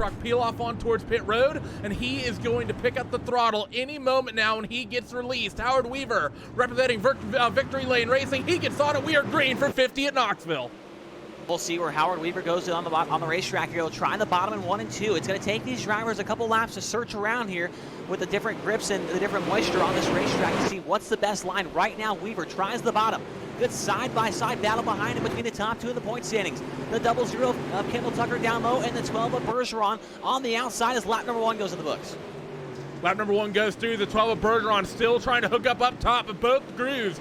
truck peel off on towards pit road, and he is going to pick up the throttle any moment now when he gets released. Howard Weaver, representing Victory Lane Racing, he gets on it. We are green for 50 at Knoxville. We'll see where Howard Weaver goes on the racetrack here. He'll try the bottom in 1 and 2. It's going to take these drivers a couple laps to search around here with the different grips and the different moisture on this racetrack to see what's the best line. Right now, Weaver tries the bottom. Good side-by-side battle behind him between the top two in the point standings. The 00 of Kendall Tucker down low and the 12 of Bergeron on the outside as lap number 1 goes in the books. Lap number 1 goes through. The 12 of Bergeron still trying to hook up top, but both grooves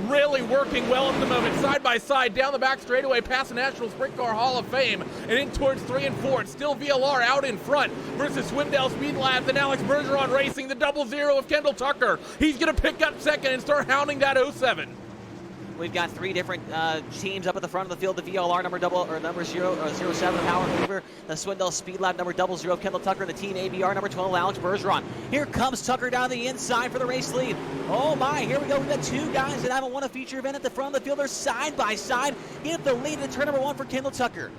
really working well at the moment. Side by side down the back straightaway past the National Sprint Car Hall of Fame and in towards 3 and 4. It's still VLR out in front versus Swindell Speed Labs and Alex Bergeron racing the 00 of Kendall Tucker. He's going to pick up second and start hounding that 07. We've got 3 different teams up at the front of the field. The VLR number 07 of Howard Weaver, the Swindell Speed Lab number 00 of Kendall Tucker, and the Team ABR number 12 Alex Bergeron. Here comes Tucker down the inside for the race lead. Oh my, here we go. We've got 2 guys that haven't won a feature event at the front of the field. They're side by side. Get the lead in turn number 1 for Kendall Tucker.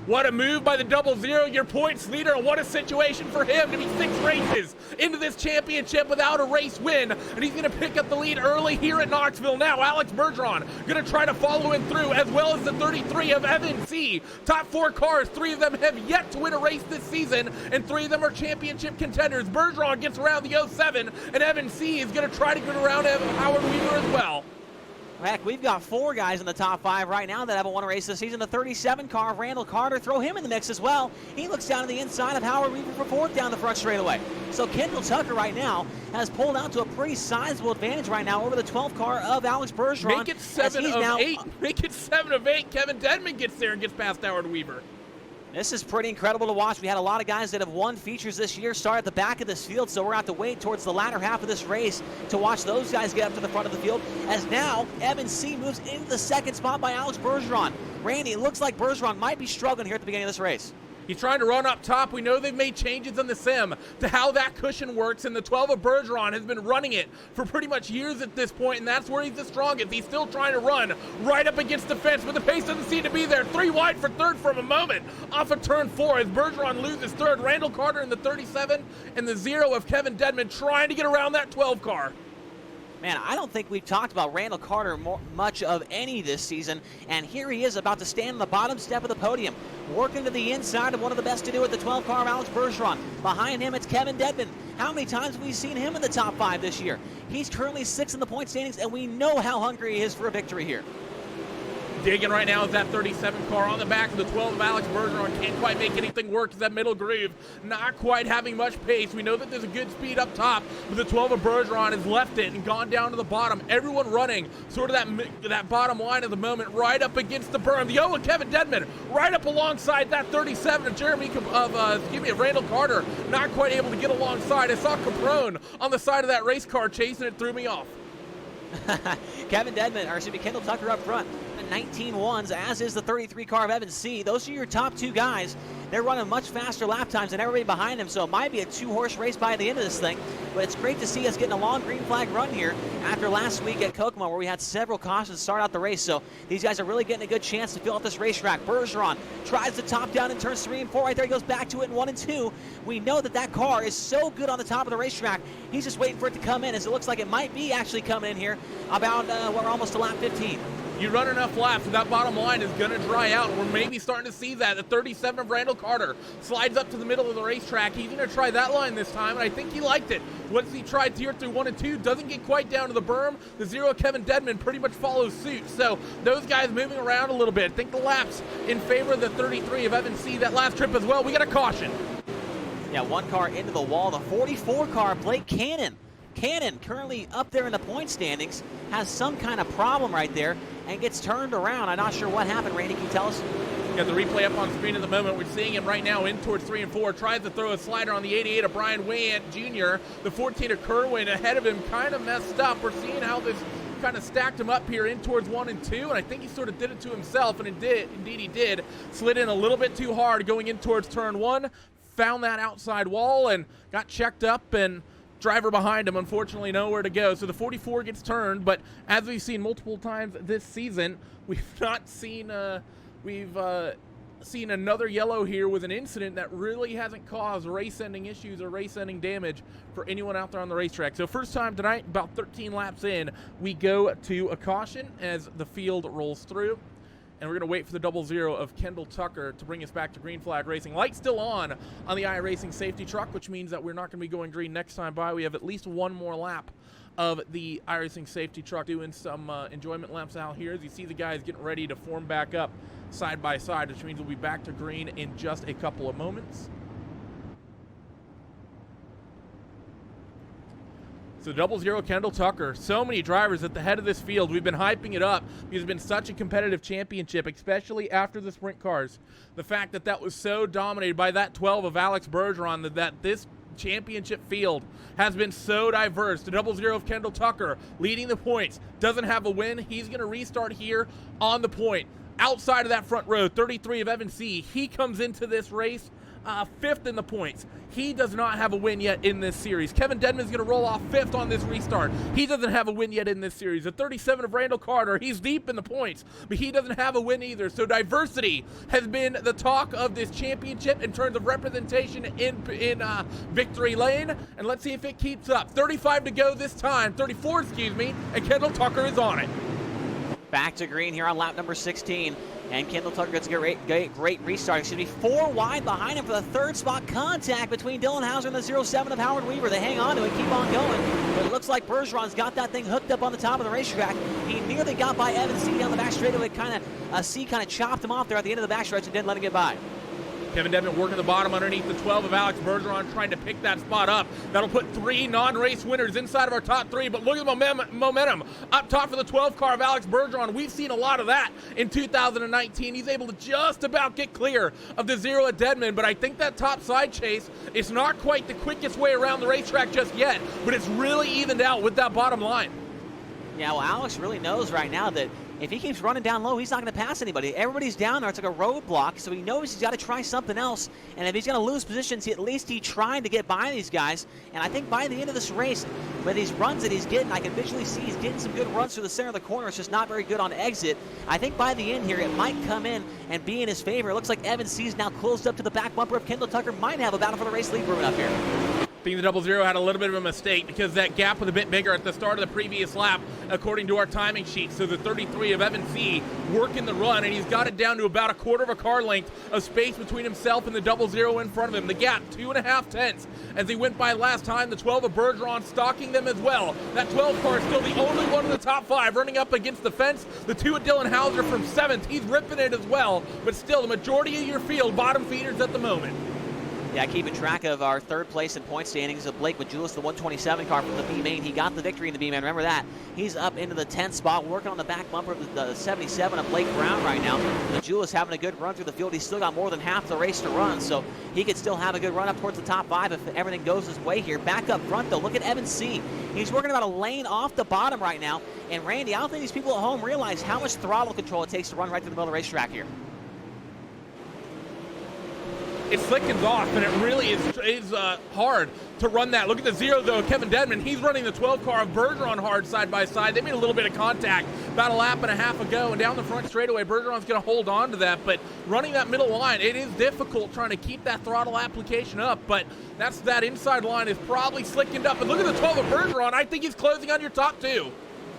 What a move by the 00, your points leader, and what a situation for him to be 6 races into this championship without a race win, and he's going to pick up the lead early here at Knoxville. Now Alex Bergeron going to try to follow him through, as well as the 33 of Evan C. Top 4 cars, 3 of them have yet to win a race this season, and 3 of them are championship contenders. Bergeron gets around the 07, and Evan C. is going to try to get around Howard Weaver as well. Heck, we've got 4 guys in the top 5 right now that haven't won a race this season. The 37 car of Randall Carter, throw him in the mix as well. He looks down to the inside of Howard Weaver for 4th down the front straightaway. So Kendall Tucker right now has pulled out to a pretty sizable advantage right now over the 12 car of Alex Bergeron. Make it 7 of 8. Make it 7 of 8. Kevin Dedman gets there and gets past Howard Weaver. This is pretty incredible to watch. We had a lot of guys that have won features this year start at the back of this field, so we're going to have to wait towards the latter half of this race to watch those guys get up to the front of the field. As now, Evan C. moves into the 2nd spot by Alex Bergeron. Randy, it looks like Bergeron might be struggling here at the beginning of this race. He's trying to run up top. We know they've made changes in the sim to how that cushion works, and the 12 of Bergeron has been running it for pretty much years at this point, and that's where he's the strongest. He's still trying to run right up against the fence, but the pace doesn't seem to be there. 3 wide for 3rd for a moment off of turn 4 as Bergeron loses 3rd. Randall Carter in the 37 and the 0 of Kevin Dedman trying to get around that 12 car. Man, I don't think we've talked about Randall Carter much of any this season, and here he is about to stand on the bottom step of the podium, working to the inside of one of the best to do it, the 12 car of Alex Bergeron. Behind him, it's Kevin Dedman. How many times have we seen him in the top 5 this year? He's currently 6th in the point standings, and we know how hungry he is for a victory here. Digging right now is that 37 car on the back of the 12 of Alex Bergeron. Can't quite make anything work as that middle groove not quite having much pace. We know that there's a good speed up top, but the 12 of Bergeron has left it and gone down to the bottom. Everyone running sort of that bottom line at the moment, right up against the berm. The 0 of Kevin Dedman right up alongside that 37 of Randall Carter. Not quite able to get alongside. I saw Caprone on the side of that race car chasing it, threw me off. Kendall Tucker up front. 19 ones, as is the 33 car of Evan C. Those are your top 2 guys. They're running much faster lap times than everybody behind them, so it might be a 2-horse race by the end of this thing. But it's great to see us getting a long green flag run here after last week at Kokomo, where we had several cautions start out the race. So these guys are really getting a good chance to fill out this racetrack. Bergeron tries to top down in turns 3 and 4. Right there, he goes back to it in 1 and 2. We know that car is so good on the top of the racetrack. He's just waiting for it to come in, as it looks like it might be actually coming in here about, we're almost to lap 15. You run enough laps, and that bottom line is going to dry out. We're maybe starting to see that. The 37 of Randall Carter slides up to the middle of the racetrack. He's going to try that line this time, and I think he liked it. Once he tried here through 1 and 2, doesn't get quite down to the berm. The 0 Kevin Dedman pretty much follows suit. So those guys moving around a little bit. I think the laps in favor of the 33 of Evan C. that last trip as well. We got a caution. Yeah, 1 car into the wall. The 44 car, Blake Cannon. Cannon, currently up there in the point standings, has some kind of problem right there and gets turned around. I'm not sure what happened. Randy, can you tell us? Got the replay up on screen at the moment. We're seeing him right now in towards 3 and 4. Tries to throw a slider on the 88 of Brian Wayant Jr. The 14 of Kerwin ahead of him kind of messed up. We're seeing how this kind of stacked him up here in towards 1 and 2, and I think he sort of did it to himself, and indeed he did. Slid in a little bit too hard going in towards turn 1, found that outside wall, and got checked up, and driver behind him, unfortunately, nowhere to go. So the 44 gets turned, but as we've seen multiple times this season, we've not seen, seen another yellow here with an incident that really hasn't caused race-ending issues or race-ending damage for anyone out there on the racetrack. So first time tonight, about 13 laps in, we go to a caution as the field rolls through. And we're going to wait for the 00 of Kendall Tucker to bring us back to green flag racing. Lights still on the iRacing safety truck, which means that we're not going to be going green next time by. We have at least one more lap of the iRacing safety truck doing some enjoyment laps out here. As you see the guys getting ready to form back up side by side, which means we'll be back to green in just a couple of moments. So 00 Kendall Tucker, so many drivers at the head of this field. We've been hyping it up because it's been such a competitive championship, especially after the sprint cars. The fact that that was so dominated by that 12 of Alex Bergeron, that this championship field has been so diverse. The 00 of Kendall Tucker leading the points, doesn't have a win. He's going to restart here on the point. Outside of that front row, 33 of Evan C. He comes into this race fifth in the points. He does not have a win yet in this series. Kevin Dedman's going to roll off fifth on this restart. He doesn't have a win yet in this series. The 37 of Randall Carter, he's deep in the points, but he doesn't have a win either. So diversity has been the talk of this championship in terms of representation in victory lane, and let's see if it keeps up. 35 to go this time, 34, excuse me, and Kendall Tucker is on it. Back to green here on lap number 16. And Kendall Tucker gets a great restart. Excuse me, 4 wide behind him for the third spot. Contact between Dylan Hauser and the 07 of Howard Weaver. They hang on to it, keep on going. But it looks like Bergeron's got that thing hooked up on the top of the racetrack. He nearly got by Evan C down the back straightaway. C kind of chopped him off there at the end of the backstretch and didn't let him get by. Kevin Dedman working the bottom underneath the 12 of Alex Bergeron, trying to pick that spot up. That'll put 3 non-race winners inside of our top 3, but look at the momentum up top for the 12 car of Alex Bergeron. We've seen a lot of that in 2019. He's able to just about get clear of the 0 at Dedman, but I think that top side chase is not quite the quickest way around the racetrack just yet, but it's really evened out with that bottom line. Yeah, well, Alex really knows right now that if he keeps running down low, he's not going to pass anybody. Everybody's down there. It's like a roadblock, so he knows he's got to try something else. And if he's going to lose positions, at least he's trying to get by these guys. And I think by the end of this race, with these runs that he's getting, I can visually see he's getting some good runs through the center of the corner. It's just not very good on exit. I think by the end here, it might come in and be in his favor. It looks like Evan C's now closed up to the back bumper of Kendall Tucker. Might have a battle for the race lead brewing up here. I think the 00 had a little bit of a mistake because that gap was a bit bigger at the start of the previous lap, according to our timing sheet. So the 33 of Evan C working the run, and he's got it down to about a quarter of a car length of space between himself and the 00 in front of him. The gap, 2.5 tenths. As he went by last time, the 12 of Bergeron stalking them as well. That 12 car is still the only one in the top 5 running up against the fence. The 2 of Dylan Hauser from 7th, he's ripping it as well, but still the majority of your field bottom feeders at the moment. Yeah, keeping track of our third place in point standings of Blake Majulis, the 127 car from the B-Main. He got the victory in the B-Main. Remember that. He's up into the 10th spot, working on the back bumper of the 77 of Blake Brown right now. Majulis having a good run through the field. He's still got more than half the race to run, so he could still have a good run up towards the top 5 if everything goes his way here. Back up front, though, look at Evan C. He's working about a lane off the bottom right now. And, Randy, I don't think these people at home realize how much throttle control it takes to run right through the middle of the racetrack here. It slickens off, and it really is hard to run that. Look at the 0, though. Kevin Dedman, he's running the 12 car of Bergeron hard side by side. They made a little bit of contact about a lap and a half ago, and down the front straightaway, Bergeron's going to hold on to that. But running that middle line, it is difficult trying to keep that throttle application up. But that inside line is probably slickened up. And look at the 12 of Bergeron. I think he's closing on your top 2.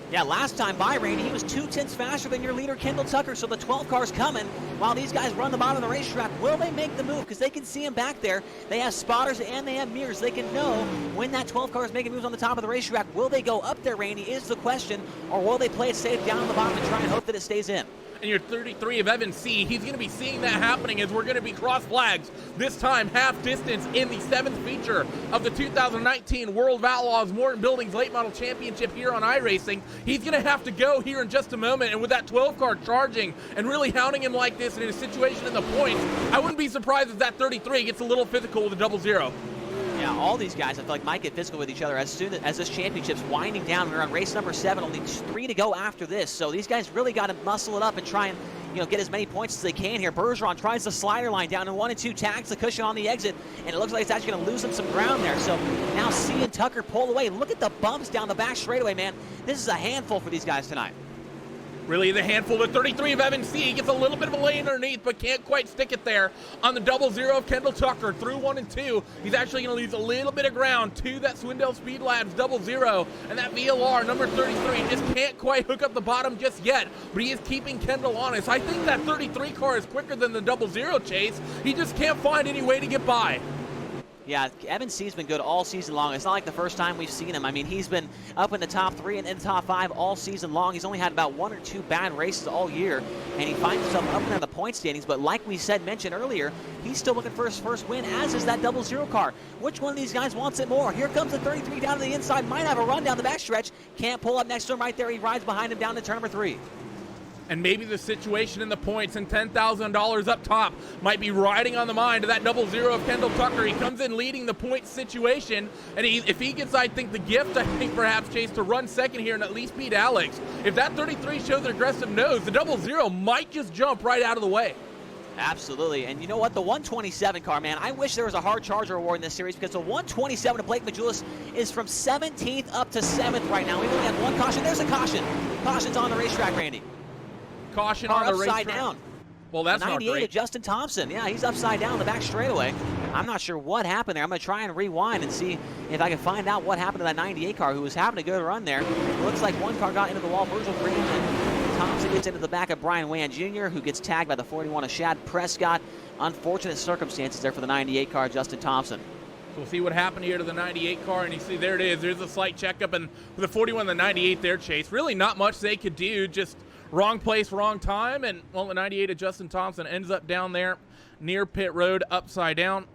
Yeah, last time by, Randy, he was 2 tenths faster than your leader, Kendall Tucker, so the 12 car's coming while these guys run the bottom of the racetrack. Will they make the move? Because they can see him back there. They have spotters and they have mirrors. They can know when that 12 car is making moves on the top of the racetrack. Will they go up there, Randy, is the question, or will they play it safe down on the bottom and try and hope that it stays in? And your 33 of Evan C, he's going to be seeing that happening as we're going to be cross flags, this time half distance in the 7th feature of the 2019 World of Outlaws Morton Buildings Late Model Championship here on iRacing. He's going to have to go here in just a moment, and with that 12 car charging and really hounding him like this in a situation in the points, I wouldn't be surprised if that 33 gets a little physical with the 00. Yeah, all these guys I feel like might get physical with each other as soon as this championship's winding down. We're on race number 7, only 3 to go after this. So these guys really got to muscle it up and try and get as many points as they can here. Bergeron tries the slider line down in 1 and 2, tags the cushion on the exit, and it looks like it's actually going to lose him some ground there. So now C and Tucker pull away. Look at the bumps down the back straightaway, man. This is a handful for these guys tonight. Really the handful. The 33 of Evan C. Gets a little bit of a lane underneath, but can't quite stick it there on the 00 of Kendall Tucker through 1 and 2. He's actually going to lose a little bit of ground to that Swindell Speed Labs 00, and that VLR number 33 just can't quite hook up the bottom just yet, but he is keeping Kendall honest. I think that 33 car is quicker than the 00 Chase. He just can't find any way to get by. Yeah, Evan C's been good all season long. It's not like the first time we've seen him. I mean, he's been up in the top 3 and in the top 5 all season long. He's only had about 1 or 2 bad races all year, and he finds himself up in the point standings. But like we mentioned earlier, he's still looking for his first win, as is that 00 car. Which one of these guys wants it more? Here comes the 33 down to the inside. Might have a run down the backstretch. Can't pull up next to him right there. He rides behind him down to turn number 3. And maybe the situation in the points and $10,000 up top might be riding on the mind of that 00 of Kendall Tucker. He comes in leading the points situation, and if he gets, I think, the gift, I think perhaps Chase to run second here and at least beat Alex. If that 33 shows an aggressive nose, the 00 might just jump right out of the way. Absolutely, and you know what? The 127 car, man, I wish there was a hard charger award in this series, because the 127 of Blake Majulis is from 17th up to 7th right now. We've only had 1 caution. There's a caution. Caution's on the racetrack, Randy. Caution car on the upside racetrack. Down. Well, that's not 98 great. of Justin Thompson. Yeah, he's upside down the back straightaway. I'm not sure what happened there. I'm going to try and rewind and see if I can find out what happened to that 98 car who was having a good run there. It looks like one car got into the wall. Virgil Green, and Thompson gets into the back of Brian Wan Jr., who gets tagged by the 41 of Shad Prescott. Unfortunate circumstances there for the 98 car, Justin Thompson. So we'll see what happened here to the 98 car, and you see there it is. There's a slight checkup, and with the 41 and the 98 there, Chase, really not much they could do. Just wrong place, wrong time, and well, the 98 of Justin Thompson ends up down there near pit road, upside down.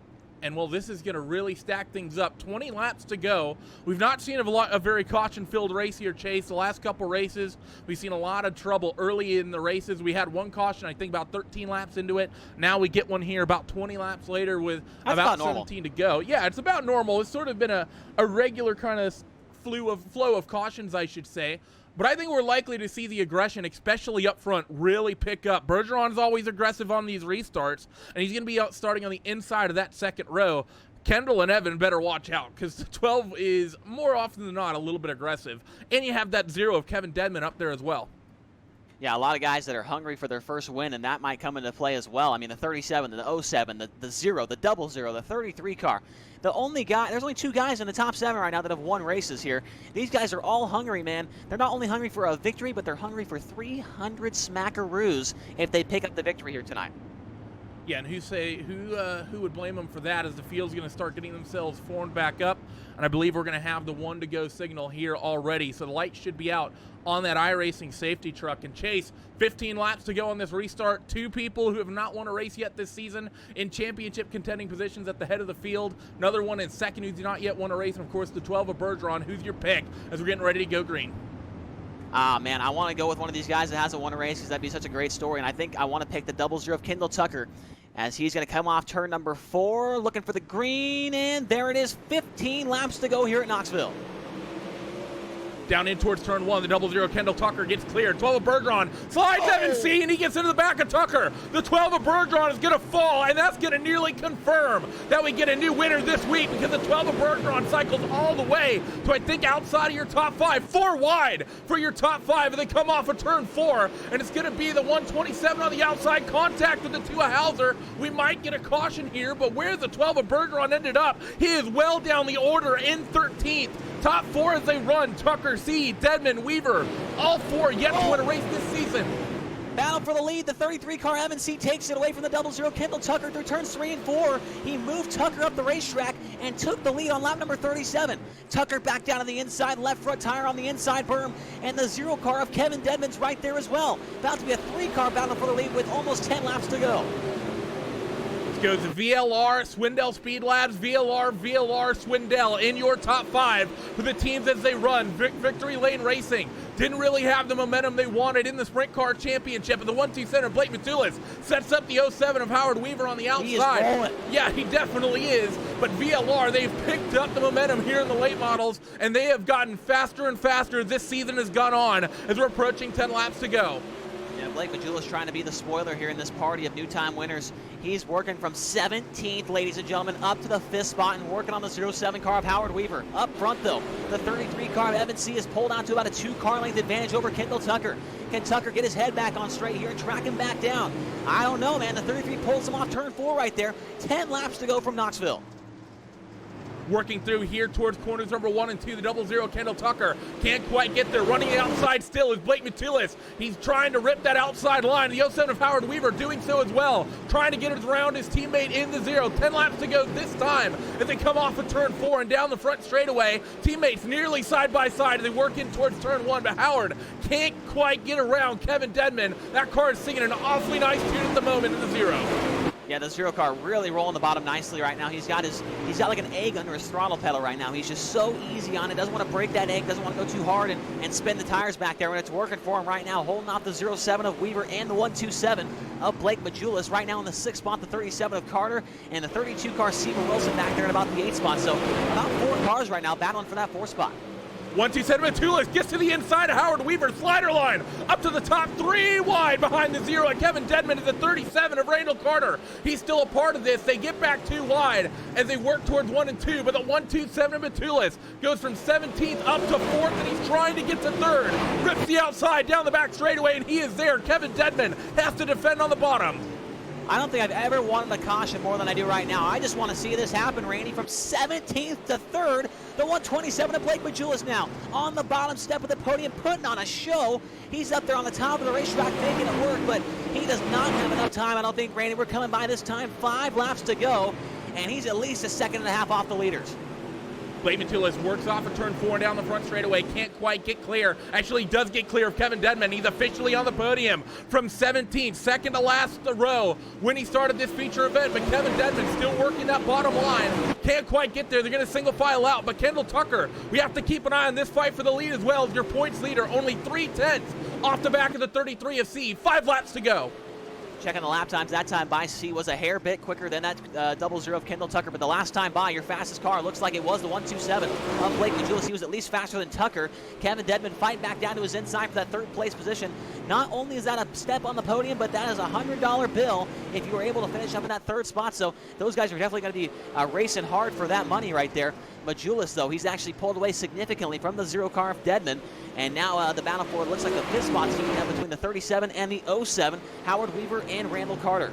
And well, this is going to really stack things up. 20 laps to go. We've not seen a very caution-filled race here, Chase. The last couple races, we've seen a lot of trouble early in the races. We had 1 caution, I think, about 13 laps into it. Now we get one here about 20 laps later with about 17 to go. Yeah, it's about normal. It's sort of been a regular kind of flow of cautions, I should say. But I think we're likely to see the aggression, especially up front, really pick up. Bergeron's always aggressive on these restarts, and he's going to be out starting on the inside of that second row. Kendall and Evan better watch out, because the 12 is more often than not a little bit aggressive. And you have that 0 of Kevin Dedman up there as well. Yeah, a lot of guys that are hungry for their first win, and that might come into play as well. I mean, the 37, the 07, the 0, the 00, the 33 car. There's only 2 guys in the top 7 right now that have won races here. These guys are all hungry, man. They're not only hungry for a victory, but they're hungry for 300 smackaroos if they pick up the victory here tonight. Yeah, and who would blame them for that, as the field's going to start getting themselves formed back up, and I believe we're going to have the 1 to go signal here already, so the lights should be out on that iRacing safety truck. And Chase, 15 laps to go on this restart. 2 people who have not won a race yet this season in championship contending positions at the head of the field. Another one in second who's not yet won a race, and of course the 12 of Bergeron. Who's your pick as we're getting ready to go green? Man, I want to go with one of these guys that hasn't won a race, because that'd be such a great story. And I think I want to pick the 00 of Kendall Tucker, as he's going to come off turn number 4, looking for the green, and there it is. 15 laps to go here at Knoxville. Down in towards turn 1, the 00 Kendall Tucker gets cleared. 12 of Bergeron slides Evan C, and he gets into the back of Tucker. The 12 of Bergeron is going to fall, and that's going to nearly confirm that we get a new winner this week, because the 12 of Bergeron cycles all the way to, I think, outside of your top 5. 4 wide for your top 5, and they come off of turn 4, and it's going to be the 127 on the outside, contact with the 2 of Hauser. We might get a caution here, but where the 12 of Bergeron ended up, he is well down the order in 13th. Top 4 as they run, Tucker, C, Dedman, Weaver, all 4 yet to win a race this season. Battle for the lead. The 33 car Evan C takes it away from the 00 Kendall Tucker through turns 3 and 4. He moved Tucker up the racetrack and took the lead on lap number 37. Tucker back down on the inside, left front tire on the inside berm, and the 0 car of Kevin Dedman's right there as well. About to be a 3-car battle for the lead with almost 10 laps to go. Goes VLR, Swindell Speed Labs, VLR, Swindell in your top 5 for the teams as they run. Victory Lane Racing didn't really have the momentum they wanted in the Sprint Car Championship, but the 1-2 center, Blake Matulis, sets up the 07 of Howard Weaver on the outside. He is rolling. Yeah, he definitely is, but VLR, they've picked up the momentum here in the late models, and they have gotten faster and faster as this season has gone on as we're approaching 10 laps to go. Yeah, Blake Majulis trying to be the spoiler here in this party of new time winners. He's working from 17th, ladies and gentlemen, up to the 5th spot and working on the 07 car of Howard Weaver. Up front, though, the 33 car of Evan C. is pulled out to about a 2-car length advantage over Kendall Tucker. Can Tucker get his head back on straight here and track him back down? I don't know, man. The 33 pulls him off turn 4 right there. 10 laps to go from Knoxville. Working through here towards corners number 1 and 2, the 00 Kendall Tucker can't quite get there. Running outside still is Blake Majulis. He's trying to rip that outside line. The 07 of Howard Weaver doing so as well, trying to get it around his teammate in the 0. 10 laps to go this time as they come off of turn 4 and down the front straightaway. Teammates nearly side by side as they work in towards turn 1, but Howard can't quite get around Kevin Dedman. That car is singing an awfully nice tune at the moment in the 0. Yeah, the 0 car really rolling the bottom nicely right now. He's got like an egg under his throttle pedal right now. He's just so easy on it. Doesn't want to break that egg. Doesn't want to go too hard and spin the tires back there. And it's working for him right now, holding off the 07 of Weaver and the 127 of Blake Majulis. Right now in the 6th spot, the 37 of Carter and the 32 car Seymour Wilson back there at about the 8th spot. So about 4 cars right now battling for that 4th spot. 127 Majulis gets to the inside of Howard Weaver, slider line up to the top, 3 wide behind the 0, and Kevin Dedman is the 37 of Randall Carter. He's still a part of this. They get back 2 wide as they work towards 1 and 2, but the 127 of Majulis goes from 17th up to 4th, and he's trying to get to 3rd. Rips the outside down the back straightaway, and he is there. Kevin Dedman has to defend on the bottom. I don't think I've ever wanted a caution more than I do right now. I just want to see this happen, Randy. From 17th to 3rd, the 127 of Blake Majulis now on the bottom step of the podium, putting on a show. He's up there on the top of the racetrack making it work, but he does not have enough time, I don't think, Randy. We're coming by this time, 5 laps to go, and he's at least a 1.5 seconds off the leaders. Blake Majulis works off of turn 4 and down the front straightaway. Can't quite get clear. Actually does get clear of Kevin Dedman. He's officially on the podium from 17th, second to last row when he started this feature event. But Kevin Dedman still working that bottom line. Can't quite get there. They're going to single file out. But Kendall Tucker, we have to keep an eye on this fight for the lead as well. Your points leader, only 3/10 off the back of the 33 of C. 5 laps to go. Checking the lap times, that time by C was a hair bit quicker than that 00 of Kendall Tucker, but the last time by, your fastest car looks like it was the 127 of Blake Majulis. He was at least faster than Tucker. Kevin Dedman fighting back down to his inside for that 3rd place position. Not only is that a step on the podium, but that is a $100 bill if you were able to finish up in that 3rd spot. So those guys are definitely going to be racing hard for that money right there. Majulis, though, he's actually pulled away significantly from the 0 car of Dedman. And now the battle for it looks like the 5th spot is heating up between the 37 and the 07, Howard Weaver and Randall Carter.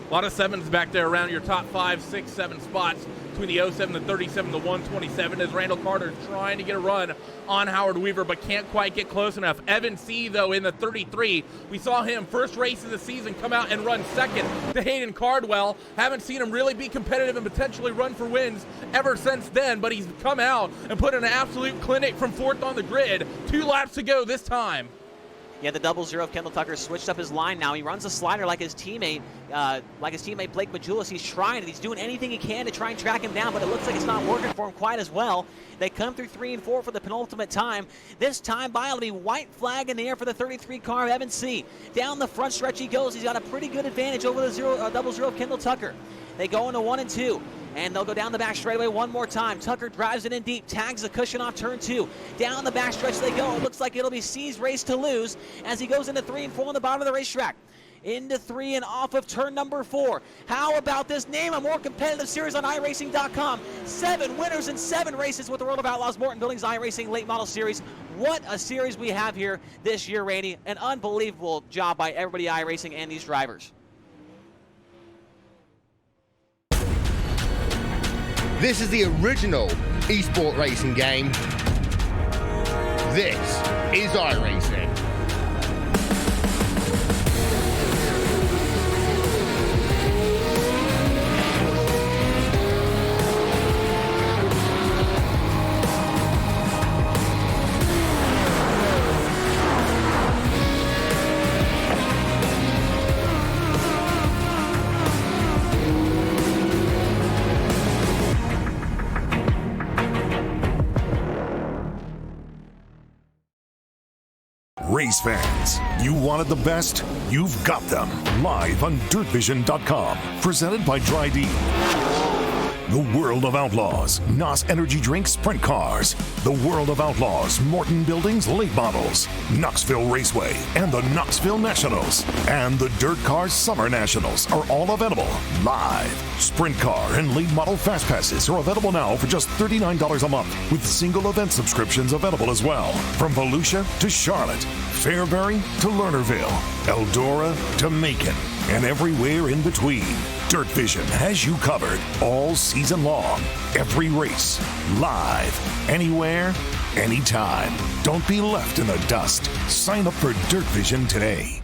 A lot of 7s back there around your top 5, 6, 7 spots between the 07, the 37, the 127 as Randall Carter is trying to get a run on Howard Weaver but can't quite get close enough. Evan C, though, in the 33, we saw him first race of the season come out and run 2nd to Hayden Cardwell. Haven't seen him really be competitive and potentially run for wins ever since then, but he's come out and put in an absolute clinic from 4th on the grid. 2 laps to go this time. Yeah, the 00 of Kendall Tucker switched up his line now. He runs a slider like his teammate Blake Majulis. He's trying it. He's doing anything he can to try and track him down, but it looks like it's not working for him quite as well. They come through 3 and 4 for the penultimate time. This time by, it'll be white flag in the air for the 33 car of Evan C. Down the front stretch he goes. He's got a pretty good advantage over the 00 of Kendall Tucker. They go into 1 and 2. And they'll go down the back straightaway one more time. Tucker drives it in deep, tags the cushion off turn 2. Down the back stretch they go. It looks like it'll be C's race to lose as he goes into 3 and 4 on the bottom of the racetrack. Into 3 and off of turn number 4. How about this? Name a more competitive series on iRacing.com. 7 winners in 7 races with the World of Outlaws Morton Buildings iRacing Late Model Series. What a series we have here this year, Randy. An unbelievable job by everybody at iRacing and these drivers. This is the original esport racing game. This is iRacing. Race fans, you wanted the best? You've got them. Live on DirtVision.com. Presented by Dry-D. The World of Outlaws, NOS Energy Drink Sprint Cars, the World of Outlaws, Morton Buildings Late Models, Knoxville Raceway, and the Knoxville Nationals, and the Dirt Cars Summer Nationals are all available live. Sprint Car and Late Model Fast Passes are available now for just $39 a month, with single event subscriptions available as well. From Volusia to Charlotte, Fairbury to Lernerville, Eldora to Macon, and everywhere in between. Dirt Vision has you covered all season long. Every race, live, anywhere, anytime. Don't be left in the dust. Sign up for Dirt Vision today.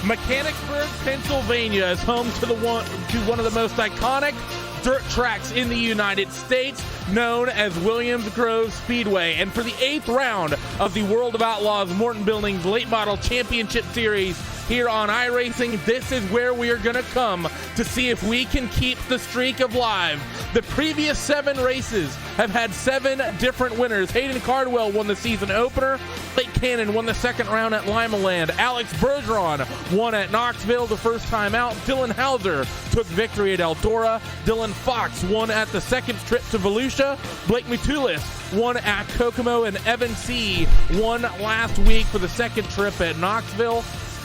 Mechanicsburg, Pennsylvania is home to one of the most iconic dirt tracks in the United States, known as Williams Grove Speedway. And for the 8th round of the World of Outlaws Morton Buildings Late Model Championship Series here on iRacing, this is where we are going to come to see if we can keep the streak alive. The previous 7 races have had 7 different winners. Hayden Cardwell won the season opener. Blake Cannon won the second round at Limaland. Alex Bergeron won at Knoxville the first time out. Dylan Hauser took victory at Eldora. Dylan Fox won at the second trip to Volusia. Blake Matulis won at Kokomo, and Evan C. won last week for the second trip at Knoxville.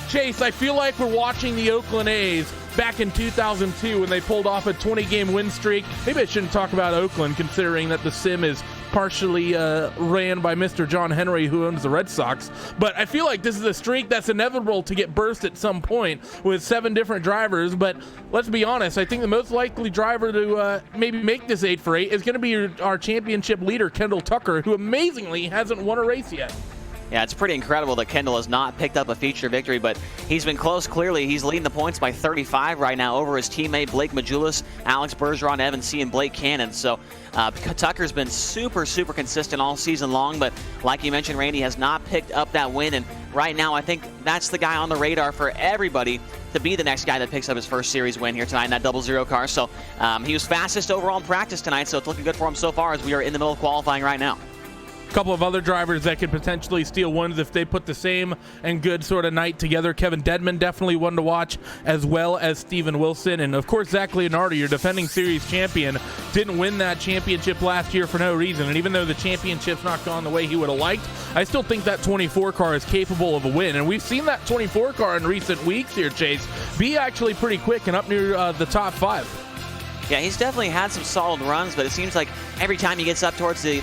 Chase, I feel like we're watching the Oakland A's back in 2002 when they pulled off a 20-game win streak. Maybe I shouldn't talk about Oakland, considering that the sim is partially ran by Mr. John Henry, who owns the Red Sox. But I feel like this is a streak that's inevitable to get burst at some point with 7 different drivers. But let's be honest, I think the most likely driver to maybe make this 8 for 8 is going to be our championship leader, Kendall Tucker, who amazingly hasn't won a race yet. Yeah, it's pretty incredible that Kendall has not picked up a feature victory, but he's been close. Clearly, he's leading the points by 35 right now over his teammate Blake Majulis, Alex Bergeron, Evan C., and Blake Cannon. So Tucker's been super consistent all season long, but like you mentioned, Randy has not picked up that win. And right now, I think that's the guy on the radar for everybody to be the next guy that picks up his first series win here tonight in that 00 car. So he was fastest overall in practice tonight, so it's looking good for him so far as we are in the middle of qualifying right now. Couple of other drivers that could potentially steal wins if they put the same and good sort of night together. Kevin Dedman, definitely one to watch, as well as Steven Wilson. And, of course, Zach Leonardo, your defending series champion, didn't win that championship last year for no reason. And even though the championship's not gone the way he would have liked, I still think that 24 car is capable of a win. And we've seen that 24 car in recent weeks here, Chase, be actually pretty quick and up near the top 5. Yeah, he's definitely had some solid runs, but it seems like every time he gets up towards the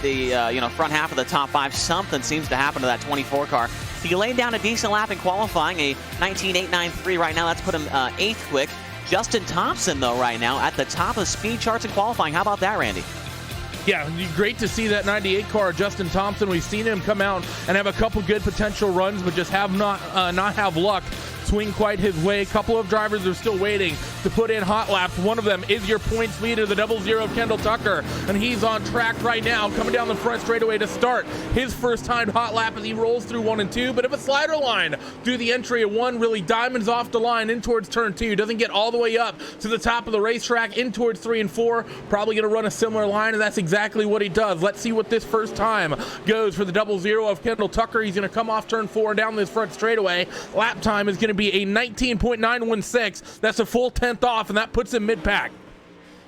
front half of the top 5, something seems to happen to that 24 car. He laid down a decent lap in qualifying, a 19.893 right now. That's put him 8th quick. Justin Thompson, though, right now at the top of the speed charts in qualifying. How about that, Randy? Yeah, great to see that 98 car, Justin Thompson. We've seen him come out and have a couple good potential runs, but just have not have luck swing quite his way. A couple of drivers are still waiting to put in hot laps. One of them is your points leader, the 00 Kendall Tucker, and he's on track right now, coming down the front straightaway to start his first time hot lap as he rolls through 1 and 2. But if a slider line through the entry of 1 really diamonds off the line in towards turn 2, doesn't get all the way up to the top of the racetrack in towards 3 and 4, probably going to run a similar line, and that's exactly what he does. Let's see what this first time goes for the 00 of Kendall Tucker. He's going to come off turn 4 down this front straightaway. Lap time is going to be a 19.916. That's a full 10th off, and that puts him mid-pack.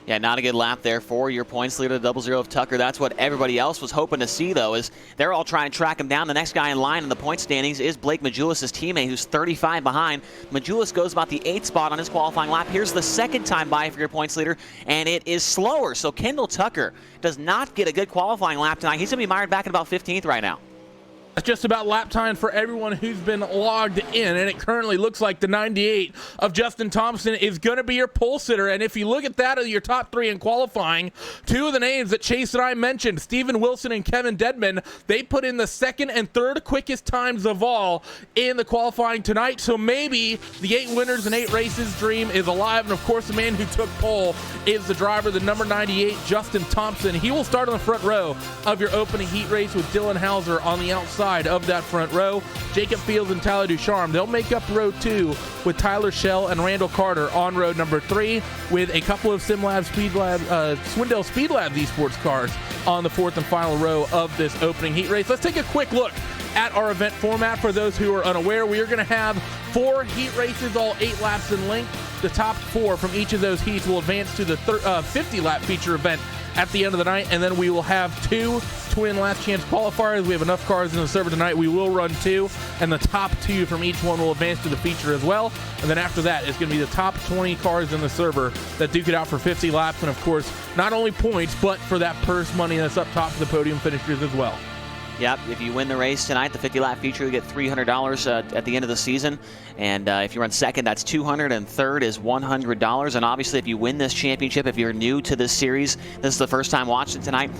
Yeah, not a good lap there for your points leader, the 0-0 of Tucker. That's what everybody else was hoping to see, though, is they're all trying to track him down. The next guy in line in the point standings is Blake Majulis' teammate, who's 35 behind. Majulis goes about the 8th spot on his qualifying lap. Here's the second time by for your points leader, and it is slower. So Kendall Tucker does not get a good qualifying lap tonight. He's going to be mired back at about 15th right now. That's just about lap time for everyone who's been logged in, and it currently looks like the 98 of Justin Thompson is going to be your pole sitter. And if you look at that of your top 3 in qualifying, 2 of the names that Chase and I mentioned, Steven Wilson and Kevin Dedman, they put in the 2nd and 3rd quickest times of all in the qualifying tonight. So maybe the 8 winners and 8 races dream is alive. And of course, the man who took pole is the driver, the number 98, Justin Thompson. He will start on the front row of your opening heat race with Dylan Hauser on the outside of that front row. Jacob Fields and Tyler Ducharme, they'll make up row 2 with Tyler Schell and Randall Carter on row number 3, with a couple of Swindell Speed Labs esports cars on the 4th and final row of this opening heat race. Let's take a quick look at our event format. For those who are unaware, we are going to have 4 heat races, all 8 laps in length. The top 4 from each of those heats will advance to the 50-lap feature event at the end of the night, and then we will have 2 twin last chance qualifiers. We have enough cars in the server tonight. We will run 2, and the top 2 from each one will advance to the feature as well. And then after that, it's going to be the top 20 cars in the server that duke it out for 50 laps, and of course, not only points, but for that purse money that's up top for the podium finishers as well. Yep, if you win the race tonight, the 50-lap feature, you get $300 at the end of the season. And if you run second, that's $200, and third is $100. And obviously, if you win this championship, if you're new to this series, this is the first time watching tonight,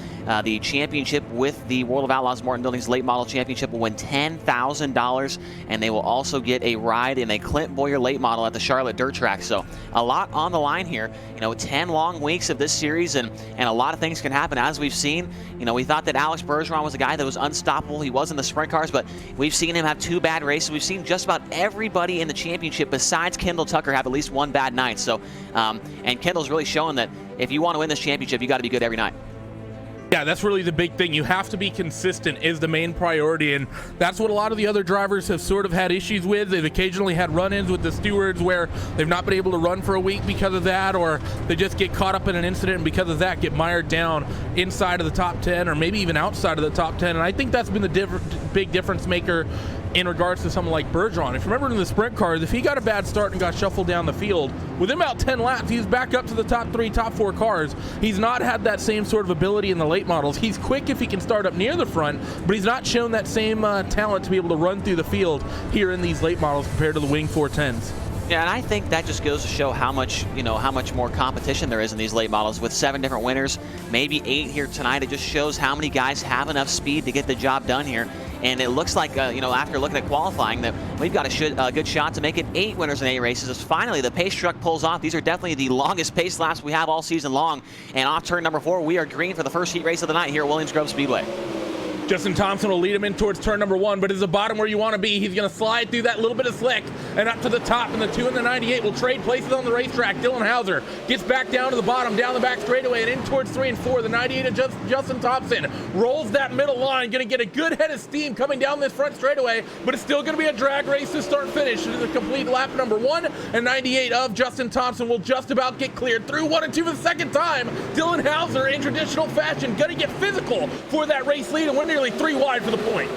the championship with the World of Outlaws Morton Buildings Late Model Championship will win $10,000, and they will also get a ride in a Clint Boyer Late Model at the Charlotte Dirt Track. So a lot on the line here. 10 long weeks of this series, and a lot of things can happen. As we've seen, we thought that Alex Bergeron was a guy that was unstoppable. He was in the sprint cars, but we've seen him have 2 bad races. We've seen just about everybody in the championship besides Kendall Tucker have at least 1 bad night. So, and Kendall's really showing that if you want to win this championship, you got to be good every night. Yeah, that's really the big thing. You have to be consistent is the main priority, and that's what a lot of the other drivers have sort of had issues with. They've occasionally had run-ins with the stewards where they've not been able to run for a week because of that, or they just get caught up in an incident and because of that get mired down inside of the top 10 or maybe even outside of the top 10. And I think that's been the big difference maker in regards to someone like Bergeron. If you remember in the sprint cars, if he got a bad start and got shuffled down the field, within about 10 laps, he's back up to the top 3, top 4 cars. He's not had that same sort of ability in the late models. He's quick if he can start up near the front, but he's not shown that same talent to be able to run through the field here in these late models compared to the Wing 410s. Yeah, and I think that just goes to show how much more competition there is in these late models. With 7 different winners, maybe 8 here tonight, it just shows how many guys have enough speed to get the job done here. And it looks like, after looking at qualifying, that we've got a good shot to make it 8 winners in 8 races. As finally, the pace truck pulls off. These are definitely the longest pace laps we have all season long. And off turn number 4, we are green for the first heat race of the night here at Williams Grove Speedway. Justin Thompson will lead him in towards turn number 1, but is the bottom where you want to be. He's going to slide through that little bit of slick and up to the top, and the 2 and the 98 will trade places on the racetrack. Dylan Hauser gets back down to the bottom, down the back straightaway, and in towards 3 and 4. The 98 of Justin Thompson rolls that middle line, going to get a good head of steam coming down this front straightaway, but it's still going to be a drag race to start finish. It is a complete lap number 1, and 98 of Justin Thompson will just about get cleared through 1 and 2 for the second time. Dylan Hauser, in traditional fashion, going to get physical for that race lead, and we're nearly 3 wide for the point.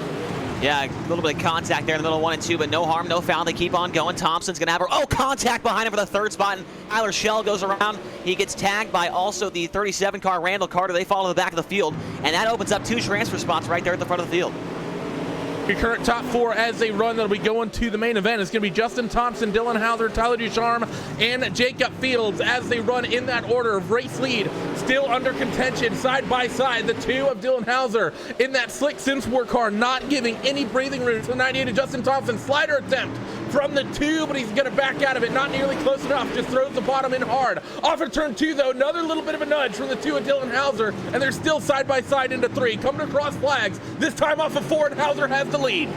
Yeah, a little bit of contact there in the middle of 1 and 2, but no harm, no foul. They keep on going. Thompson's going to have contact behind him for the 3rd spot, and Tyler Schell goes around. He gets tagged by also the 37 car, Randall Carter. They follow the back of the field, and that opens up 2 transfer spots right there at the front of the field. Your current top 4 as they run that'll be going to the main event is going to be Justin Thompson, Dylan Hauser, Tyler Ducharme, and Jacob Fields as they run in that order of race lead. Still under contention side by side. The 2 of Dylan Hauser in that slick Simsport car, not giving any breathing room to the 98 of Justin Thompson. Slider attempt from the 2, but he's going to back out of it. Not nearly close enough. Just throws the bottom in hard. Off of turn 2, though, another little bit of a nudge from the 2 of Dylan Hauser, and they're still side by side into 3. Coming across flags. This time off of 4, and Hauser has the lead.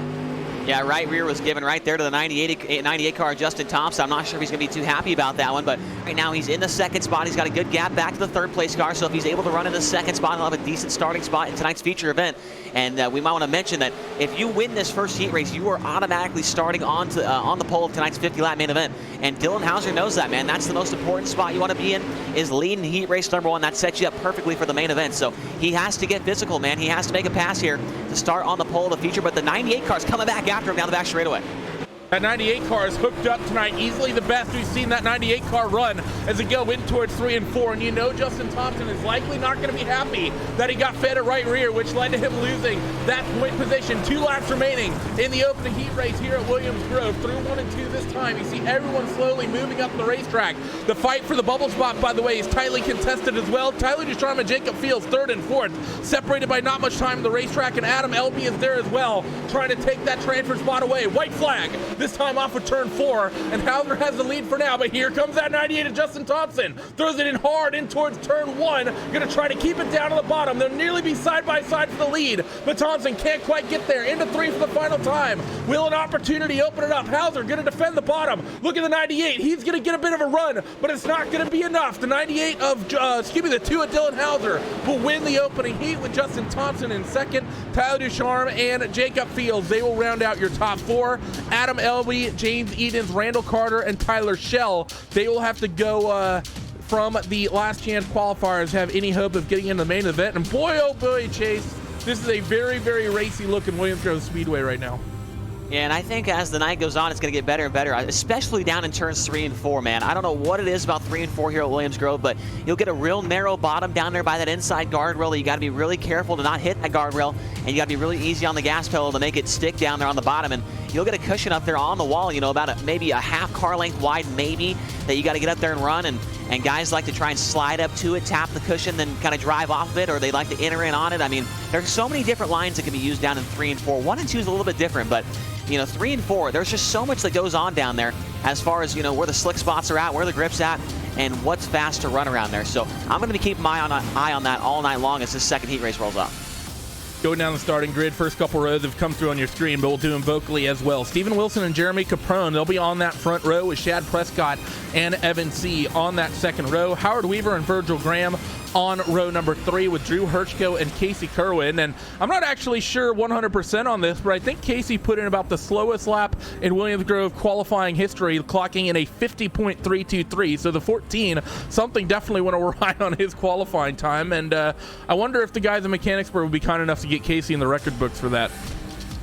Yeah, right rear was given right there to the 98 car, Justin Thompson. I'm not sure if he's going to be too happy about that one, but right now he's in the second spot. He's got a good gap back to the third place car, so if he's able to run in the second spot, he'll have a decent starting spot in tonight's feature event. And we might want to mention that if you win this first heat race, you are automatically starting on the pole of tonight's 50-lap main event. And Dylan Hauser knows that, man. That's the most important spot you want to be in, is leading heat race number 1. That sets you up perfectly for the main event. So he has to get physical, man. He has to make a pass here to start on the pole of the feature, but the 98 car's coming back after him down the back straightaway. That 98 car is hooked up tonight, easily the best we've seen that 98 car run as it go in towards 3 and 4. And you know Justin Thompson is likely not going to be happy that he got fed at right rear, which led to him losing that point position. 2 laps remaining in the opening heat race here at Williams Grove. Through 1 and 2 this time. You see everyone slowly moving up the racetrack. The fight for the bubble spot, by the way, is tightly contested as well. Tyler Ducharme and Jacob Fields 3rd and 4th, separated by not much time in the racetrack, and Adam Elby is there as well, trying to take that transfer spot away. White flag. This time off of turn 4, and Hauser has the lead for now, but here comes that 98 of Justin Thompson. Throws it in hard in towards turn 1. Gonna try to keep it down to the bottom. They'll nearly be side by side for the lead, but Thompson can't quite get there. Into 3 for the final time. Will an opportunity open it up? Hauser gonna defend the bottom. Look at the 98. He's gonna get a bit of a run, but it's not gonna be enough. The 98 of, the 2 of Dylan Hauser will win the opening heat with Justin Thompson in second. Tyler Ducharme and Jacob Fields, they will round out your top 4. Adam Elby, James Edens, Randall Carter, and Tyler Schell, they will have to go from the last chance qualifiers have any hope of getting in the main event. And boy, oh boy, Chase, this is a very, very racy looking Williams Grove Speedway right now. Yeah, and I think as the night goes on, it's going to get better and better, especially down in turns 3 and 4, man. I don't know what it is about 3 and 4 here at Williams Grove, but you'll get a real narrow bottom down there by that inside guardrail that you got to be really careful to not hit that guardrail, and you got to be really easy on the gas pedal to make it stick down there on the bottom. And you'll get a cushion up there on the wall, you know, about maybe a half car length wide, maybe, that you got to get up there and run. And guys like to try and slide up to it, tap the cushion, then kind of drive off of it, or they like to enter in on it. I mean, there's so many different lines that can be used down in 3 and 4. 1 and 2 is a little bit different, but you know, 3 and 4, there's just so much that goes on down there as far as, you know, where the slick spots are at, where the grip's at, and what's fast to run around there. So I'm going to be keeping my eye on that all night long as this second heat race rolls off. Going down the starting grid, first couple rows have come through on your screen, but we'll do them vocally as well. Stephen Wilson and Jeremy Caprone, they'll be on that front row with Shad Prescott and Evan C. on that second row. Howard Weaver and Virgil Graham on row number 3 with Drew Hirschko and Casey Kerwin. And I'm not actually sure 100% on this, but I think Casey put in about the slowest lap in Williams Grove qualifying history, clocking in a 50.323. So the 14, something definitely want to ride on his qualifying time. And I wonder if the guys in Mechanicsburg would be kind enough to get Casey in the record books for that.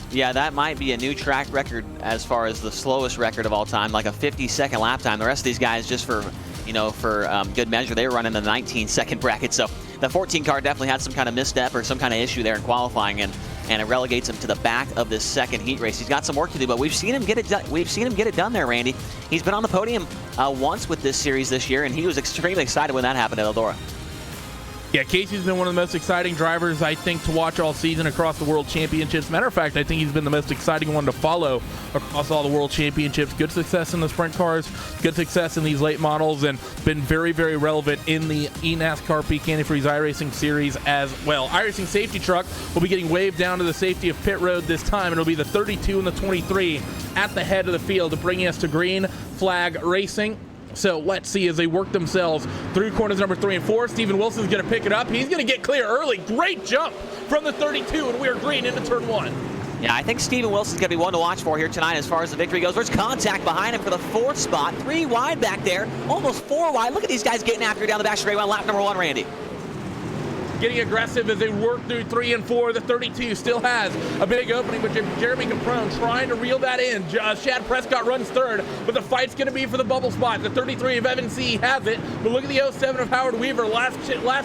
Yeah, that might be a new track record as far as the slowest record of all time, like a 50-second lap time. The rest of these guys, just for good measure, they were running the 19-second bracket. So the 14 car definitely had some kind of misstep or some kind of issue there in qualifying, and it relegates him to the back of this second heat race. He's got some work to do, but we've seen him get it done. We've seen him get it done there, Randy. He's been on the podium once with this series this year, and he was extremely excited when that happened at Eldora. Yeah, Casey's been one of the most exciting drivers, I think, to watch all season across the World Championships. Matter of fact, I think he's been the most exciting one to follow across all the World Championships. Good success in the sprint cars, good success in these late models, and been very, very relevant in the eNASCAR Peak Antifreeze iRacing series as well. iRacing safety truck will be getting waved down to the safety of pit road this time. It'll be the 32 and the 23 at the head of the field to bring us to green flag racing. So let's see as they work themselves through corners number 3 and 4. Stephen Wilson's going to pick it up. He's going to get clear early. Great jump from the 32, and we're green into turn 1. Yeah, I think Stephen Wilson's going to be one to watch for here tonight as far as the victory goes. There's contact behind him for the 4th spot. 3 wide back there, almost 4 wide. Look at these guys getting after it down the back straightaway on lap number 1, Randy. Getting aggressive as they work through 3 and 4. The 32 still has a big opening, but Jeremy Caprone trying to reel that in. Shad Prescott runs 3rd, but the fight's going to be for the bubble spot. The 33 of Evan C. has it, but look at the 07 of Howard Weaver, last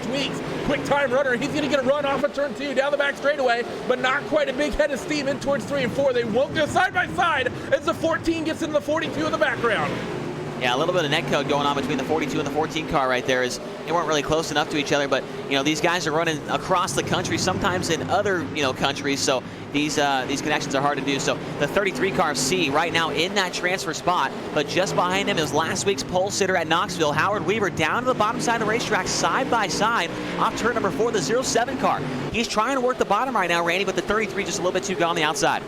week's quick time runner. He's going to get a run off of turn 2 down the back straightaway, but not quite a big head of steam in towards 3 and 4. They won't go side by side as the 14 gets into the 42 in the background. Yeah, a little bit of netcode going on between the 42 and the 14 car right there. Is they weren't really close enough to each other, but you know these guys are running across the country, sometimes in other countries. So these connections are hard to do. So the 33 car C right now in that transfer spot, but just behind him is last week's pole sitter at Knoxville, Howard Weaver, down to the bottom side of the racetrack, side by side, off turn number 4, the 07 car. He's trying to work the bottom right now, Randy, but the 33 just a little bit too good on the outside.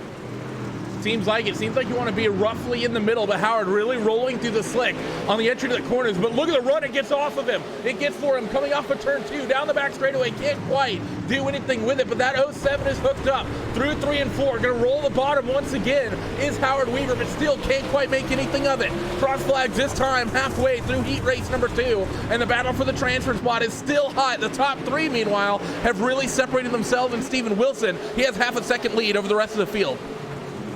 Seems like you want to be roughly in the middle, but Howard really rolling through the slick on the entry to the corners. But look at the run it gets off of him. It gets for him coming off of turn 2, down the back straightaway. Can't quite do anything with it, but that 07 is hooked up through 3 and 4. Going to roll the bottom once again is Howard Weaver, but still can't quite make anything of it. Cross flags this time halfway through heat race number 2, and the battle for the transfer spot is still hot. The top 3, meanwhile, have really separated themselves, and Steven Wilson, he has half a second lead over the rest of the field.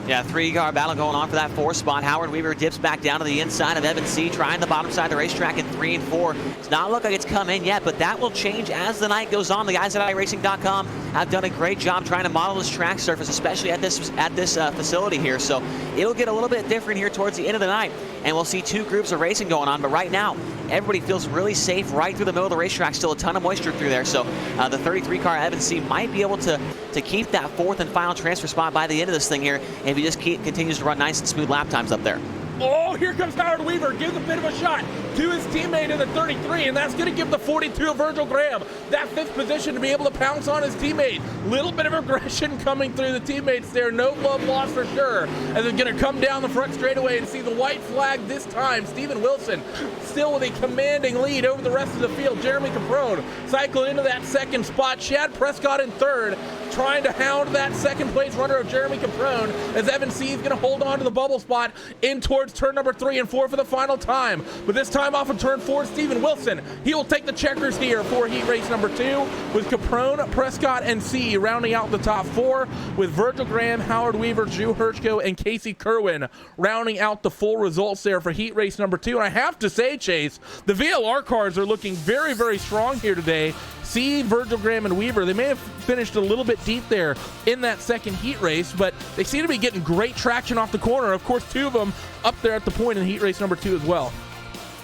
Yeah, 3-car battle going on for that 4th spot. Howard Weaver dips back down to the inside of Evan C., trying the bottom side of the racetrack in 3 and 4. It's not look like it's come in yet, but that will change as the night goes on. The guys at iRacing.com have done a great job trying to model this track surface, especially at this facility here. So it'll get a little bit different here towards the end of the night, and we'll see 2 groups of racing going on. But right now, everybody feels really safe right through the middle of the racetrack. Still a ton of moisture through there. So the 33-car Evan C. might be able to keep that 4th and final transfer spot by the end of this thing here, if he just continues to run nice and smooth lap times up there. Oh, here comes Howard Weaver, gives a bit of a shot to his teammate in the 33, and that's going to give the 42 of Virgil Graham that 5th position to be able to pounce on his teammate. Little bit of aggression coming through the teammates there, no love lost for sure, as it's going to come down the front straightaway and see the white flag this time. Steven Wilson still with a commanding lead over the rest of the field. Jeremy Caprone cycling into that 2nd spot. Chad Prescott in 3rd, trying to hound that 2nd place runner of Jeremy Caprone, as Evan C. is going to hold on to the bubble spot in towards turn number 3 and 4 for the final time. But this time off of turn 4, Steven Wilson, he will take the checkers here for heat race number 2, with Caprone, Prescott, and C rounding out the top 4, with Virgil Graham, Howard Weaver, Drew Hirschko, and Casey Kerwin rounding out the full results there for heat race number 2. And I have to say, Chase, the VLR cars are looking very, very strong here today. See Virgil Graham and Weaver, they may have finished a little bit deep there in that 2nd heat race, but they seem to be getting great traction off the corner. Of course, 2 of them up there at the point in heat race number 2 as well.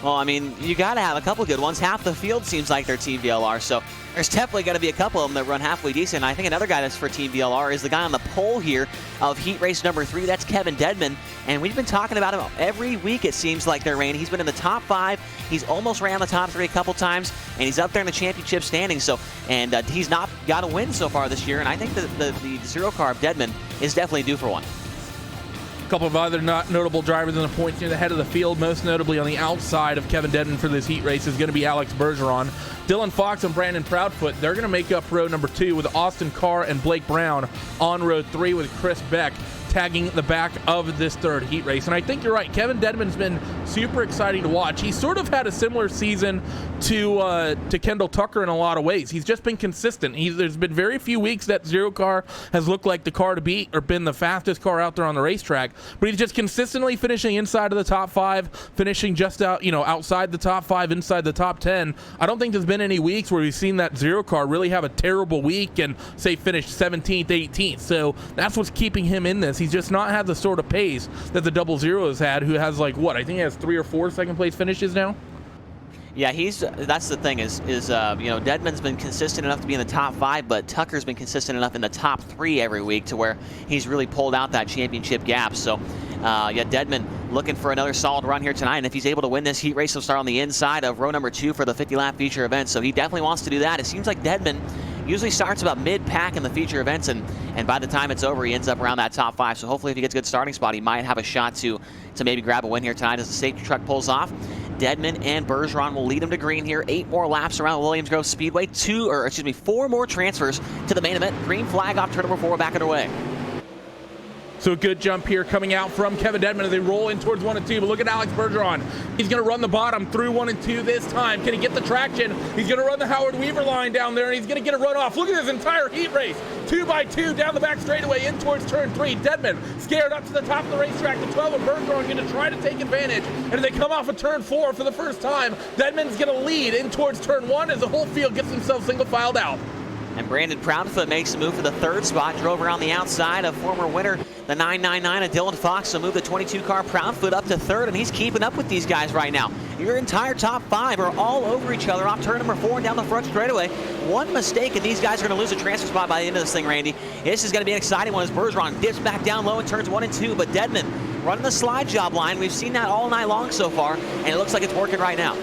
Well, I mean, you got to have a couple good ones. Half the field seems like they're Team VLR, so there's definitely going to be a couple of them that run halfway decent. I think another guy that's for Team VLR is the guy on the pole here of heat race number 3. That's Kevin Dedman, and we've been talking about him every week, it seems like they're raining. He's been in the top 5. He's almost ran the top 3 a couple times, and he's up there in the championship standings. So, and he's not got a win so far this year, and I think the 0-car Dedman is definitely due for one. Couple of other notable drivers in the points near the head of the field, most notably on the outside of Kevin Dedman for this heat race is going to be Alex Bergeron. Dylan Fox and Brandon Proudfoot, they're going to make up row number 2 with Austin Carr and Blake Brown on row 3 with Chris Beck tagging the back of this 3rd heat race. And I think you're right, Kevin Dedman's been super exciting to watch. He sort of had a similar season to Kendall Tucker in a lot of ways. He's just been consistent. There's been very few weeks that 0-car has looked like the car to beat or been the fastest car out there on the racetrack, but he's just consistently finishing inside of the top 5, finishing just outside the top 5, inside the top 10. I don't think there's been any weeks where we've seen that 0-car really have a terrible week and say finish 17th, 18th. So that's what's keeping him in this. He's just not had the sort of pace that the 00 has had, who has I think he has 3 or 4 2nd place finishes now. Yeah, that's the thing is Dedman's been consistent enough to be in the top 5, but Tucker's been consistent enough in the top 3 every week to where he's really pulled out that championship gap. So, Dedman looking for another solid run here tonight, and if he's able to win this heat race, he'll start on the inside of row number 2 for the 50-lap feature event. So he definitely wants to do that. It seems like Dedman usually starts about mid-pack in the feature events, and by the time it's over, he ends up around that top 5. So hopefully if he gets a good starting spot, he might have a shot to maybe grab a win here tonight as the safety truck pulls off. Dedman and Bergeron will lead him to green here. 8 more laps around Williams Grove Speedway. 4 more transfers to the main event. Green flag off turn number 4 back underway. So a good jump here coming out from Kevin Dedman as they roll in towards 1 and 2. But look at Alex Bergeron. He's going to run the bottom through 1 and 2 this time. Can he get the traction? He's going to run the Howard Weaver line down there, and he's going to get a run off. Look at this entire heat race. 2 by 2 down the back straightaway in towards turn 3. Dedman scared up to the top of the racetrack. The 12 of Bergeron going to try to take advantage. And as they come off of turn 4 for the first time, Dedman's going to lead in towards turn 1 as the whole field gets themselves single filed out. And Brandon Proudfoot makes a move for the 3rd spot. Drove around the outside of former winner, the 999 of Dylan Fox. So move the 22-car Proudfoot up to 3rd, and he's keeping up with these guys right now. Your entire top 5 are all over each other off turn number 4 and down the front straightaway. One mistake, and these guys are going to lose a transfer spot by the end of this thing, Randy. This is going to be an exciting one as Bergeron dips back down low in turns 1 and 2. But Dedman running the slide job line. We've seen that all night long so far, and it looks like it's working right now.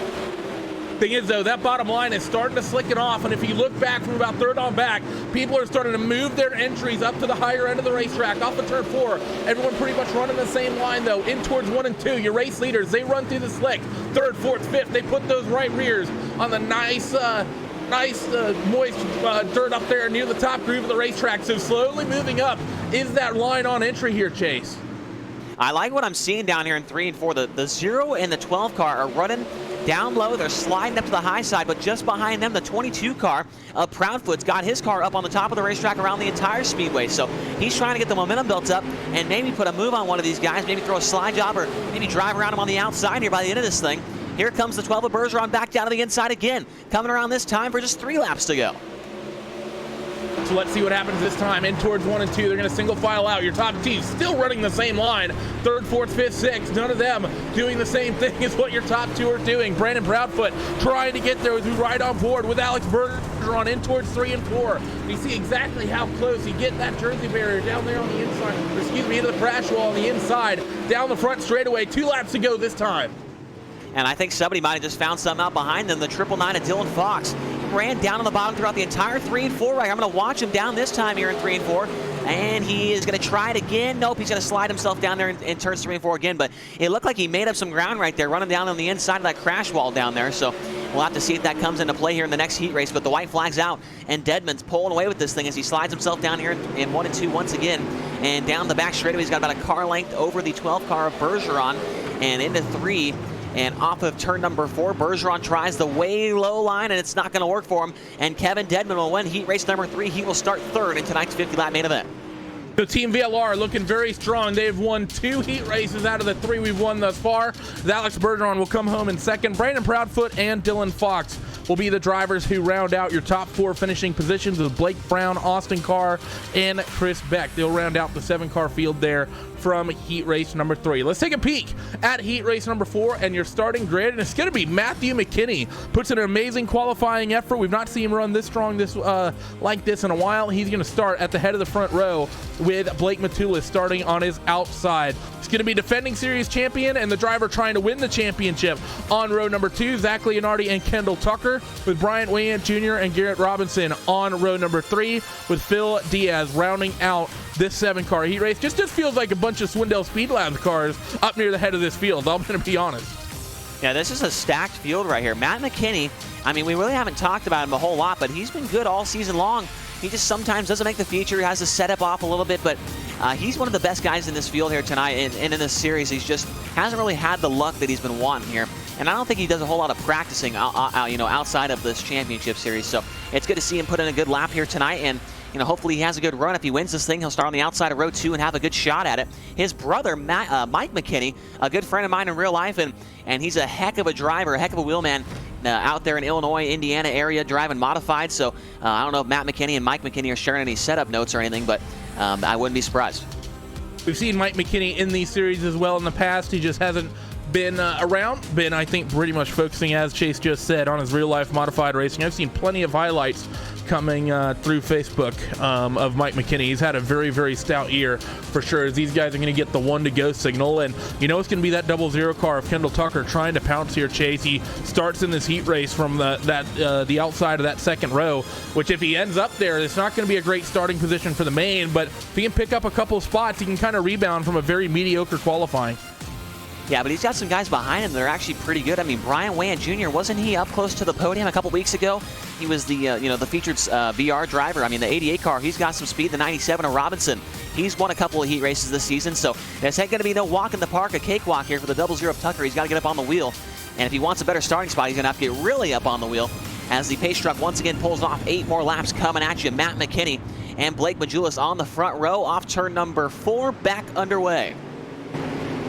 Thing is, though, that bottom line is starting to slick it off, and if you look back from about third on back, people are starting to move their entries up to the higher end of the racetrack, off of turn 4. Everyone pretty much running the same line, though, in towards 1 and 2. Your race leaders, they run through the slick. 3rd, 4th, 5th, they put those right rears on the nice, moist dirt up there near the top groove of the racetrack. So slowly moving up is that line on entry here, Chase. I like what I'm seeing down here in 3 and 4. The 0 and the 12 car are running down low. They're sliding up to the high side, but just behind them, the 22 car of Proudfoot's got his car up on the top of the racetrack around the entire speedway. So he's trying to get the momentum built up and maybe put a move on one of these guys, maybe throw a slide job or maybe drive around him on the outside here by the end of this thing. Here comes the 12 of Bergeron back down to the inside again, coming around this time for just 3 laps to go. So let's see what happens this time. In towards 1 and 2, they're going to single file out. Your top team still running the same line. 3rd, 4th, 5th, 6th, none of them doing the same thing as what your top 2 are doing. Brandon Proudfoot trying to get there with right on board with Alex Bergeron in towards 3 and 4. You see exactly how close you get that Jersey barrier down there on the inside, or excuse me, into the crash wall on the inside, down the front straightaway. 2 laps to go this time. And I think somebody might have just found something out behind them. The 999 of Dylan Fox ran down on the bottom throughout the entire 3 and 4 right here. I'm going to watch him down this time here in 3 and 4. And he is going to try it again. Nope, he's going to slide himself down there in turns 3 and 4 again. But it looked like he made up some ground right there, running down on the inside of that crash wall down there. So we'll have to see if that comes into play here in the next heat race. But the white flag's out, and Dedman's pulling away with this thing as he slides himself down here in 1 and 2 once again. And down the back straightaway, he's got about a car length over the 12 car of Bergeron and into 3. And off of turn number 4, Bergeron tries the way low line, and it's not going to work for him. And Kevin Dedman will win heat race number 3. He will start 3rd in tonight's 50-lap main event. So Team VLR looking very strong. They've won 2 heat races out of the 3 we've won thus far. Alex Bergeron will come home in 2nd. Brandon Proudfoot and Dylan Fox will be the drivers who round out your top 4 finishing positions with Blake Brown, Austin Carr, and Chris Beck. They'll round out the 7-car field there from heat race number 3. Let's take a peek at heat race number 4 and your starting grid, and it's going to be Matthew McKinney. Puts in an amazing qualifying effort. We've not seen him run this strong like this in a while. He's going to start at the head of the front row with Blake Matulis starting on his outside. He's going to be defending series champion and the driver trying to win the championship on row number 2, Zach Leonardi and Kendall Tucker, with Bryant Wayant Jr. and Garrett Robinson on row number 3, with Phil Diaz rounding out this 7-car heat race. Just feels like a bunch of Swindell Speed Labs cars up near the head of this field, I'm going to be honest. Yeah, this is a stacked field right here. Matt McKinney, I mean, we really haven't talked about him a whole lot, but he's been good all season long. He just sometimes doesn't make the feature. He has to set up off a little bit, but he's one of the best guys in this field here tonight, and in this series. He's just hasn't really had the luck that he's been wanting here. And I don't think he does a whole lot of practicing outside of this championship series. So it's good to see him put in a good lap here tonight, and hopefully he has a good run. If he wins this thing, he'll start on the outside of row 2 and have a good shot at it. His brother, Mike McKinney, a good friend of mine in real life, and he's a heck of a driver, a heck of a wheelman out there in Illinois, Indiana area, driving modified. So I don't know if Matt McKinney and Mike McKinney are sharing any setup notes or anything, but I wouldn't be surprised. We've seen Mike McKinney in these series as well in the past. He just hasn't been I think, pretty much focusing, as Chase just said, on his real-life modified racing. I've seen plenty of highlights coming through Facebook of Mike McKinney. He's had a very, very stout year for sure, as these guys are going to get the 1-to-go signal. And it's going to be that 00 car of Kendall Tucker trying to pounce here, Chase. He starts in this heat race from the outside of that 2nd row, which if he ends up there, it's not going to be a great starting position for the main, but if he can pick up a couple of spots, he can kind of rebound from a very mediocre qualifying. Yeah, but he's got some guys behind him that are actually pretty good. I mean, Bryant Wayant Jr., wasn't he up close to the podium a couple weeks ago? He was the the featured VR driver. I mean, the 88 car, he's got some speed. The 97 of Robinson, he's won a couple of heat races this season. So there's ain't going to be no walk in the park, a cakewalk here for the 00 of Tucker. He's got to get up on the wheel. And if he wants a better starting spot, he's going to have to get really up on the wheel as the pace truck once again pulls off 8 more laps coming at you. Matt McKinney and Blake Majulis on the front row off turn number 4, back underway.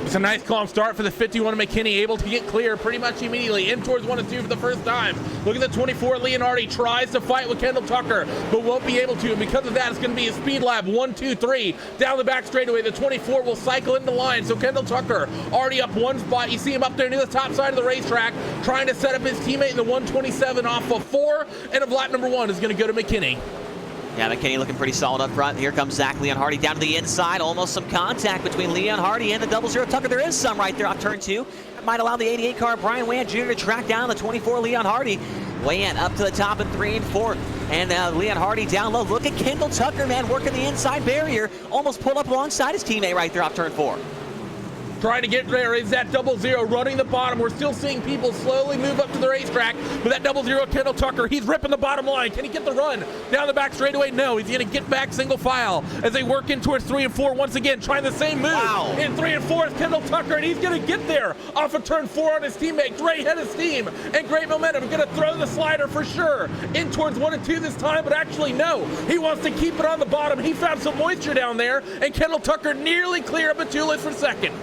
It's a nice calm start for the 51 of McKinney, able to get clear pretty much immediately in towards 1 and 2 for the first time. Look at the 24, Leonardi tries to fight with Kendall Tucker, but won't be able to. And because of that, it's going to be a speed lap 1, 2, 3 down the back straightaway. The 24 will cycle into line. So Kendall Tucker already up 1 spot. You see him up there near the top side of the racetrack, trying to set up his teammate in the 127 off of 4. And of lap number 1 is going to go to McKinney. Yeah, McKinney looking pretty solid up front. Here comes Zach Leonhardi down to the inside. Almost some contact between Leonhardi and the 00 Tucker. There is some right there off turn 2. might allow the 88 car Brian Wayant Jr. to track down the 24 Leon Hardy. Wayant up to the top in 3 and 4. And Leon Hardy down low. Look at Kendall Tucker, man, working the inside barrier. Almost pulled up alongside his teammate right there off turn 4. Trying to get there is that 00 running the bottom. We're still seeing people slowly move up to the racetrack. But that 00 Kendall Tucker, he's ripping the bottom line. Can he get the run down the back straightaway? No, he's going to get back single file as they work in towards 3 and 4 once again, trying the same move. Wow. In 3 and 4 is Kendall Tucker, and he's going to get there off of turn 4 on his teammate. Great head of steam and great momentum. Going to throw the slider for sure in towards 1 and 2 this time, but actually no. He wants to keep it on the bottom. He found some moisture down there, and Kendall Tucker nearly clear of Batulis for second.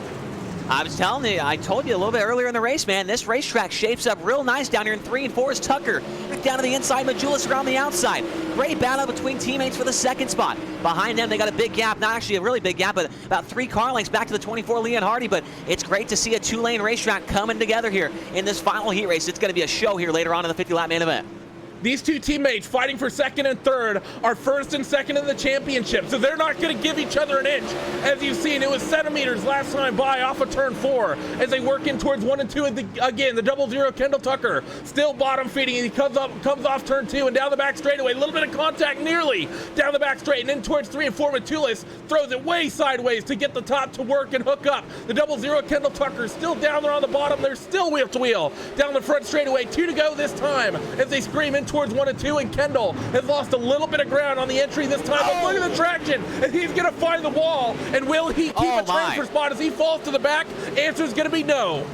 I was telling you, I told you a little bit earlier in the race, man, this racetrack shapes up real nice down here in 3 and 4 is Tucker. Down to the inside, Majulis around the outside. Great battle between teammates for the second spot. Behind them, they got a big gap, not actually a really big gap, but about 3 car lengths back to the 24 Leon Hardy, but it's great to see a 2-lane racetrack coming together here in this final heat race. It's going to be a show here later on in the 50-lap main event. These two teammates fighting for second and third are first and second in the championship, so they're not going to give each other an inch. As you've seen, it was centimeters last time by off of turn 4 as they work in towards 1 and 2. Again, the 00 Kendall Tucker still bottom feeding. He comes off turn 2 and down the back straightaway. A little bit of contact nearly down the back straight and in towards 3 and 4. Matulis throws it way sideways to get the top to work and hook up. The 00 Kendall Tucker still down there on the bottom. They're still wheel to wheel down the front straightaway. 2 to go this time as they scream in towards 1 and 2, and Kendall has lost a little bit of ground on the entry this time. But look at the traction, and he's going to find the wall. And will he keep a transfer spot as he falls to the back? Answer is going to be no.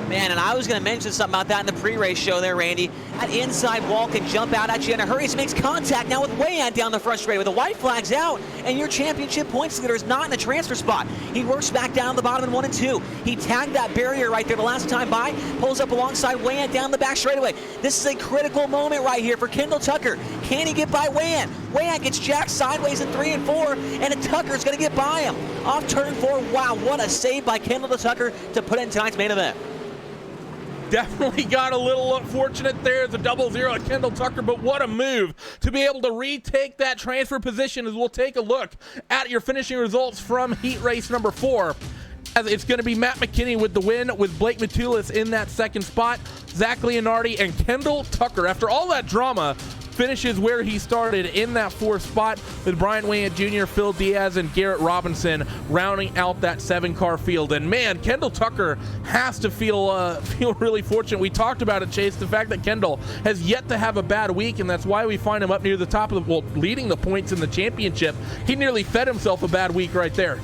Man, and I was going to mention something about that in the pre-race show there, Randy. That inside wall can jump out at you in a hurry. He makes contact now with Wayant down the front straight with the white flags out, and your championship points leader is not in the transfer spot. He works back down the bottom in 1 and 2. He tagged that barrier right there the last time by, pulls up alongside Wayant down the back straightaway. This is a critical moment right here for Kendall Tucker. Can he get by Wayant? Wayant gets jacked sideways in 3 and 4, and Tucker's going to get by him. Off turn 4, wow, what a save by Kendall Tucker to put in tonight's main event. Definitely got a little unfortunate there as a 00 at Kendall Tucker, but what a move to be able to retake that transfer position as we'll take a look at your finishing results from heat race number 4. As it's going to be Matt McKinney with the win, with Blake Matulis in that second spot, Zach Leonardi and Kendall Tucker. After all that drama, finishes where he started in that 4th spot with Brian Wayant Jr., Phil Diaz, and Garrett Robinson rounding out that 7-car field. And man, Kendall Tucker has to feel really fortunate. We talked about it, Chase, the fact that Kendall has yet to have a bad week, and that's why we find him up near the top of leading the points in the championship. He nearly fed himself a bad week right there.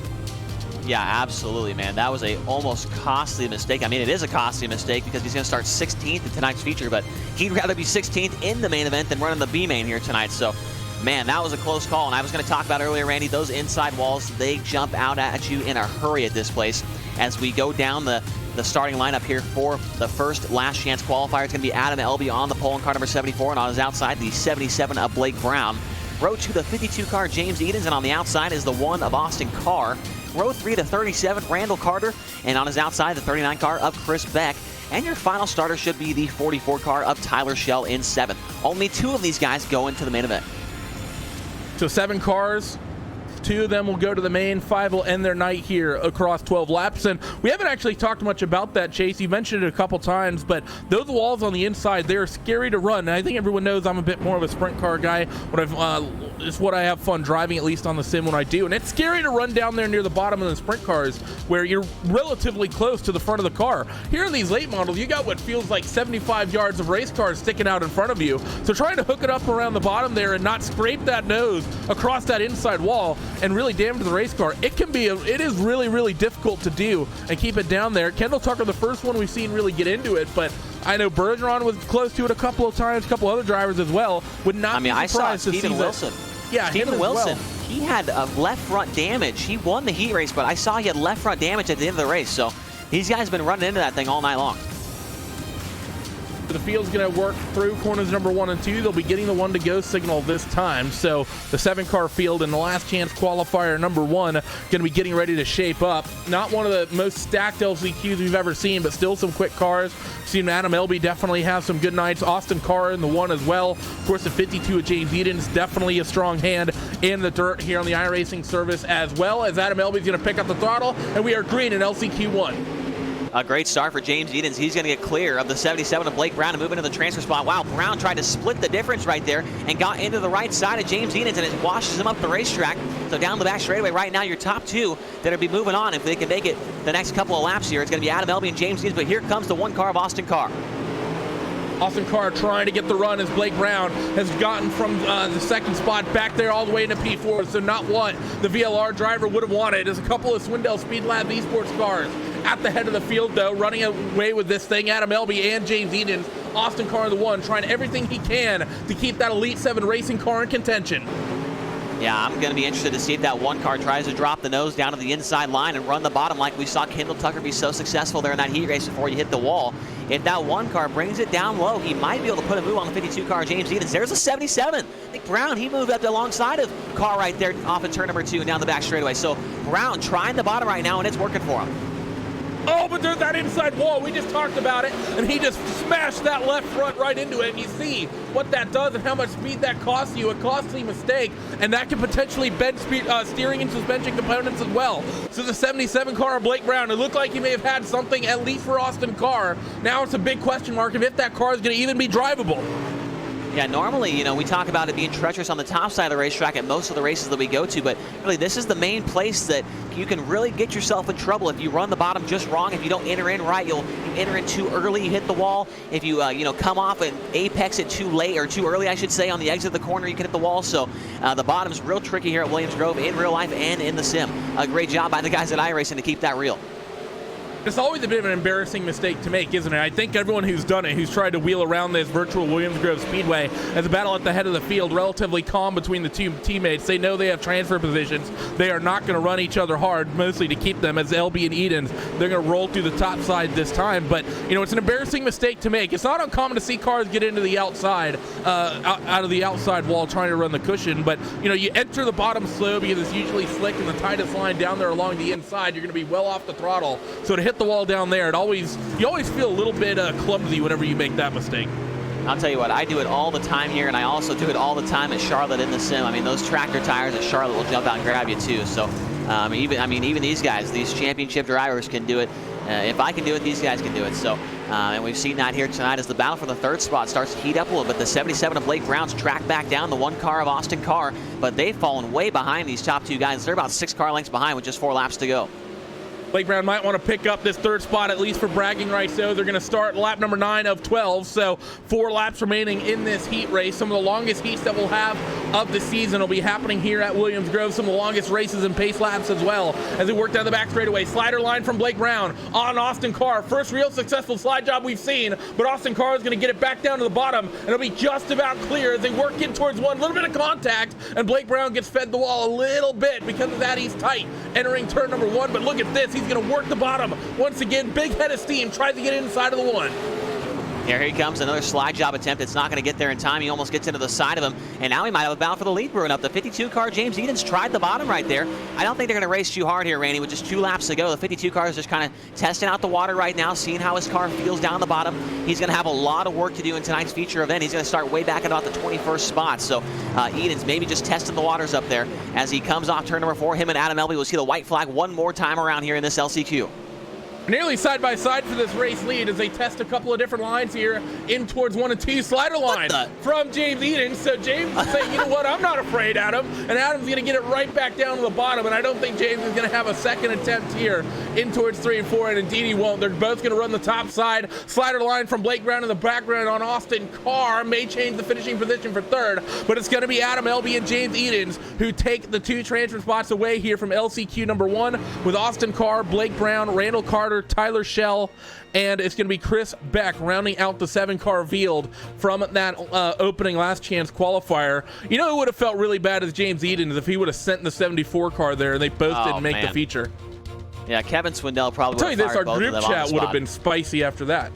Yeah, absolutely, man. That was a almost costly mistake. I mean, it is a costly mistake because he's going to start 16th in tonight's feature, but he'd rather be 16th in the main event than running the B main here tonight. So, man, that was a close call. And I was going to talk about earlier, Randy, those inside walls, they jump out at you in a hurry at this place. As we go down the starting lineup here for the first last chance qualifier, it's going to be Adam Elby on the pole in car number 74, and on his outside, the 77 of Blake Brown. Row 2, the 52 car, James Edens, and on the outside is the 1 of Austin Carr. Row 3 to 37, Randall Carter, and on his outside, the 39 car of Chris Beck. And your final starter should be the 44 car of Tyler Schell in 7th. Only 2 of these guys go into the main event. So 7 cars. 2 of them will go to the main. 5 will end their night here across 12 laps. And we haven't actually talked much about that, Chase. You mentioned it a couple times, but those walls on the inside, they're scary to run. And I think everyone knows I'm a bit more of a sprint car guy. It's what I have fun driving, at least on the sim when I do. And it's scary to run down there near the bottom of the sprint cars where you're relatively close to the front of the car. Here in these late models, you got what feels like 75 yards of race cars sticking out in front of you. So trying to hook it up around the bottom there and not scrape that nose across that inside wall and really damage the race car, it is really, really difficult to do and keep it down there. Kendall Tucker, the first one we've seen really get into it, but I know Bergeron was close to it a couple of times, a couple other drivers as well. Would not be surprised to see Steven Wilson. Yeah, Steven Wilson, he had left front damage. He won the heat race, but I saw he had left front damage at the end of the race. So these guys have been running into that thing all night long. The field's going to work through corners number 1 and 2. They'll be getting the 1 to go signal this time. So the 7-car field and the last chance qualifier number 1 going to be getting ready to shape up. Not one of the most stacked LCQs we've ever seen, but still some quick cars. Seen Adam Elby definitely have some good nights. Austin Carr in the 1 as well. Of course, the 52 of James Edens, definitely a strong hand in the dirt here on the iRacing service, as well as Adam Elby's going to pick up the throttle, and we are green in LCQ1. A great start for James Edens. He's going to get clear of the 77 of Blake Brown and move into the transfer spot. Wow, Brown tried to split the difference right there and got into the right side of James Edens, and it washes him up the racetrack. So down the back straightaway right now, your top two that'll be moving on if they can make it the next couple of laps here. It's going to be Adam Elby and James Edens, but here comes the one car of Austin Carr. Austin Carr trying to get the run as Blake Brown has gotten from the second spot back there all the way into P4. So not what the VLR driver would have wanted is a couple of Swindell Speed Lab Esports cars at the head of the field, though, running away with this thing. Adam Elby and James Edens. Austin Carr the one, trying everything he can to keep that Elite 7 racing car in contention. Yeah, I'm going to be interested to see if that one car tries to drop the nose down to the inside line and run the bottom like we saw Kendall Tucker be so successful there in that heat race before you hit the wall. If that one car brings it down low, he might be able to put a move on the 52 car, James Edens. There's a 77. Nick Brown, he moved up alongside of Carr right there off of turn number 2 and down the back straightaway. So Brown trying the bottom right now, and it's working for him. Oh, but there's that inside wall. We just talked about it, and he just smashed that left front right into it. And you see what that does and how much speed that costs you. A costly mistake, and that can potentially bend steering and suspension components as well. So the 77 car of Blake Brown, it looked like he may have had something at least for Austin Carr. Now it's a big question mark of if that car is going to even be drivable. Yeah, normally, you know, we talk about it being treacherous on the top side of the racetrack at most of the races that we go to, but really this is the main place that you can really get yourself in trouble if you run the bottom just wrong. If you don't enter in right, you enter in too early, you hit the wall. If you, come off and apex it too late, or too early, I should say, on the exit of the corner, you can hit the wall. So the bottom's real tricky here at Williams Grove in real life and in the sim. A great job by the guys at iRacing to keep that real. It's always a bit of an embarrassing mistake to make, isn't it? I think everyone who's done it, who's tried to wheel around this virtual Williams Grove Speedway as a battle at the head of the field, relatively calm between the two teammates. They know they have transfer positions. They are not going to run each other hard, mostly to keep them as LB and Edens. They're going to roll through the top side this time. But, it's an embarrassing mistake to make. It's not uncommon to see cars get into the outside, out of the outside wall trying to run the cushion. But, you enter the bottom slow because it's usually slick and the tightest line down there along the inside. You're going to be well off the throttle. So to hit the wall down there, you always feel a little bit clumsy whenever you make that mistake. I'll tell you what, I do it all the time here, and I also do it all the time at Charlotte in the sim. I mean, those tractor tires at Charlotte will jump out and grab you too. So even these guys, these championship drivers can do it. If I can do it, these guys can do it. So, and we've seen that here tonight as the battle for the third spot starts to heat up a little bit. The 77 of Blake Brown's tracked back down, the one car of Austin Carr, but they've fallen way behind these top two guys. They're about 6 car lengths behind with just 4 laps to go. Blake Brown might want to pick up this third spot, at least for bragging rights, though. They're going to start lap number 9 of 12, so 4 laps remaining in this heat race. Some of the longest heats that we'll have of the season will be happening here at Williams Grove. Some of the longest races and pace laps as well, as they work down the back straightaway. Slider line from Blake Brown on Austin Carr. First real successful slide job we've seen, but Austin Carr is going to get it back down to the bottom, and it'll be just about clear as they work in towards one. A little bit of contact, and Blake Brown gets fed the wall a little bit. Because of that, he's tight entering turn number 1, but look at this. He's going to work the bottom. Once again, big head of steam, tries to get inside of the 1. Here he comes, another slide job attempt. It's not going to get there in time. He almost gets into the side of him, and now he might have a battle for the lead brewing up. The 52 car, James Edens, tried the bottom right there. I don't think they're going to race too hard here, Randy, with just 2 laps to go. The 52 car is just kind of testing out the water right now, seeing how his car feels down the bottom. He's going to have a lot of work to do in tonight's feature event. He's going to start way back at about the 21st spot. So Edens maybe just testing the waters up there as he comes off turn number 4. Him and Adam Elby will see the white flag one more time around here in this LCQ. Nearly side by side for this race lead as they test a couple of different lines here in towards 1 and 2. Slider line from James Edens. So James is saying, you know what, I'm not afraid, Adam. And Adam's going to get it right back down to the bottom. And I don't think James is going to have a second attempt here in towards 3 and 4. And indeed he won't. They're both going to run the top side. Slider line from Blake Brown in the background on Austin Carr. May change the finishing position for third. But it's going to be Adam Elby and James Edens who take the 2 transfer spots away here from LCQ number 1 with Austin Carr, Blake Brown, Randall Carter, Tyler Schell, and it's going to be Chris Beck rounding out the 7-car field from that opening last chance qualifier. You know who would have felt really bad as James Edens if he would have sent the 74 car there and they both didn't make the feature. Yeah, Kevin Swindell probably would have I'll tell you this, our group chat would have been spicy after that.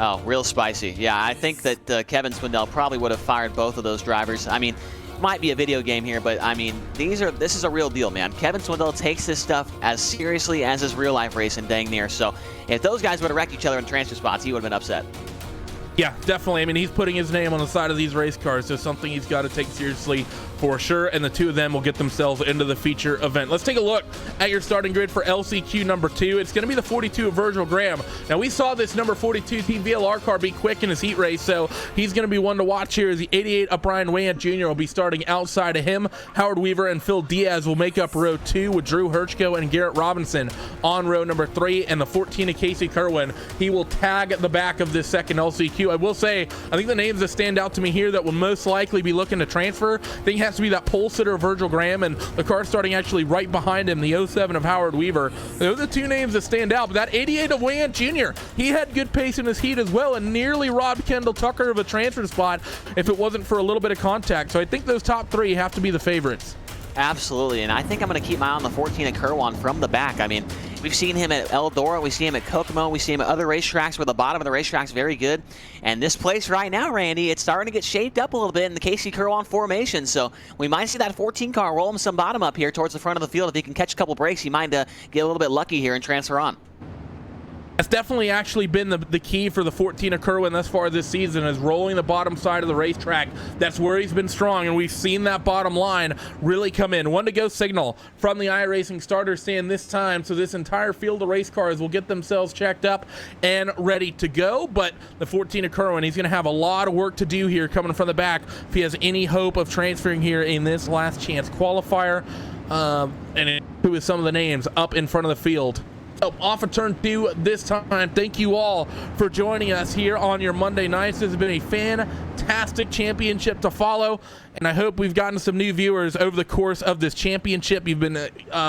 Oh, real spicy. Yeah, I think that Kevin Swindell probably would have fired both of those drivers. I mean, might be a video game here, but I mean, this is a real deal, man. Kevin Swindell takes this stuff as seriously as his real life racing, dang near. So if those guys would have wrecked each other in transfer spots, he would have been upset. Yeah, definitely. I mean, he's putting his name on the side of these race cars, so something he's got to take seriously for sure, and the two of them will get themselves into the feature event. Let's take a look at your starting grid for LCQ number 2. It's going to be the 42 of Virgil Graham. Now, we saw this number 42 Team VLR car be quick in his heat race, so he's going to be one to watch here as the 88 of Brian Wayant Jr. will be starting outside of him. Howard Weaver and Phil Diaz will make up row 2 with Drew Hirschko and Garrett Robinson on row number 3, and the 14 of Casey Kerwin, he will tag at the back of this second LCQ. I will say, I think the names that stand out to me here that will most likely be looking to transfer, I think it has to be that pole sitter of Virgil Graham and the car starting actually right behind him, the 07 of Howard Weaver. Those are the two names that stand out, but that 88 of Wayant Jr., he had good pace in his heat as well and nearly robbed Kendall Tucker of a transfer spot if it wasn't for a little bit of contact. So I think those top 3 have to be the favorites. Absolutely, and I think I'm going to keep my eye on the 14 at Kerwan from the back. I mean, we've seen him at Eldora, we see him at Kokomo, we see him at other racetracks where the bottom of the racetrack's very good. And this place right now, Randy, it's starting to get shaped up a little bit in the Casey Kerwan formation. So we might see that 14 car roll him some bottom up here towards the front of the field. If he can catch a couple breaks, he might get a little bit lucky here and transfer on. That's definitely actually been the key for the 14 of Kerwin thus far this season, is rolling the bottom side of the racetrack. That's where he's been strong, and we've seen that bottom line really come in. 1 to go signal from the iRacing starter stand this time, so this entire field of race cars will get themselves checked up and ready to go. But the 14 of Kerwin, he's going to have a lot of work to do here coming from the back if he has any hope of transferring here in this last chance qualifier. And who is some of the names up in front of the field. Off of turn 2 this time. Thank you all for joining us here on your Monday nights. This has been a fantastic championship to follow, and I hope we've gotten some new viewers over the course of this championship. You've been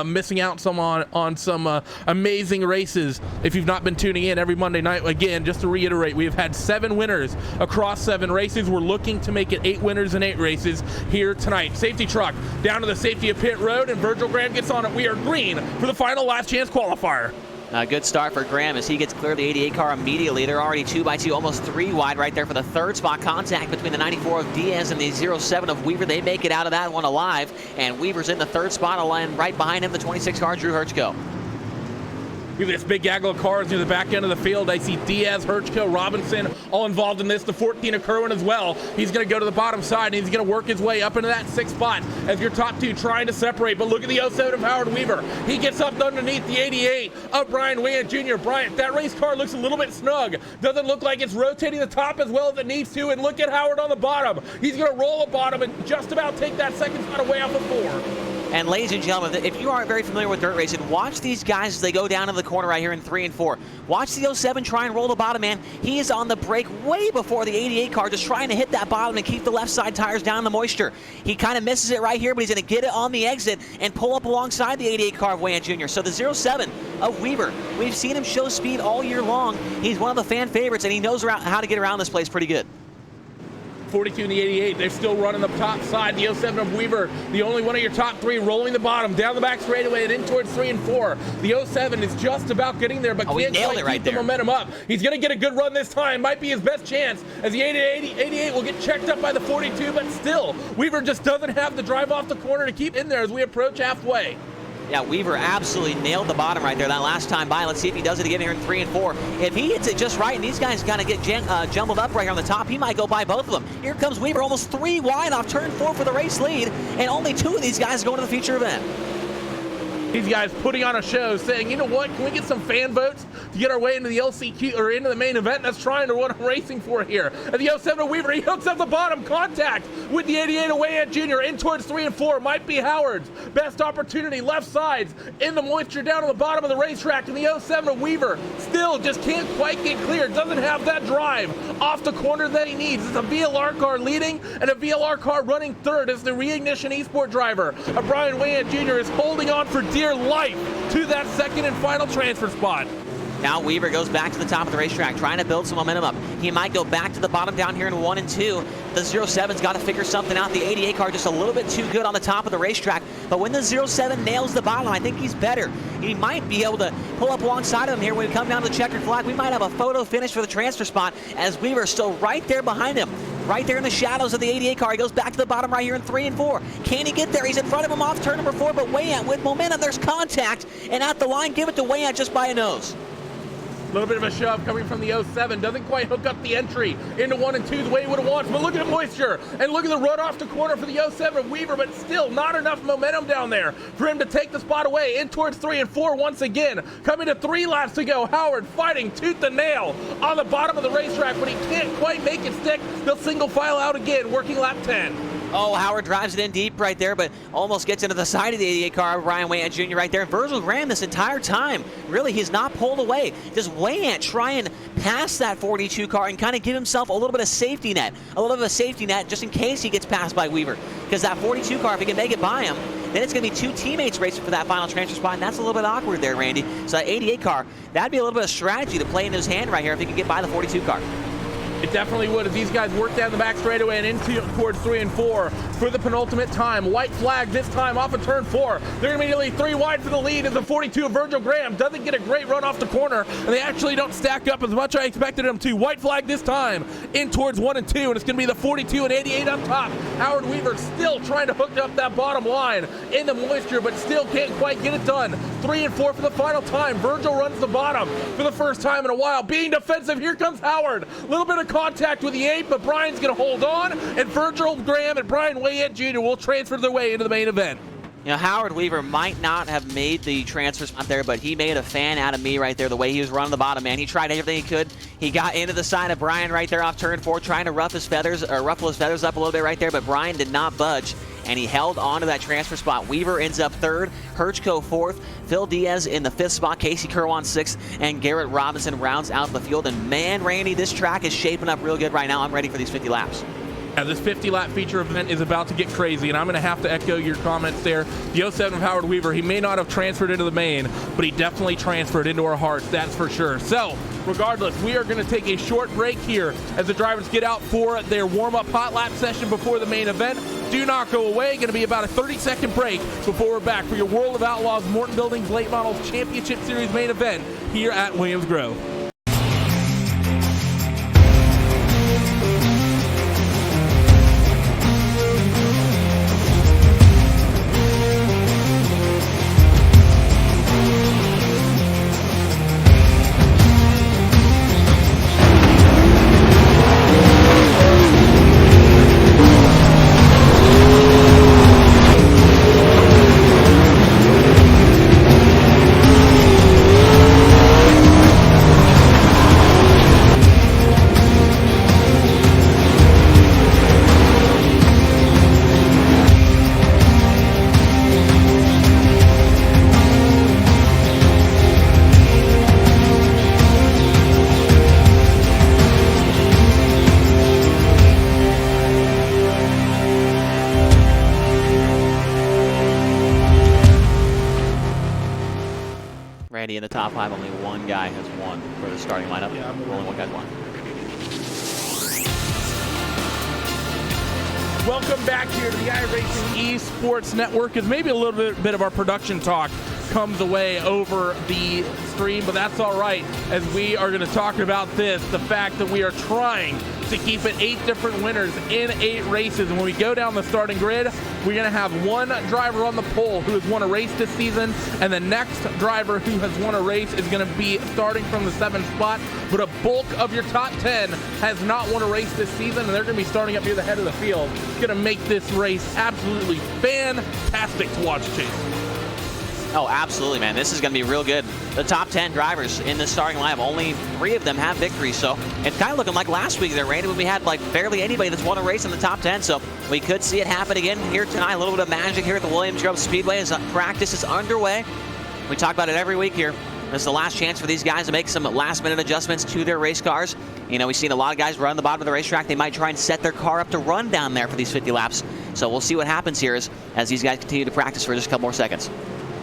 missing out some on some amazing races if you've not been tuning in every Monday night. Again, just to reiterate, we have had 7 winners across 7 races. We're looking to make it 8 winners in 8 races here tonight. Safety truck down to the safety of pit road, and Virgil Graham gets on it. We are green for the final last chance qualifier. A good start for Graham as he gets clear the 88 car immediately. They're already 2 by 2, almost 3 wide right there for the 3rd spot. Contact between the 94 of Diaz and the 07 of Weaver. They make it out of that one alive, and Weaver's in the 3rd spot, a line right behind him, the 26 car, Drew Hirschko. Look at this big gaggle of cars near the back end of the field. I see Diaz, Hirschko, Robinson all involved in this. The 14 of Kerwin as well. He's going to go to the bottom side, and he's going to work his way up into that 6th spot as your top 2 trying to separate. But look at the 07 of Howard Weaver. He gets up underneath the 88 of Brian Wayant Jr. Bryant, that race car looks a little bit snug. Doesn't look like it's rotating the top as well as it needs to. And look at Howard on the bottom. He's going to roll the bottom and just about take that 2nd spot away off the 4. And ladies and gentlemen, if you aren't very familiar with dirt racing, watch these guys as they go down to the corner right here in 3 and 4. Watch the 07 try and roll the bottom, man. He is on the brake way before the 88 car, just trying to hit that bottom and keep the left side tires down in the moisture. He kind of misses it right here, but he's going to get it on the exit and pull up alongside the 88 car of Wayant Jr. So the 07 of Weaver, we've seen him show speed all year long. He's one of the fan favorites, and he knows how to get around this place pretty good. 42 and the 88, they're still running the top side. The 07 of Weaver, the only one of your top 3, rolling the bottom, down the back straightaway and in towards 3 and 4. The 07 is just about getting there, but can't quite keep the momentum up. He's going to get a good run this time. Might be his best chance, as the 88 will get checked up by the 42, but still, Weaver just doesn't have the drive off the corner to keep in there as we approach halfway. Yeah, Weaver absolutely nailed the bottom right there that last time by. Let's see if he does it again here in 3 and 4. If he hits it just right and these guys kind of get jumbled up right here on the top, he might go by both of them. Here comes Weaver, almost 3 wide off turn 4 for the race lead, and only 2 of these guys going to the feature event. These guys putting on a show, saying, you know what, can we get some fan votes to get our way into the LCQ or into the main event? That's trying to what I'm racing for here. And the 07 of Weaver, he hooks up the bottom, contact with the 88 of Wayant Jr. in towards 3 and 4. Might be Howard's best opportunity. Left sides in the moisture down on the bottom of the racetrack. And the 07 of Weaver still just can't quite get clear. Doesn't have that drive off the corner that he needs. It's a VLR car leading and a VLR car running 3rd as the Reignition Esport driver. Brian Wayant Jr. is holding on for dear life to that 2nd and final transfer spot. Now Weaver goes back to the top of the racetrack, trying to build some momentum up. He might go back to the bottom down here in 1 and 2. The 07's got to figure something out. The 88 car just a little bit too good on the top of the racetrack. But when the 07 nails the bottom, I think he's better. He might be able to pull up alongside of him here when we come down to the checkered flag. We might have a photo finish for the transfer spot as Weaver's still right there behind him. Right there in the shadows of the 88 car. He goes back to the bottom right here in 3 and 4. Can he get there? He's in front of him off turn number 4, but Wayant with momentum. There's contact, and at the line, give it to Wayant just by a nose. A little bit of a shove coming from the 07. Doesn't quite hook up the entry into 1 and 2 the way he would have wanted. But look at the moisture. And look at the run off the corner for the 07 of Weaver. But still not enough momentum down there for him to take the spot away. In towards 3 and 4 once again. Coming to 3 laps to go. Howard fighting tooth and nail on the bottom of the racetrack. But he can't quite make it stick. They'll single file out again. Working lap 10. Oh, Howard drives it in deep right there, but almost gets into the side of the 88 car. Brian Wayant Jr. right there. Virgil Graham this entire time, really, he's not pulled away. Does Wayant try and pass that 42 car and kind of give himself a little bit of safety net? A little bit of a safety net just in case he gets passed by Weaver. Because that 42 car, if he can make it by him, then it's going to be 2 teammates racing for that final transfer spot, and that's a little bit awkward there, Randy. So that 88 car, that'd be a little bit of strategy to play in his hand right here if he can get by the 42 car. It definitely would as these guys work down the back straightaway and into towards 3 and 4 for the penultimate time. White flag this time off of turn 4. They're immediately 3 wide for the lead as the 42 of Virgil Graham doesn't get a great run off the corner, and they actually don't stack up as much as I expected them to. White flag this time in towards 1 and 2, and it's going to be the 42 and 88 up top. Howard Weaver still trying to hook up that bottom line in the moisture, but still can't quite get it done. 3 and 4 for the final time. Virgil runs the bottom for the first time in a while. Being defensive, here comes Howard. A little bit of contact with the 8, but Brian's going to hold on, and Virgil Graham and Brian Wayant Jr. will transfer their way into the main event. You know, Howard Weaver might not have made the transfer spot there, but he made a fan out of me right there, the way he was running the bottom, man. He tried everything he could. He got into the side of Brian right there off turn 4, trying to ruffle his feathers up a little bit right there, but Brian did not budge, and he held on to that transfer spot. Weaver ends up 3rd, Herchko 4th, Phil Diaz in the 5th spot, Casey Kerwan 6th, and Garrett Robinson rounds out the field. And man, Randy, this track is shaping up real good right now. I'm ready for these 50 laps. Yeah, this 50-lap feature event is about to get crazy, and I'm going to have to echo your comments there. The 07 of Howard Weaver, he may not have transferred into the main, but he definitely transferred into our hearts, that's for sure. So, regardless, we are going to take a short break here as the drivers get out for their warm-up hot lap session before the main event. Do not go away. Going to be about a 30-second break before we're back for your World of Outlaws Morton Buildings Late Models Championship Series main event here at Williams Grove. Randy, in the top 5, only one guy has won for the starting lineup. Yeah, only one guy's won. Welcome back here to the iRacing Esports Network, as maybe a little bit of our production talk comes away over the stream, but that's all right, as we are going to talk about this, the fact that we are trying to keep it 8 different winners in 8 races. And when we go down the starting grid, we're going to have one driver on the pole who has won a race this season, and the next driver who has won a race is going to be starting from the 7th spot. But a bulk of your top 10 has not won a race this season, and they're going to be starting up near the head of the field. It's going to make this race absolutely fantastic to watch, Chase. Oh, absolutely, man. This is going to be real good. The top 10 drivers in the starting lineup, only 3 of them have victories. So it's kind of looking like last week there, Randy, when we had like barely anybody that's won a race in the top 10. So we could see it happen again here tonight. A little bit of magic here at the Williams Grove Speedway as practice is underway. We talk about it every week here. This is the last chance for these guys to make some last-minute adjustments to their race cars. You know, we've seen a lot of guys run the bottom of the racetrack. They might try and set their car up to run down there for these 50 laps. So we'll see what happens here as these guys continue to practice for just a couple more seconds.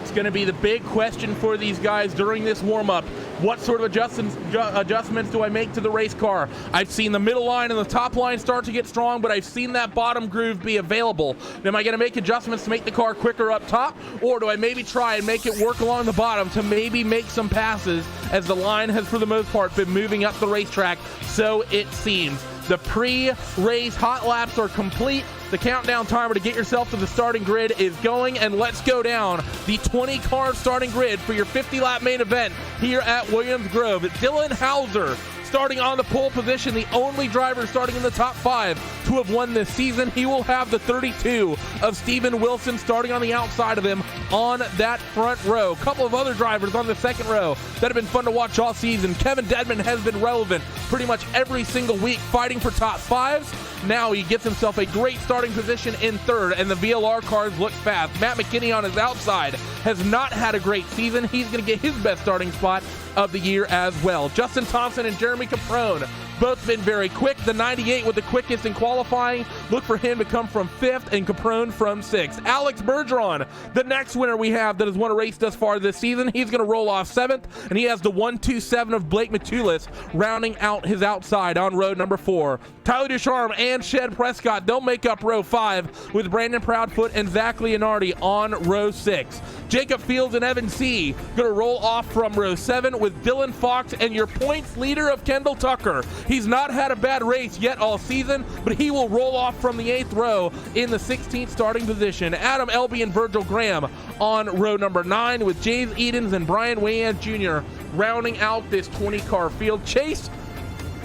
It's going to be the big question for these guys during this warm-up. What sort of adjustments do I make to the race car? I've seen the middle line and the top line start to get strong, but I've seen that bottom groove be available. Am I going to make adjustments to make the car quicker up top, or do I maybe try and make it work along the bottom to maybe make some passes, as the line has, for the most part, been moving up the racetrack, so it seems. The pre-race hot laps are complete. The countdown timer to get yourself to the starting grid is going, and let's go down the 20-car starting grid for your 50-lap main event here at Williams Grove. Dylan Hauser starting on the pole position, the only driver starting in the top 5 to have won this season. He will have the 32 of Steven Wilson starting on the outside of him on that front row. A couple of other drivers on the second row that have been fun to watch all season. Kevin Dedmon has been relevant pretty much every single week, fighting for top 5s. Now he gets himself a great starting position in third, and the VLR cars look fast. Matt McKinney on his outside has not had a great season. He's going to get his best starting spot of the year as well. Justin Thompson and Jeremy Caprone both been very quick. The 98 with the quickest in qualifying. Look for him to come from 5th and Caprone from 6th. Alex Bergeron, the next winner we have that has won a race thus far this season. He's going to roll off 7th, and he has the 1-2-7 of Blake Matulis rounding out his outside on row number 4. Tyler Ducharme and Shed Prescott, they'll make up row 5 with Brandon Proudfoot and Zach Leonardi on row 6. Jacob Fields and Evan C. going to roll off from row 7 with Dylan Fox and your points leader of Kendall Tucker. He's not had a bad race yet all season, but he will roll off from the 8th row in the 16th starting position. Adam Elby and Virgil Graham on row number 9 with James Edens and Brian Wayans Jr. rounding out this 20-car field. Chase,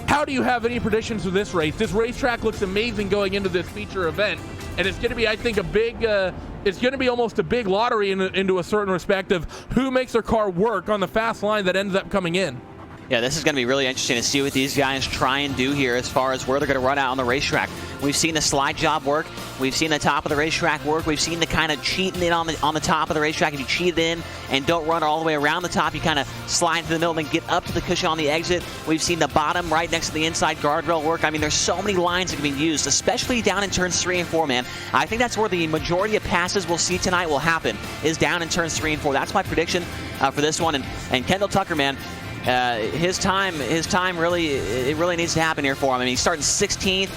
how do you have any predictions for this race? This racetrack looks amazing going into this feature event, and it's going to be, I think, a big it's going to be almost a big lottery into a certain respect of who makes their car work on the fast line that ends up coming in. Yeah, this is going to be really interesting to see what these guys try and do here as far as where they're going to run out on the racetrack. We've seen the slide job work. We've seen the top of the racetrack work. We've seen the kind of cheating in on the top of the racetrack. If you cheat in and don't run all the way around the top, you kind of slide into the middle and get up to the cushion on the exit. We've seen the bottom right next to the inside guardrail work. I mean, there's so many lines that can be used, especially down in turns 3 and 4, man. I think that's where the majority of passes we'll see tonight will happen, is down in turns 3 and 4. That's my prediction for this one. And Kendall Tucker, man, his time really needs to happen here for him. I mean, he's starting 16th.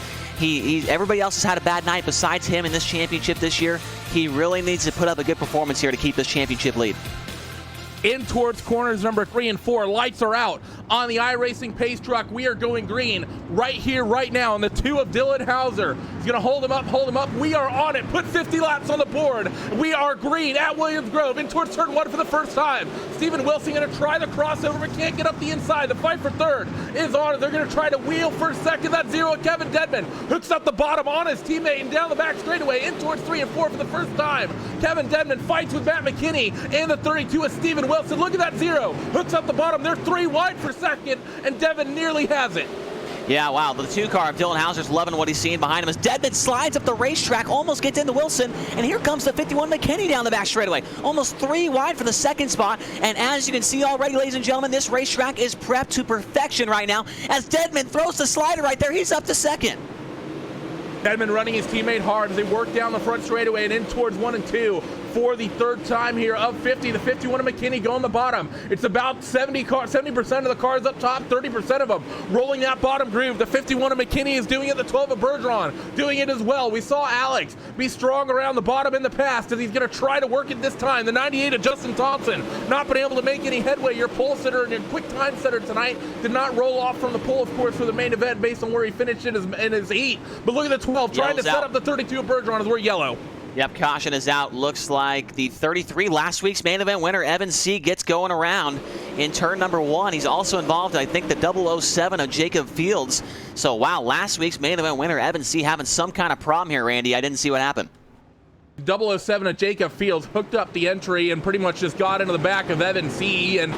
Everybody else has had a bad night besides him in this championship this year. He really needs to put up a good performance here to keep this championship lead. In towards corners number 3 and 4. Lights are out on the iRacing pace truck. We are going green right here, right now, on the 2 of Dylan Hauser. He's going to hold him up. We are on it. Put 50 laps on the board. We are green at Williams Grove in towards turn 1 for the first time. Steven Wilson going to try the crossover, but can't get up the inside. The fight for third is on. They're going to try to wheel for second. That's 0 of Kevin Dedmon. Hooks up the bottom on his teammate and down the back straightaway in towards 3 and 4 for the first time. Kevin Dedmon fights with Matt McKinney and the 32 of Steven Wilson. Look at that 0. Hooks up the bottom. They're 3 wide for second, and Devin nearly has it. Yeah, wow, the 2 car of Dylan Hauser's loving what he's seeing behind him as Dedmon slides up the racetrack, almost gets into Wilson, and here comes the 51 McKinney down the back straightaway. Almost 3 wide for the second spot, and as you can see already, ladies and gentlemen, this racetrack is prepped to perfection right now as Dedmon throws the slider right there. He's up to second. Dedmon running his teammate hard as they work down the front straightaway and in towards 1 and 2 for the third time here of 50. The 51 of McKinney going the bottom. It's about 70% of the cars up top, 30% of them rolling that bottom groove. The 51 of McKinney is doing it. The 12 of Bergeron doing it as well. We saw Alex be strong around the bottom in the past as he's going to try to work it this time. The 98 of Justin Thompson not been able to make any headway. Your pole sitter and your quick time setter tonight did not roll off from the pole, of course, for the main event based on where he finished in his heat. But look at the 12 trying to set up the 32 of Bergeron as we're yellow. Yep, caution is out. Looks like the 33, last week's main event winner, Evan C., gets going around in turn number 1. He's also involved, I think, the 007 of Jacob Fields. So, wow, last week's main event winner, Evan C., having some kind of problem here, Randy. I didn't see what happened. 007 of Jacob Fields hooked up the entry and pretty much just got into the back of Evan C. And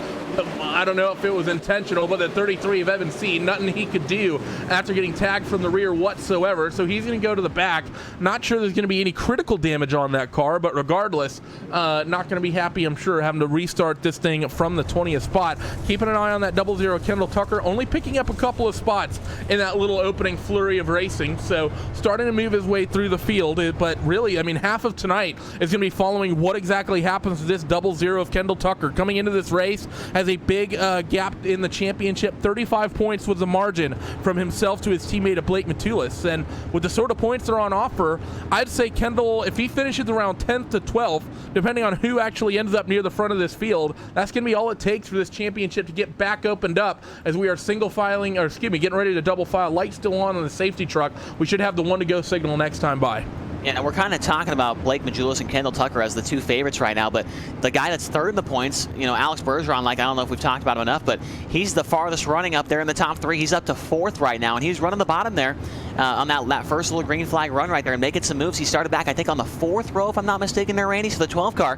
I don't know if it was intentional, but the 33 of Evan C., nothing he could do after getting tagged from the rear whatsoever. So he's going to go to the back. Not sure there's going to be any critical damage on that car, but regardless, not going to be happy, I'm sure, having to restart this thing from the 20th spot. Keeping an eye on that 00 Kendall Tucker, only picking up a couple of spots in that little opening flurry of racing. So starting to move his way through the field, but really, I mean, half of tonight is going to be following what exactly happens to this 00 of Kendall Tucker coming into this race. Has has a big gap in the championship. 35 points was the margin from himself to his teammate Blake Matulis. And with the sort of points that are on offer, I'd say Kendall, if he finishes around 10th to 12th, depending on who actually ends up near the front of this field, that's going to be all it takes for this championship to get back opened up as we are getting ready to double file. Light still on the safety truck. We should have the one to go signal next time by. Yeah, we're kind of talking about Blake Majulis and Kendall Tucker as the two favorites right now, but the guy that's third in the points, Alex Bergeron, I don't know if we've talked about him enough, but he's the farthest running up there in the top three. He's up to fourth right now, and he's running the bottom there on that first little green flag run right there and making some moves. He started back, I think, on the fourth row, if I'm not mistaken there, Randy. So the 12 car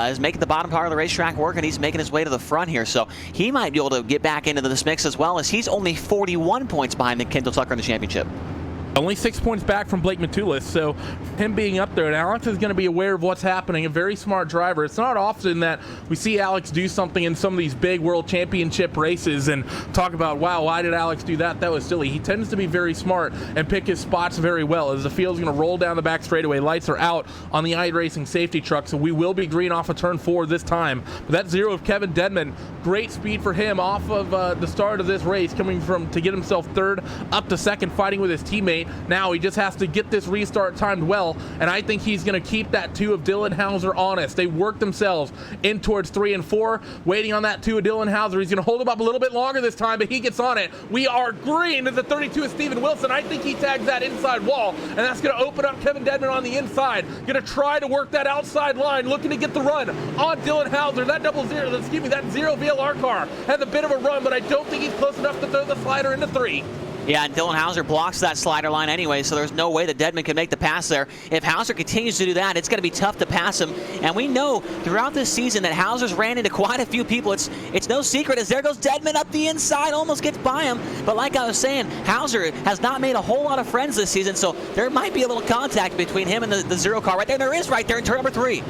is making the bottom part of the racetrack work, and he's making his way to the front here. So he might be able to get back into this mix as well, as he's only 41 points behind Kendall Tucker in the championship. Only 6 points back from Blake Matulis, so him being up there, and Alex is going to be aware of what's happening, a very smart driver. It's not often that we see Alex do something in some of these big world championship races and talk about, wow, why did Alex do that? That was silly. He tends to be very smart and pick his spots very well as the field's going to roll down the back straightaway. Lights are out on the iRacing safety truck, so we will be green off of turn 4 this time. But that 0 of Kevin Dedman, great speed for him off of the start of this race, coming from to get himself third up to second, fighting with his teammate. Now he just has to get this restart timed well, and I think he's going to keep that 2 of Dylan Hauser honest. They worked themselves in towards 3 and 4, waiting on that 2 of Dylan Hauser. He's going to hold him up a little bit longer this time, but he gets on it. We are green as the 32 of Steven Wilson. I think he tags that inside wall, and that's going to open up Kevin Dedman on the inside. Going to try to work that outside line, looking to get the run on Dylan Hauser. That that 0 VLR car has a bit of a run, but I don't think he's close enough to throw the slider into 3. Yeah, and Dylan Hauser blocks that slider line anyway, so there's no way that Dedman can make the pass there. If Hauser continues to do that, it's going to be tough to pass him. And we know throughout this season that Hauser's ran into quite a few people. It's no secret as there goes Dedman up the inside, almost gets by him. But like I was saying, Hauser has not made a whole lot of friends this season, so there might be a little contact between him and the 0 car right there. There is right there in turn number 3.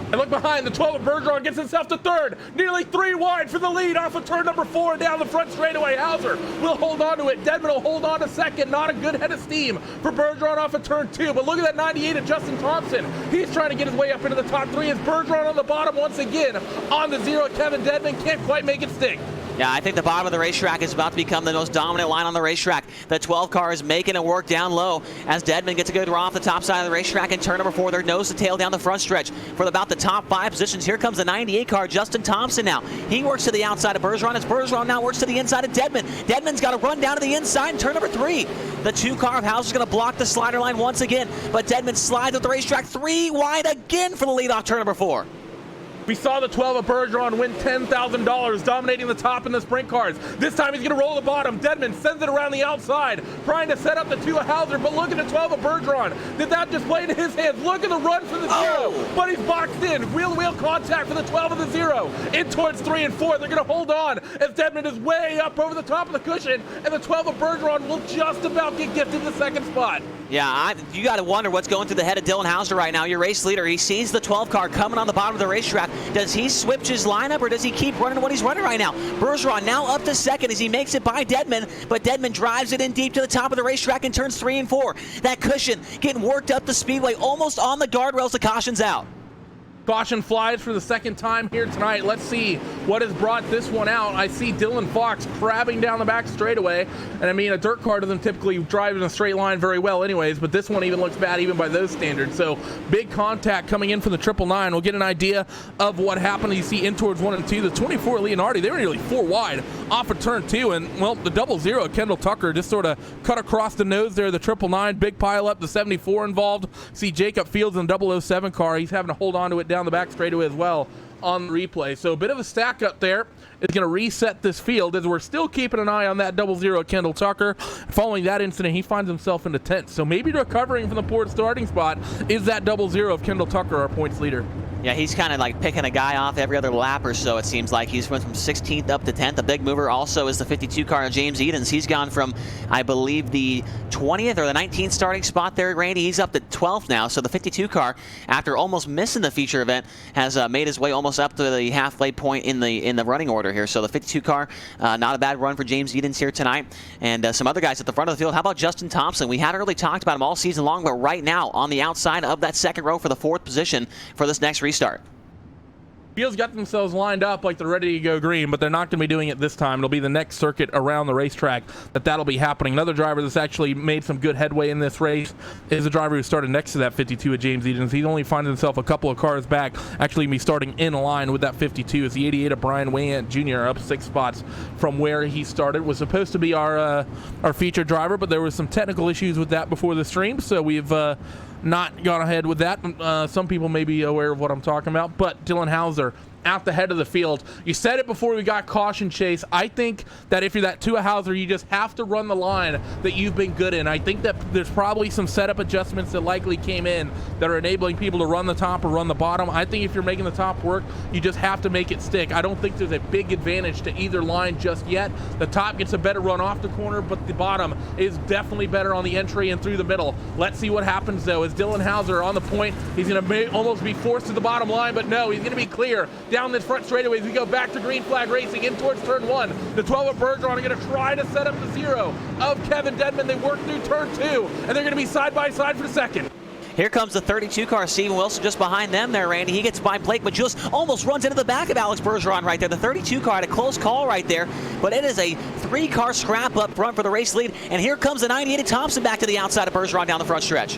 And look behind, the 12 of Bergeron gets himself to third. Nearly 3 wide for the lead off of turn number 4 down the front straightaway. Hauser will hold on to it. Dedman will hold on to second. Not a good head of steam for Bergeron off of turn 2. But look at that 98 of Justin Thompson. He's trying to get his way up into the top 3 as Bergeron on the bottom once again. On the 0, Kevin Dedman can't quite make it stick. Yeah, I think the bottom of the racetrack is about to become the most dominant line on the racetrack. The 12 car is making it work down low as Dedman gets a good run off the top side of the racetrack in turn number 4. They're nose to tail down the front stretch for about the top 5 positions. Here comes the 98 car, Justin Thompson now. He works to the outside of Bergeron as Bergeron now works to the inside of Dedman. Dedman's got to run down to the inside in turn number 3. The 2 car of Hauser's going to block the slider line once again, but Dedman slides up the racetrack 3 wide again for the lead off turn number 4. We saw the 12 of Bergeron win $10,000, dominating the top in the sprint cars. This time he's going to roll the bottom. Dedman sends it around the outside, trying to set up the 2 of Hauser, but look at the 12 of Bergeron. Did that just play into his hands? Look at the run for the 0, but he's boxed in. Wheel-to-wheel contact for the 12 of the 0. In towards 3 and 4. They're going to hold on as Dedman is way up over the top of the cushion, and the 12 of Bergeron will just about get gifted the second spot. Yeah, you got to wonder what's going through the head of Dylan Hauser right now, your race leader. He sees the 12 car coming on the bottom of the racetrack. Does he switch his lineup or does he keep running what he's running right now? Bergeron now up to second as he makes it by Dedman, but Dedman drives it in deep to the top of the racetrack in turns 3 and 4. That cushion getting worked up the speedway, almost on the guardrails. The caution's out. Caution flies for the second time here tonight. Let's see what has brought this one out. I see Dylan Fox crabbing down the back straightaway. And I mean, a dirt car doesn't typically drive in a straight line very well anyways, but this one even looks bad even by those standards. So big contact coming in from the 999. We'll get an idea of what happened. You see in towards 1 and 2. The 24 Leonardi, they were nearly 4 wide off of turn 2. And well, the 00 Kendall Tucker just sort of cut across the nose there. The 999, big pile up. The 74 involved. See Jacob Fields in the 007 car. He's having to hold on to it down the back straightaway as well on replay. So a bit of a stack up there. It's going to reset this field as we're still keeping an eye on that 00 Kendall Tucker. Following that incident, he finds himself in the 10th. So maybe recovering from the poor starting spot is that 00 of Kendall Tucker, our points leader. Yeah, he's kind of like picking a guy off every other lap or so, it seems like. He's went from 16th up to 10th. The big mover also is the 52 car of James Edens. He's gone from, I believe, the 20th or the 19th starting spot there, Randy. He's up to 12th now. So the 52 car, after almost missing the feature event, has made his way almost up to the halfway point in the running order here. So the 52 car, not a bad run for James Edens here tonight. And some other guys at the front of the field. How about Justin Thompson? We hadn't really talked about him all season long, but right now on the outside of that second row for the 4th position for this next restart. Field's got themselves lined up like they're ready to go green, but they're not going to be doing it this time. It'll be the next circuit around the racetrack that'll be happening. Another driver that's actually made some good headway in this race is a driver who started next to that 52 at James Edens. He's only finding himself a couple of cars back, actually be starting in line with that 52. It's the 88 of Brian Wayant Jr. up 6 spots from where he started. Was supposed to be our featured driver, but there was some technical issues with that before the stream, so we've not gone ahead with that. Some people may be aware of what I'm talking about, but Dylan Hauser out the head of the field. You said it before we got caution, Chase. I think that if you're that Tua Hauser, you just have to run the line that you've been good in. I think that there's probably some setup adjustments that likely came in that are enabling people to run the top or run the bottom. I think if you're making the top work, you just have to make it stick. I don't think there's a big advantage to either line just yet. The top gets a better run off the corner, but the bottom is definitely better on the entry and through the middle. Let's see what happens, though. As Dylan Hauser on the point, he's going to almost be forced to the bottom line, but no, he's going to be clear down this front straightaway as we go back to green flag racing in towards turn 1. The 12 of Bergeron are going to try to set up the 0 of Kevin Dedman. They work through turn 2, and they're going to be side by side for the second. Here comes the 32 car, Steven Wilson, just behind them there, Randy. He gets by Blake Majulis, almost runs into the back of Alex Bergeron right there. The 32 car had a close call right there, but it is a 3-car scrap up front for the race lead. And here comes the 98 of Thompson back to the outside of Bergeron down the front stretch.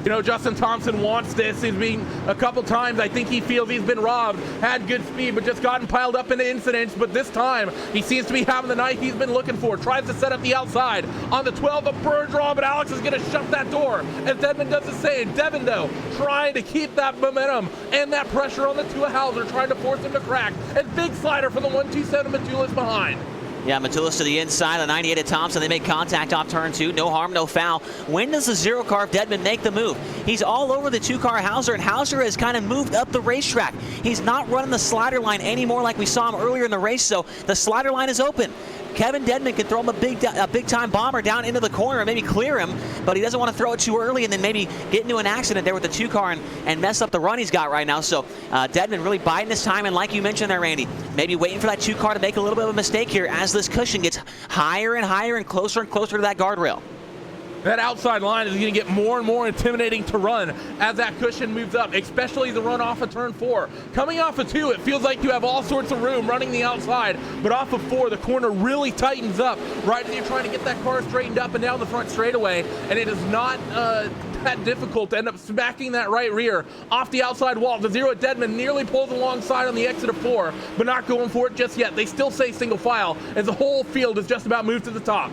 You know, Justin Thompson wants this. He's been a couple times, I think he feels he's been robbed, had good speed, but just gotten piled up into incidents. But this time, he seems to be having the night he's been looking for. Tries to set up the outside on the 12 of Bergeron, but Alex is going to shut that door. And Dedman does the same. Devin, though, trying to keep that momentum and that pressure on the 2 of Hauser, trying to force him to crack. And big slider for the 127 Majulis behind. Yeah, Majulis to the inside, the 98 of Thompson. They make contact off turn 2. No harm, no foul. When does the 0 car of Dedman make the move? He's all over the 2 car Hauser, and Hauser has kind of moved up the racetrack. He's not running the slider line anymore like we saw him earlier in the race, so the slider line is open. Kevin Dedman can throw him a big-time bomber down into the corner and maybe clear him, but he doesn't want to throw it too early and then maybe get into an accident there with the 2 car and mess up the run he's got right now. So Dedman really biding his time, and like you mentioned there, Randy, maybe waiting for that 2 car to make a little bit of a mistake here as this cushion gets higher and higher and closer to that guardrail. That outside line is going to get more and more intimidating to run as that cushion moves up, especially the run off of turn 4. Coming off of 2, it feels like you have all sorts of room running the outside, but off of 4, the corner really tightens up right as you're trying to get that car straightened up and down the front straightaway, and it is not that difficult to end up smacking that right rear off the outside wall. The 0 at Dedman nearly pulls alongside on the exit of 4, but not going for it just yet. They still say single file as the whole field is just about moved to the top.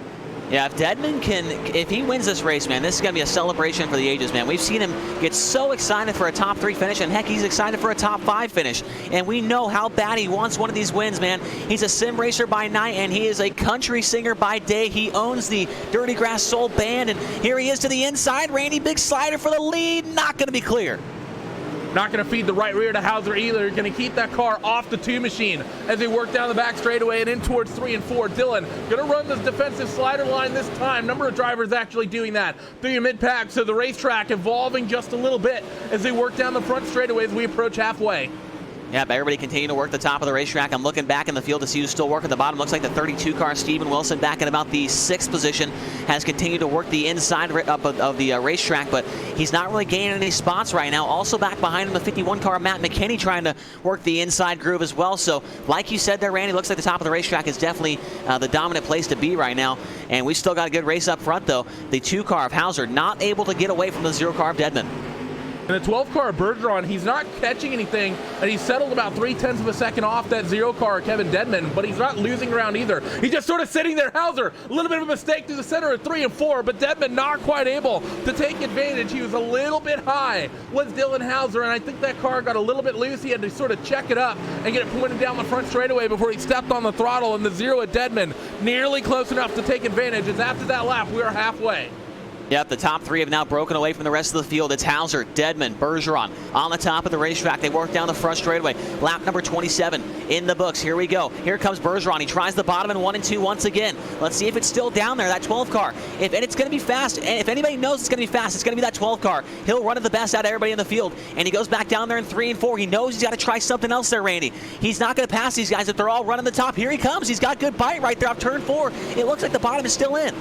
Yeah, if Dedman if he wins this race, man, this is going to be a celebration for the ages, man. We've seen him get so excited for a top 3 finish, and heck, he's excited for a top 5 finish. And we know how bad he wants one of these wins, man. He's a sim racer by night, and he is a country singer by day. He owns the Dirty Grass Soul band, and here he is to the inside. Randy, big slider for the lead, not going to be clear. Not going to feed the right rear to Hauser either. Going to keep that car off the 2 machine as they work down the back straightaway and in towards 3 and 4. Dylan going to run this defensive slider line this time. Number of drivers actually doing that through your mid-pack. So the racetrack evolving just a little bit as they work down the front straightaway as we approach halfway. Yep, everybody continuing to work the top of the racetrack. I'm looking back in the field to see who's still working the bottom. Looks like the 32 car, Steven Wilson, back in about the 6th position, has continued to work the inside of the racetrack, but he's not really gaining any spots right now. Also back behind him, the 51 car, Matt McKinney, trying to work the inside groove as well. So like you said there, Randy, looks like the top of the racetrack is definitely the dominant place to be right now. And we still got a good race up front, though. The 2 car of Hauser not able to get away from the 0 car of Dedman. And the 12 car of Bergeron, he's not catching anything, and he's settled about 0.3 of a second off that 0 car, Kevin Dedman, but he's not losing ground either. He's just sort of sitting there. Hauser, a little bit of a mistake through the center of 3 and 4, but Dedman not quite able to take advantage. He was a little bit high, was Dylan Hauser, and I think that car got a little bit loose. He had to sort of check it up and get it pointed down the front straightaway before he stepped on the throttle, and the 0 at Dedman nearly close enough to take advantage, as after that lap, we are halfway. Yep, the top 3 have now broken away from the rest of the field. It's Hauser, Dedman, Bergeron on the top of the racetrack. They work down the front straightaway. Lap number 27 in the books. Here we go. Here comes Bergeron. He tries the bottom in 1 and 2 once again. Let's see if it's still down there, that 12 car. And it's going to be fast. And if anybody knows it's going to be fast, it's going to be that 12 car. He'll run it the best out of everybody in the field. And he goes back down there in 3 and 4. He knows he's got to try something else there, Randy. He's not going to pass these guys if they're all running the top. Here he comes. He's got good bite right there off turn 4. It looks like the bottom is still in.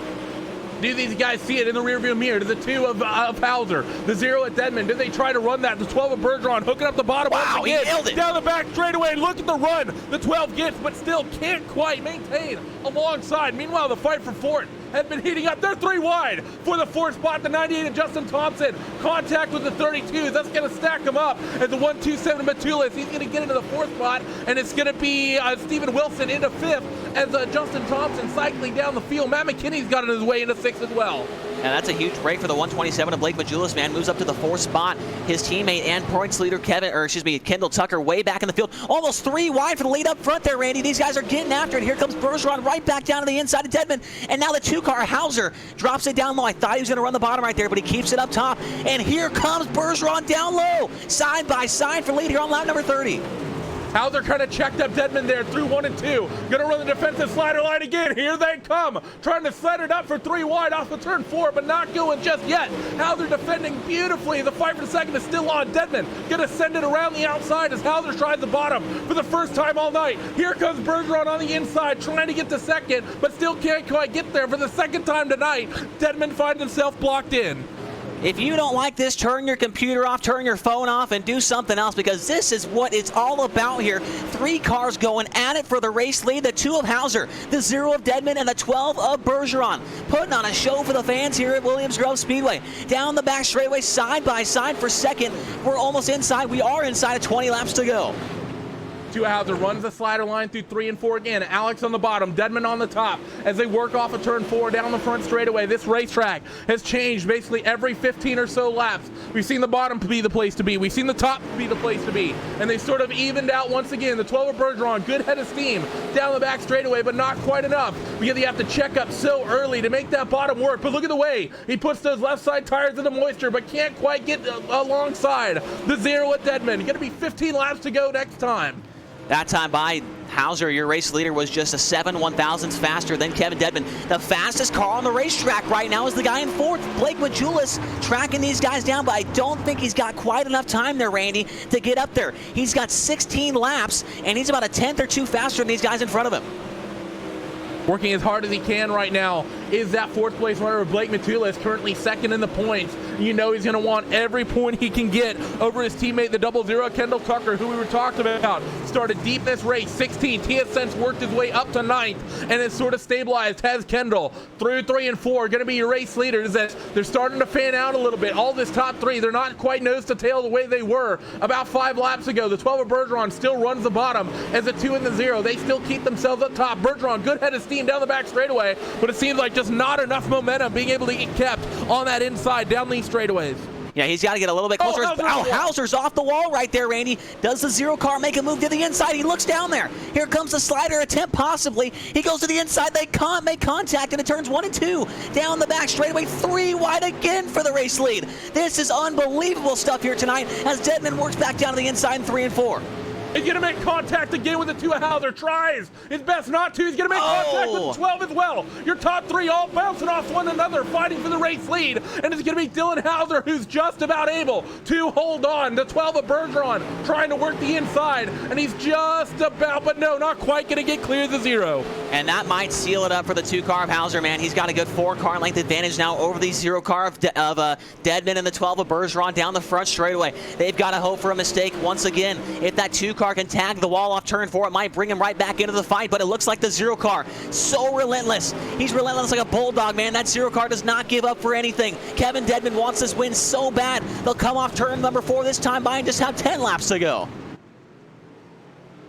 Do these guys see it in the rearview mirror? To the 2 of Hauser, the 0 at Deadman. Do they try to run that? The 12 of Bergeron hooking up the bottom. Wow, he nailed it. Down the back straightaway. Look at the run the 12 gets, but still can't quite maintain alongside. Meanwhile, the fight for fourth has been heating up. They're 3 wide for the 4th spot. The 98 of Justin Thompson. Contact with the 32. That's going to stack him up. At the 127 of Matulis, he's going to get into the 4th spot, and it's going to be Steven Wilson into 5th as Justin Thompson cycling down the field. Matt McKinney's got his way into 6th as well. And that's a huge break for the 127 of Blake Majulis, man. Moves up to the 4th spot. His teammate and points leader Kendall Tucker way back in the field. Almost 3 wide for the lead up front there, Randy. These guys are getting after it. Here comes Bergeron right back down to the inside of Deadman. And now the 2-car Hauser drops it down low. I thought he was going to run the bottom right there, but he keeps it up top. And here comes Bergeron down low. Side by side for lead here on lap number 30. Hauser kind of checked up Deadman there through 1 and 2. Gonna run the defensive slider line again. Here they come. Trying to slide it up for 3 wide off of turn 4, but not going just yet. Hauser defending beautifully. The fight for the second is still on. Deadman gonna send it around the outside as Hauser tries the bottom for the first time all night. Here comes Bergeron on the inside trying to get to second, but still can't quite get there for the second time tonight. Deadman finds himself blocked in. If you don't like this, turn your computer off, turn your phone off, and do something else, because this is what it's all about here. 3 cars going at it for the race lead. The 2 of Hauser, the 0 of Deadman, and the 12 of Bergeron. Putting on a show for the fans here at Williams Grove Speedway. Down the back straightaway, side by side for second. We're almost inside. We are inside of 20 laps to go. Hauser runs the slider line through 3 and 4 again. Alex on the bottom, Deadman on the top as they work off of turn 4 down the front straightaway. This racetrack has changed basically every 15 or so laps. We've seen the bottom be the place to be. We've seen the top be the place to be. And they sort of evened out once again. The 12 of Bergeron, good head of steam down the back straightaway, but not quite enough. You have to check up so early to make that bottom work. But look at the way he puts those left side tires in the moisture, but can't quite get alongside the 0 at Deadman. Going to be 15 laps to go next time. That time by Hauser, your race leader, was just a 7/1000ths faster than Kevin Deadman. The fastest car on the racetrack right now is the guy in 4th, Blake Majulis, tracking these guys down, but I don't think he's got quite enough time there, Randy, to get up there. He's got 16 laps, and he's about a 10th or 2 faster than these guys in front of him. Working as hard as he can right now is that 4th place runner, Blake Matulis, currently 2nd in the points. You know he's going to want every point he can get over his teammate, the 00 Kendall Tucker, who we were talking about. Started deep in this race, 16th. He has since worked his way up to 9th and has sort of stabilized. Has Kendall through 3 and 4, going to be your race leaders. That they're starting to fan out a little bit. All this top 3, they're not quite nose to tail the way they were about 5 laps ago. The 12 of Bergeron still runs the bottom as the 2 and the 0. They still keep themselves up top. Bergeron, good head of steam down the back straightaway, but it seems like just not enough momentum being able to get kept on that inside down these straightaways. Yeah, he's got to get a little bit closer. Hauser's off the wall right there, Randy. Does the 0 car make a move to the inside? He looks down there. Here comes the slider attempt, possibly. He goes to the inside. They can't make contact, and it turns 1 and 2. Down the back straightaway, 3 wide again for the race lead. This is unbelievable stuff here tonight as Deadman works back down to the inside in 3 and 4. He's going to make contact again with the 2 of Hauser. Tries his best not to. He's going to make contact with the 12 as well. Your top 3 all bouncing off one another, fighting for the race lead. And it's going to be Dylan Hauser who's just about able to hold on. The 12 of Bergeron trying to work the inside. And he's just about, but no, not quite going to get clear of the 0. And that might seal it up for the 2 car of Hauser, man. He's got a good 4 car length advantage now over the 0 car of Deadman and the 12 of Bergeron down the front straightaway. They've got to hope for a mistake once again. If that 2 car can tag the wall off turn 4, it might bring him right back into the fight, but it looks like the 0 car, so relentless. He's relentless like a bulldog, man. That 0 car does not give up for anything. Kevin Deadman wants this win so bad. They'll come off turn number 4 this time by and just have 10 laps to go.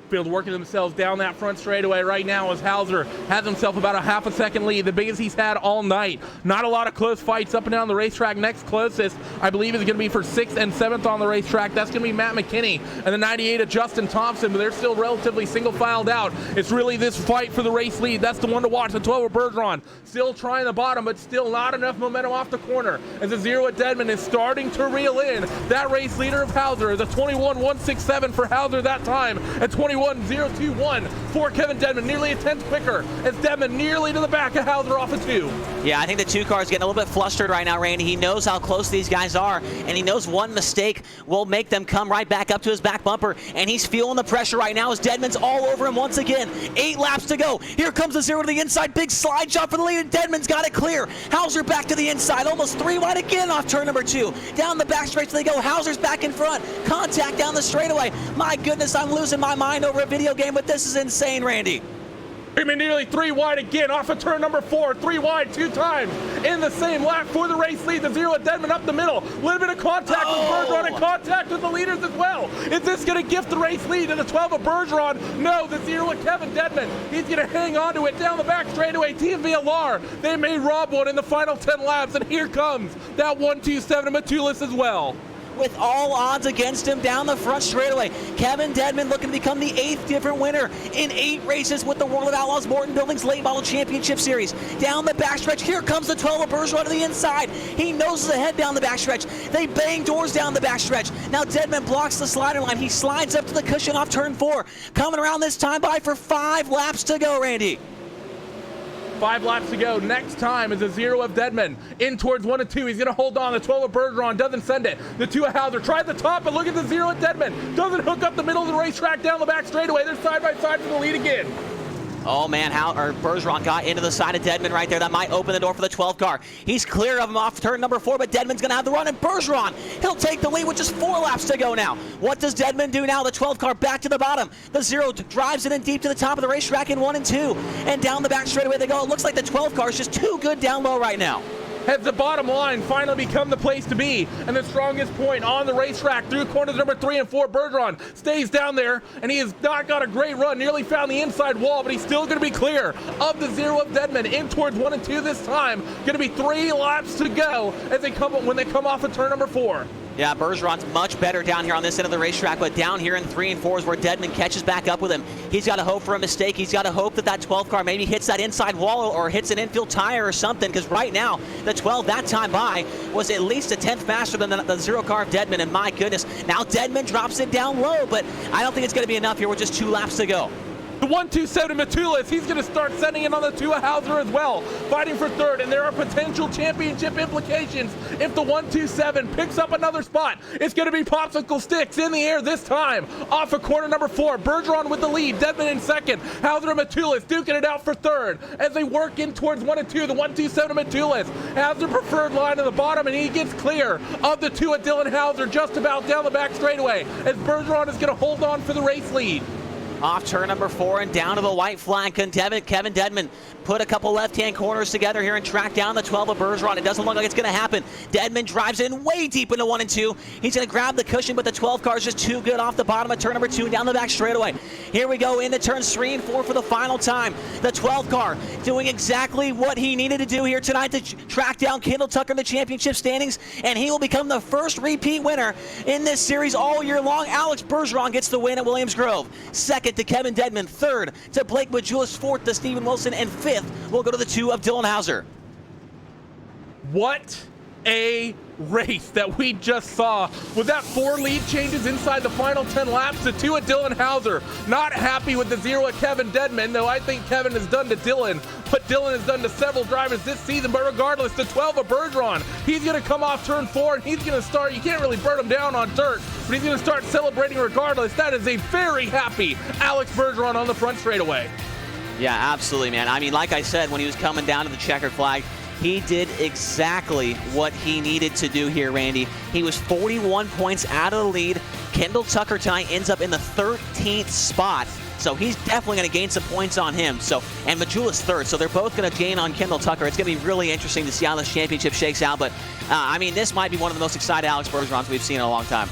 Field working themselves down that front straightaway right now as Hauser has himself about a half a second lead, the biggest he's had all night. Not a lot of close fights up and down the racetrack. Next closest, I believe, is going to be for 6th and 7th on the racetrack. That's going to be Matt McKinney and the 98 of Justin Thompson, but they're still relatively single-filed out. It's really this fight for the race lead. That's the one to watch. The 12 of Bergeron still trying the bottom, but still not enough momentum off the corner as the 0 at Deadman is starting to reel in that race leader of Hauser. The 21-167 for Hauser that time at 21 0-1-0-2-1 for Kevin Dedmon, nearly a tenth quicker as Dedmon nearly to the back of Hauser off of 2. Yeah, I think the 2 car is getting a little bit flustered right now, Randy. He knows how close these guys are, and he knows one mistake will make them come right back up to his back bumper, and he's feeling the pressure right now as Dedmon's all over him once again. 8 laps to go. Here comes the 0 to the inside. Big slide shot for the lead, and Dedmon's got it clear. Hauser back to the inside, almost 3 wide again off turn number 2. Down the back straight they go. Hauser's back in front. Contact down the straightaway. My goodness, I'm losing my mind over a video game, but this is insane, Randy. Nearly 3 wide again off of turn number 4. 3 wide 2 times in the same lap for the race lead. The 0 at Dedmon up the middle. A little bit of contact with Bergeron and contact with the leaders as well. Is this going to gift the race lead to the 12 of Bergeron? No, the 0 at Kevin Dedmon. He's going to hang on to it down the back straightaway. Team VLR, they may rob one in the final 10 laps, and here comes that 1-2-7 of Matulis as well. With all odds against him down the front straightaway. Kevin Dedmon looking to become the 8th different winner in 8 races with the World of Outlaws Morton Buildings Late Model Championship Series. Down the backstretch, here comes the 12 of Bergeron to the inside. He noses ahead down the backstretch. They bang doors down the backstretch. Now Dedmon blocks the slider line. He slides up to the cushion off turn 4. Coming around this time by for 5 laps to go, Randy. 5 laps to go. Next time is a 0 of Dedmon in towards 1 and 2. He's going to hold on. The 12 of Bergeron doesn't send it. The 2 of Hauser tried the top, but look at the 0 at Dedmon. Doesn't hook up the middle of the racetrack down the back straightaway. They're side by side for the lead again. Oh man, Bergeron got into the side of Dedmon right there. That might open the door for the 12 car. He's clear of him off turn number 4, but Dedmon's gonna have the run, and Bergeron, he'll take the lead with just 4 laps to go now. What does Dedmon do now? The 12 car back to the bottom. The 0 drives it in deep to the top of the racetrack in 1 and 2. And down the back straightaway they go. It looks like the 12 car is just too good down low right now. Has the bottom line finally become the place to be, and the strongest point on the racetrack through corners number 3 and 4. Bergeron stays down there, and he has not got a great run. Nearly found the inside wall, but he's still going to be clear of the 0 of Dedmon in towards 1 and 2 this time. Going to be 3 laps to go as they come when they come off of turn number 4. Yeah, Bergeron's much better down here on this end of the racetrack, but down here in 3 and 4 is where Dedmon catches back up with him. He's got to hope for a mistake. He's got to hope that that 12 car maybe hits that inside wall or hits an infield tire or something, because right now, the 12 that time by was at least a 10th faster than the 0 car of Dedmon, and my goodness, now Dedmon drops it down low, but I don't think it's going to be enough here with just 2 laps to go. The 1-2-7 Matulis, he's going to start sending it on the 2 of Hauser as well, fighting for 3rd, and there are potential championship implications if the 1-2-7 picks up another spot. It's going to be popsicle sticks in the air this time, off of corner number 4. Bergeron with the lead, Dedmon in 2nd, Hauser and Matulis duking it out for 3rd as they work in towards 1 and 2. The 1-2-7 Matulis has the preferred line at the bottom, and he gets clear of the 2 of Dylan Hauser just about down the back straightaway as Bergeron is going to hold on for the race lead. Off turn number 4 and down to the white flag. Kevin Dedmon put a couple left-hand corners together here and track down the 12 of Bergeron. It doesn't look like it's going to happen. Dedmon drives in way deep into 1 and 2. He's going to grab the cushion, but the 12 car is just too good off the bottom of turn number 2 and down the back straightaway. Here we go into turns 3 and 4 for the final time. The 12 car doing exactly what he needed to do here tonight to track down Kendall Tucker in the championship standings, and he will become the first repeat winner in this series all year long. Alex Bergeron gets the win at Williams Grove. 2nd to Kevin Dedmon, 3rd to Blake Majulis, 4th to Stephen Wilson, and 5th will go to the 2 of Dylan Hauser. What a race that we just saw. With that 4 lead changes inside the final 10 laps, the 2 of Dylan Hauser. Not happy with the 0 of Kevin Dedmon, though I think Kevin has done to Dylan what Dylan has done to several drivers this season. But regardless, the 12 of Bergeron, he's going to come off turn 4 and he's going to start, you can't really burn him down on dirt, but he's going to start celebrating regardless. That is a very happy Alex Bergeron on the front straightaway. Yeah, absolutely, man. I mean, like I said, when he was coming down to the checkered flag, he did exactly what he needed to do here, Randy. He was 41 points out of the lead. Kendall Tucker tonight ends up in the 13th spot. So he's definitely going to gain some points on him. And Majulis 3rd. So they're both going to gain on Kendall Tucker. It's going to be really interesting to see how this championship shakes out. But, I mean, this might be one of the most excited Alex Bergerons we've seen in a long time.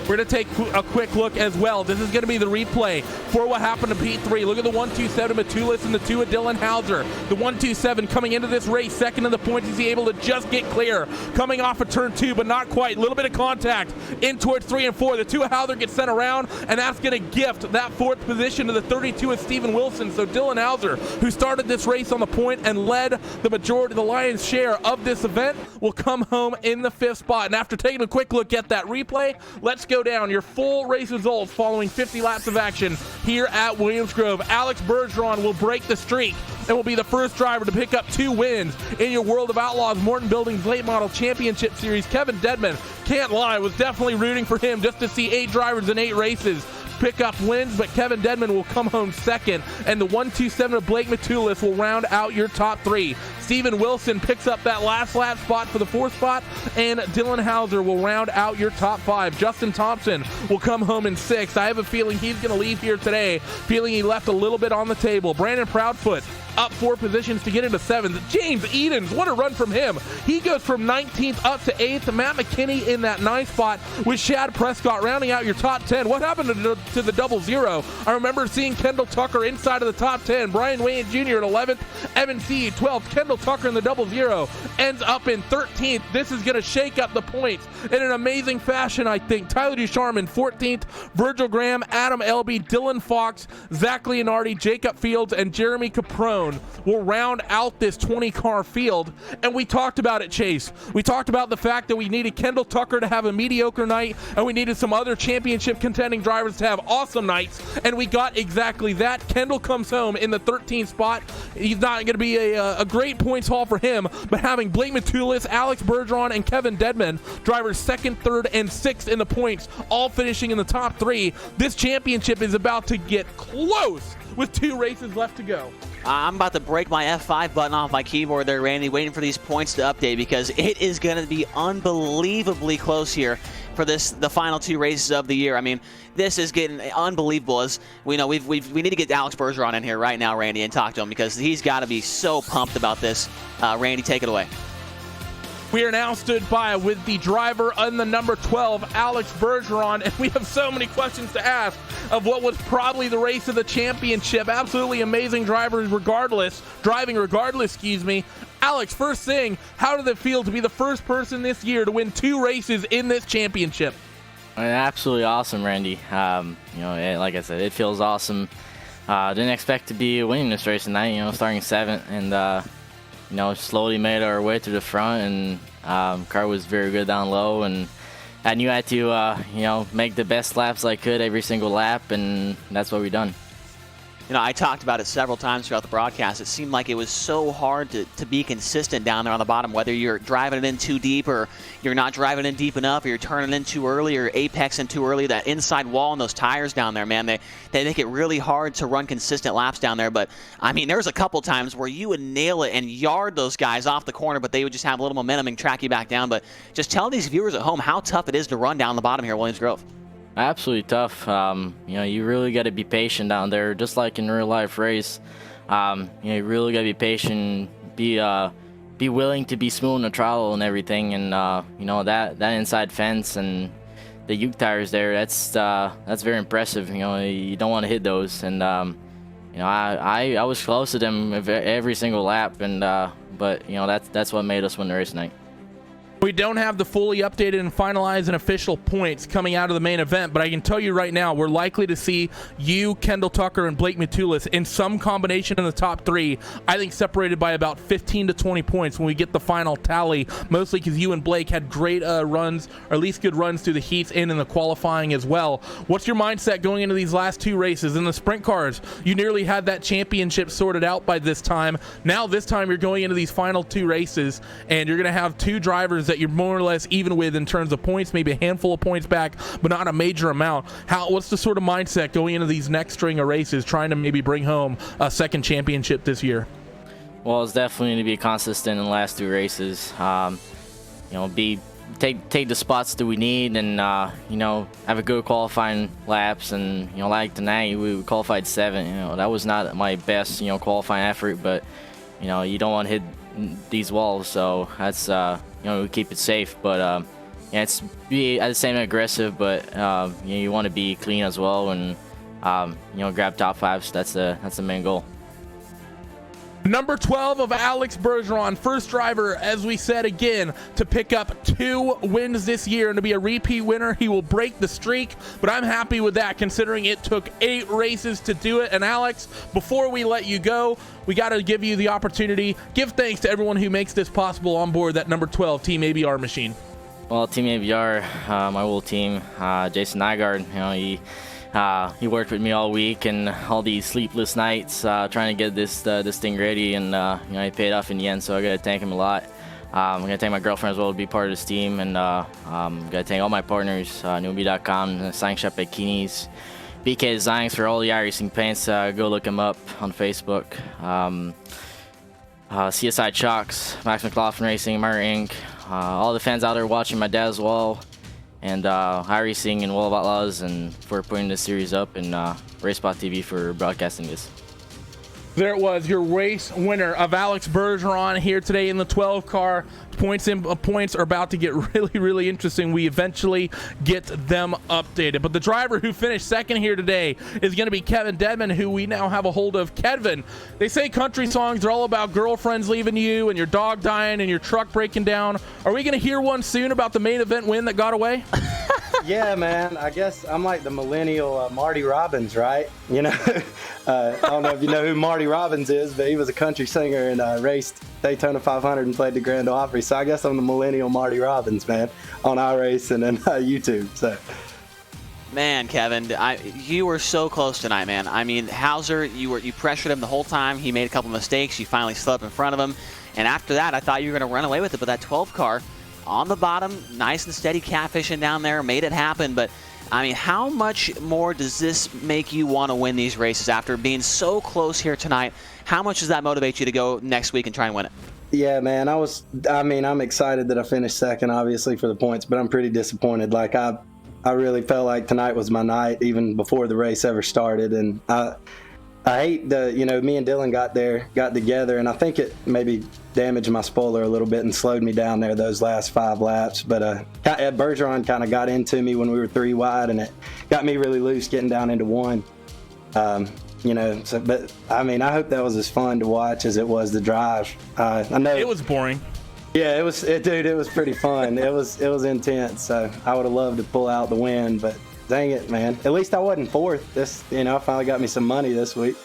We're going to take a quick look as well. This is going to be the replay for what happened to P3. Look at the 1-2-7 Matulis and the 2 of Dylan Hauser. The 1-2-7 coming into this race, 2nd in the points. Is he able to just get clear? Coming off of turn 2, but not quite. A little bit of contact in towards 3 and 4. The 2 of Hauser gets sent around, and that's going to gift that 4th position to the 32 of Stephen Wilson. So Dylan Hauser, who started this race on the point and led the majority, the lion's share of this event, will come home in the 5th spot. And after taking a quick look at that replay, let's go go down your full race results following 50 laps of action here at Williams Grove. Alex Bergeron will break the streak and will be the first driver to pick up 2 wins in your World of Outlaws Morton Buildings Late Model Championship Series. Kevin Dedman, can't lie, was definitely rooting for him just to see 8 drivers in 8 races pick up wins, but Kevin Dedman will come home second, and the 127 of Blake Matulis will round out your top 3. Steven Wilson picks up that last lap spot for the 4th spot, and Dylan Hauser will round out your top 5. Justin Thompson will come home in 6th. I have a feeling he's going to leave here today feeling he left a little bit on the table. Brandon Proudfoot up 4 positions to get into 7th. James Edens, what a run from him. He goes from 19th up to 8th. Matt McKinney in that 9th spot with Shad Prescott rounding out your top 10. What happened to the 00? I remember seeing Kendall Tucker inside of the top 10. Brian Wayne Jr. at 11th. Evan Seed 12th. Kendall Tucker in the 00 ends up in 13th. This is going to shake up the points in an amazing fashion, I think. Tyler Ducharme in 14th. Virgil Graham, Adam Elby, Dylan Fox, Zach Leonardi, Jacob Fields, and Jeremy Caprone will round out this 20-car field. And we talked about it, Chase. We talked about the fact that we needed Kendall Tucker to have a mediocre night, and we needed some other championship contending drivers to have awesome nights, and we got exactly that. Kendall comes home in the 13th spot. He's not going to be a great points haul for him, but having Blake Matulis, Alex Bergeron, and Kevin Dedman, drivers 2nd, 3rd, and 6th in the points, all finishing in the top 3, this championship is about to get close with 2 races left to go. I'm about to break my F5 button off my keyboard there, Randy, waiting for these points to update, because it is going to be unbelievably close here for the final 2 races of the year. I mean, this is getting unbelievable. As we know, we need to get Alex Bergeron in here right now, Randy, and talk to him, because he's got to be so pumped about this. Randy, take it away. We are now stood by with the driver on the number 12, Alex Bergeron, and we have so many questions to ask of what was probably the race of the championship. Absolutely amazing driving regardless. Alex, first thing, how did it feel to be the first person this year to win 2 races in this championship? Absolutely awesome, Randy. Like I said, it feels awesome. Didn't expect to be winning this race tonight, starting 7th, and slowly made our way to the front, and car was very good down low, and I knew I had to, make the best laps I could every single lap, and that's what we done. I talked about it several times throughout the broadcast. It seemed like it was so hard to be consistent down there on the bottom, whether you're driving it in too deep or you're not driving it in deep enough, or you're turning in too early or apexing too early. That inside wall and those tires down there, man, they make it really hard to run consistent laps down there. But, I mean, there's a couple times where you would nail it and yard those guys off the corner, but they would just have a little momentum and track you back down. But just tell these viewers at home how tough it is to run down the bottom here at Williams Grove. Absolutely tough. You really got to be patient down there, just like in real life race. You really got to be patient, be willing to be smooth in the throttle and everything. And that inside fence and the Uke tires there, that's very impressive. You don't want to hit those. And I was close to them every single lap. And but that's what made us win the race tonight. We don't have the fully updated and finalized and official points coming out of the main event, but I can tell you right now, we're likely to see you, Kendall Tucker, and Blake Matulis in some combination in the top 3. I think separated by about 15 to 20 points when we get the final tally, mostly because you and Blake had great runs, or at least good runs through the heats and in the qualifying as well. What's your mindset going into these last 2 races? In the sprint cars, you nearly had that championship sorted out by this time. Now this time you're going into these final 2 races, and you're going to have 2 drivers that you're more or less even with in terms of points, maybe a handful of points back, but not a major amount. What's the sort of mindset going into these next string of races, trying to maybe bring home a 2nd championship this year? Well, it's definitely to be consistent in the last 2 races. Take the spots that we need, and have a good qualifying laps. And like tonight, we qualified 7th. That was not my best qualifying effort, but you don't want to hit these walls, so that's we keep it safe. But it's be at the same aggressive, but you want to be clean as well, and grab top 5s. That's the main goal. Number 12 of Alex Bergeron, first driver, as we said again, to pick up 2 wins this year and to be a repeat winner. He will break the streak, but I'm happy with that considering it took 8 races to do it. And Alex, before we let you go, we got to give you the opportunity. Give thanks to everyone who makes this possible on board that number 12 Team ABR machine. Well, Team ABR, my whole team, Jason Nygaard, he worked with me all week and all these sleepless nights trying to get this thing ready, and he paid off in the end. So I gotta thank him a lot. I'm gonna thank my girlfriend as well to be part of this team, and gotta thank all my partners, newbie.com, Sign Shop at Keeney's, BK Designs for all the iRacing paints. Go look him up on Facebook. CSI Chalks, Max McLaughlin Racing, Meyer Inc. All the fans out there watching, my dad as well, and iRacing and World of Outlaws, and for putting this series up, and RaceSpot TV for broadcasting this. There it was, your race winner of Alex Bergeron here today in the 12 car. Points are about to get really, really interesting. We eventually get them updated. But the driver who finished second here today is going to be Kevin Dedman, who we now have a hold of. Kevin, they say country songs are all about girlfriends leaving you and your dog dying and your truck breaking down. Are we going to hear one soon about the main event win that got away? Yeah, man. I guess I'm like the millennial Marty Robbins, right? I don't know if you know who Marty Robbins is, but he was a country singer and raced Daytona 500 and played the Grand Ole Opry. So I guess I'm the millennial Marty Robbins, man, on iRacing and YouTube. So, Man, Kevin, you were so close tonight, man. I mean, Hauser, you pressured him the whole time. He made a couple mistakes. You finally stood up in front of him. And after that, I thought you were going to run away with it. But that 12 car on the bottom, nice and steady catfishing down there, made it happen. But I mean, how much more does this make you want to win these races after being so close here tonight? How much does that motivate you to go next week and try and win it? Yeah, man, I'm excited that I finished second, obviously, for the points, but I'm pretty disappointed. Like, I really felt like tonight was my night, even before the race ever started. And I hate me and Dylan got together, and I think it maybe damaged my spoiler a little bit and slowed me down there those last 5 laps. But Bergeron kind of got into me when we were 3 wide, and it got me really loose getting down into 1. But I mean, I hope that was as fun to watch as it was to drive. I know it was boring. Yeah, it was pretty fun. it was intense. So I would have loved to pull out the win, but dang it, man. At least I wasn't 4th. I finally got me some money this week.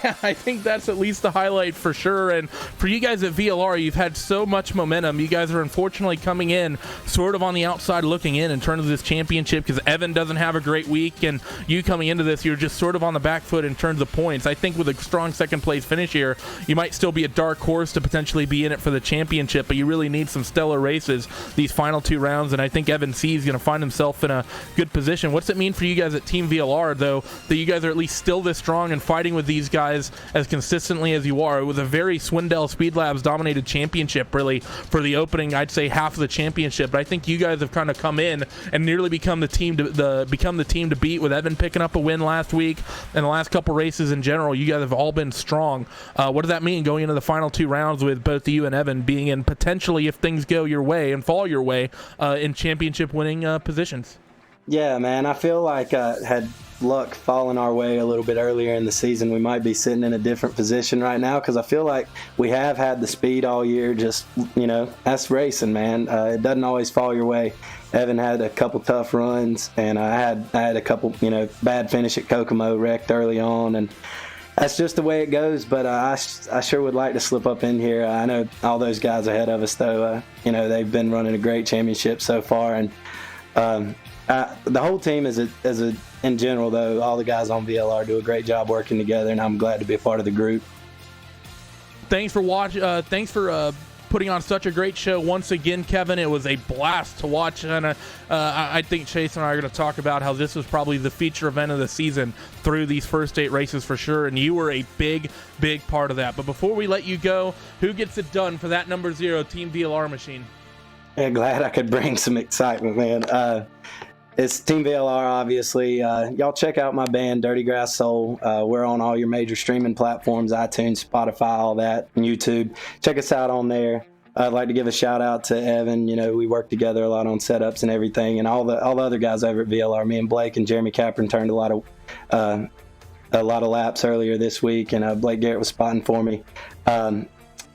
Yeah, I think that's at least the highlight for sure. And for you guys at VLR, you've had so much momentum. You guys are unfortunately coming in sort of on the outside looking in terms of this championship, because Evan doesn't have a great week, and you coming into this, you're just sort of on the back foot in terms of points. I think with a strong second place finish here, you might still be a dark horse to potentially be in it for the championship, but you really need some stellar races these final 2 rounds, and I think Evan C is going to find himself in a good position. What's it mean for you guys at Team VLR, though, that you guys are at least still this strong and fighting with these guys as consistently as you are? It was a very Swindell Speed Labs dominated championship, really, for the opening, I'd say, half of the championship. But I think you guys have kind of come in and nearly become the team to beat, with Evan picking up a win last week, and the last couple races in general. You guys have all been strong. What does that mean going into the final 2 rounds with both you and Evan being in, potentially, if things go your way and fall your way, in championship winning positions? Yeah, man, I feel like had luck fallen our way a little bit earlier in the season, we might be sitting in a different position right now, because I feel like we have had the speed all year. Just, that's racing, man. It doesn't always fall your way. Evan had a couple tough runs, and I had a couple, bad finish at Kokomo, wrecked early on, and that's just the way it goes. But I sure would like to slip up in here. I know all those guys ahead of us, though, they've been running a great championship so far, and the whole team in general, though, all the guys on VLR do a great job working together, and I'm glad to be a part of the group. Thanks for putting on such a great show once again, Kevin. It was a blast to watch, and I think Chase and I are going to talk about how this was probably the feature event of the season through these first 8 races for sure, and you were a big part of that. But before we let you go, who gets it done for that number 0 Team VLR machine? Yeah, glad I could bring some excitement, man. It's Team VLR, obviously. Y'all check out my band, Dirty Grass Soul. We're on all your major streaming platforms, iTunes, Spotify, all that, and YouTube. Check us out on there. I'd like to give a shout out to Evan. We work together a lot on setups and everything, and all the other guys over at VLR. Me and Blake and Jeremy Capron turned a lot of laps earlier this week, and Blake Garrett was spotting for me. I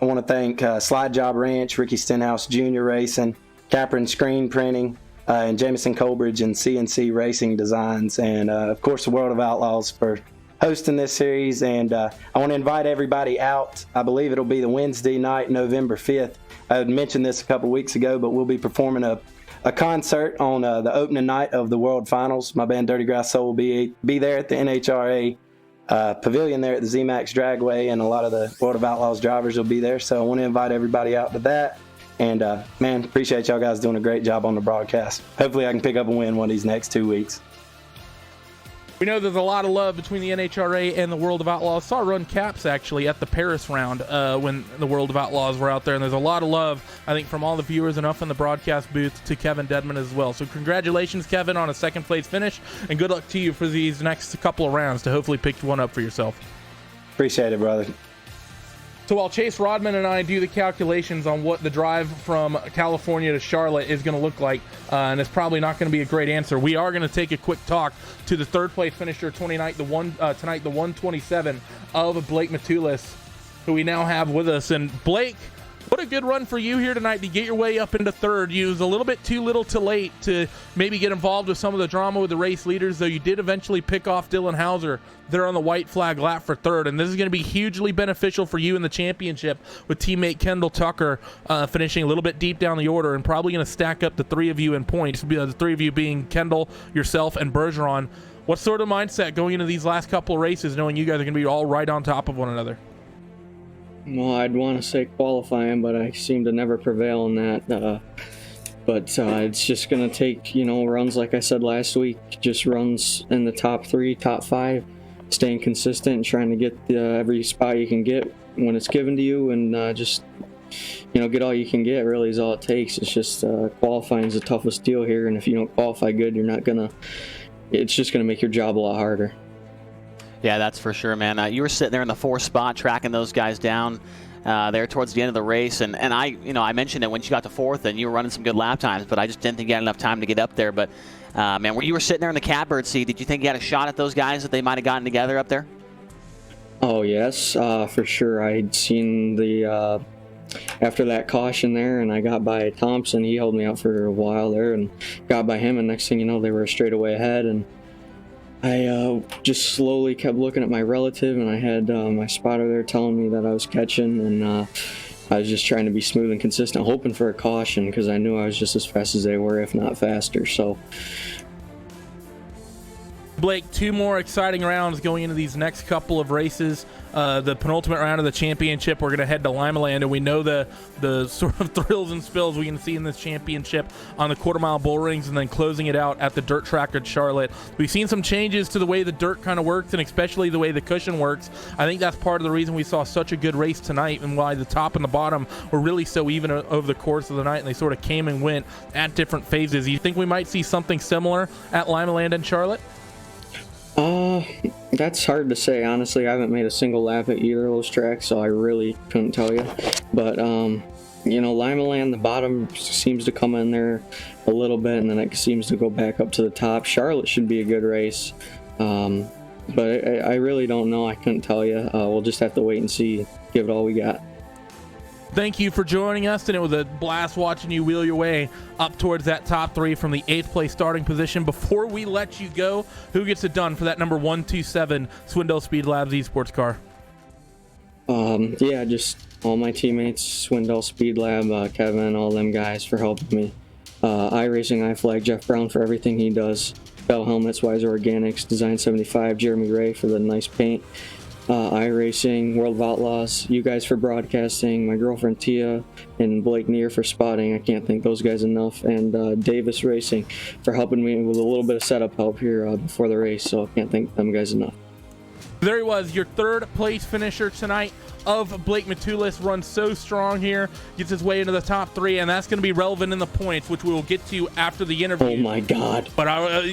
want to thank Slide Job Ranch, Ricky Stenhouse Jr. Racing, Capron Screen Printing, and Jameson Colbridge and CNC Racing Designs, and of course the World of Outlaws for hosting this series. And I want to invite everybody out. I believe it'll be the Wednesday night, November 5th. I had mentioned this a couple weeks ago, but we'll be performing a a concert on the opening night of the World Finals. My band Dirty Grass Soul will be there at the NHRA pavilion there at the ZMAX Dragway, and a lot of the World of Outlaws drivers will be there. So I want to invite everybody out to that. And man, appreciate y'all guys doing a great job on the broadcast. Hopefully I can pick up a win one of these next 2 weeks. We know there's a lot of love between the NHRA and the World of Outlaws. Saw run caps actually at the Paris round when the World of Outlaws were out there, and there's a lot of love, I think, from all the viewers and up in the broadcast booth to Kevin Dedman as well. So congratulations, Kevin, on a second place finish, and good luck to you for these next couple of rounds to hopefully pick one up for yourself. Appreciate it, brother. So while Chase Rodman and I do the calculations on what the drive from California to Charlotte is going to look like, and it's probably not going to be a great answer, we are going to take a quick talk to the third place finisher tonight, the 127 of Blake Matulis, who we now have with us. And Blake, what a good run for you here tonight to get your way up into third. You was a little bit too little too late to maybe get involved with some of the drama with the race leaders, though you did eventually pick off Dylan Hauser there on the white flag lap for third. And this is going to be hugely beneficial for you in the championship, with teammate Kendall Tucker finishing a little bit deep down the order and probably going to stack up the three of you in points, the three of you being Kendall, yourself, and Bergeron. What sort of mindset going into these last couple of races, knowing you guys are going to be all right on top of one another? Well, I'd want to say qualifying, but I seem to never prevail in that. But it's just going to take, runs like I said last week, just runs in the top 3, top 5, staying consistent and trying to get every spot you can get when it's given to you, and just, get all you can get really is all it takes. It's just qualifying is the toughest deal here, and if you don't qualify good, it's just going to make your job a lot harder. Yeah, that's for sure, man. You were sitting there in the 4th spot, tracking those guys down there towards the end of the race, and I mentioned it when you got to 4th, and you were running some good lap times, but I just didn't think you had enough time to get up there. But man, when you were sitting there in the catbird seat, did you think you had a shot at those guys that they might have gotten together up there? Oh yes, for sure. I'd seen the after that caution there, and I got by Thompson. He held me out for a while there, and got by him, and next thing you know, they were straight away ahead. And I just slowly kept looking at my relative, and I had my spotter there telling me that I was catching, and I was just trying to be smooth and consistent, hoping for a caution, because I knew I was just as fast as they were, if not faster. So, Blake, 2 more exciting rounds going into these next couple of races. The penultimate round of the championship, we're going to head to Limaland, and we know the sort of thrills and spills we can see in this championship on the quarter-mile bull rings, and then closing it out at the dirt track at Charlotte. We've seen some changes to the way the dirt kind of works, and especially the way the cushion works. I think that's part of the reason we saw such a good race tonight, and why the top and the bottom were really so even over the course of the night, and they sort of came and went at different phases. You think we might see something similar at Limaland and Charlotte? That's hard to say, honestly. I haven't made a single lap at either of those tracks, so I really couldn't tell you. But, Limaland, the bottom seems to come in there a little bit, and then it seems to go back up to the top. Charlotte should be a good race, but I really don't know. I couldn't tell you. We'll just have to wait and see, give it all we got. Thank you for joining us, and it was a blast watching you wheel your way up towards that top 3 from the 8th place starting position. Before we let you go, who gets it done for that number 127 Swindell Speed Labs esports car? Just all my teammates, Swindell Speed Lab, Kevin, all them guys for helping me. iRacing, iFlag, Jeff Brown for everything he does. Bell Helmets, Wiser Organics, Design 75, Jeremy Ray for the nice paint. iRacing, World of Outlaws, you guys for broadcasting, my girlfriend Tia, and Blake Neer for spotting. I can't thank those guys enough. And Davis Racing for helping me with a little bit of setup help here before the race, so I can't thank them guys enough. There he was, your 3rd place finisher tonight of Blake Matulis. Runs so strong here, gets his way into the top 3, and that's going to be relevant in the points, which we will get to after the interview. Oh my God. But all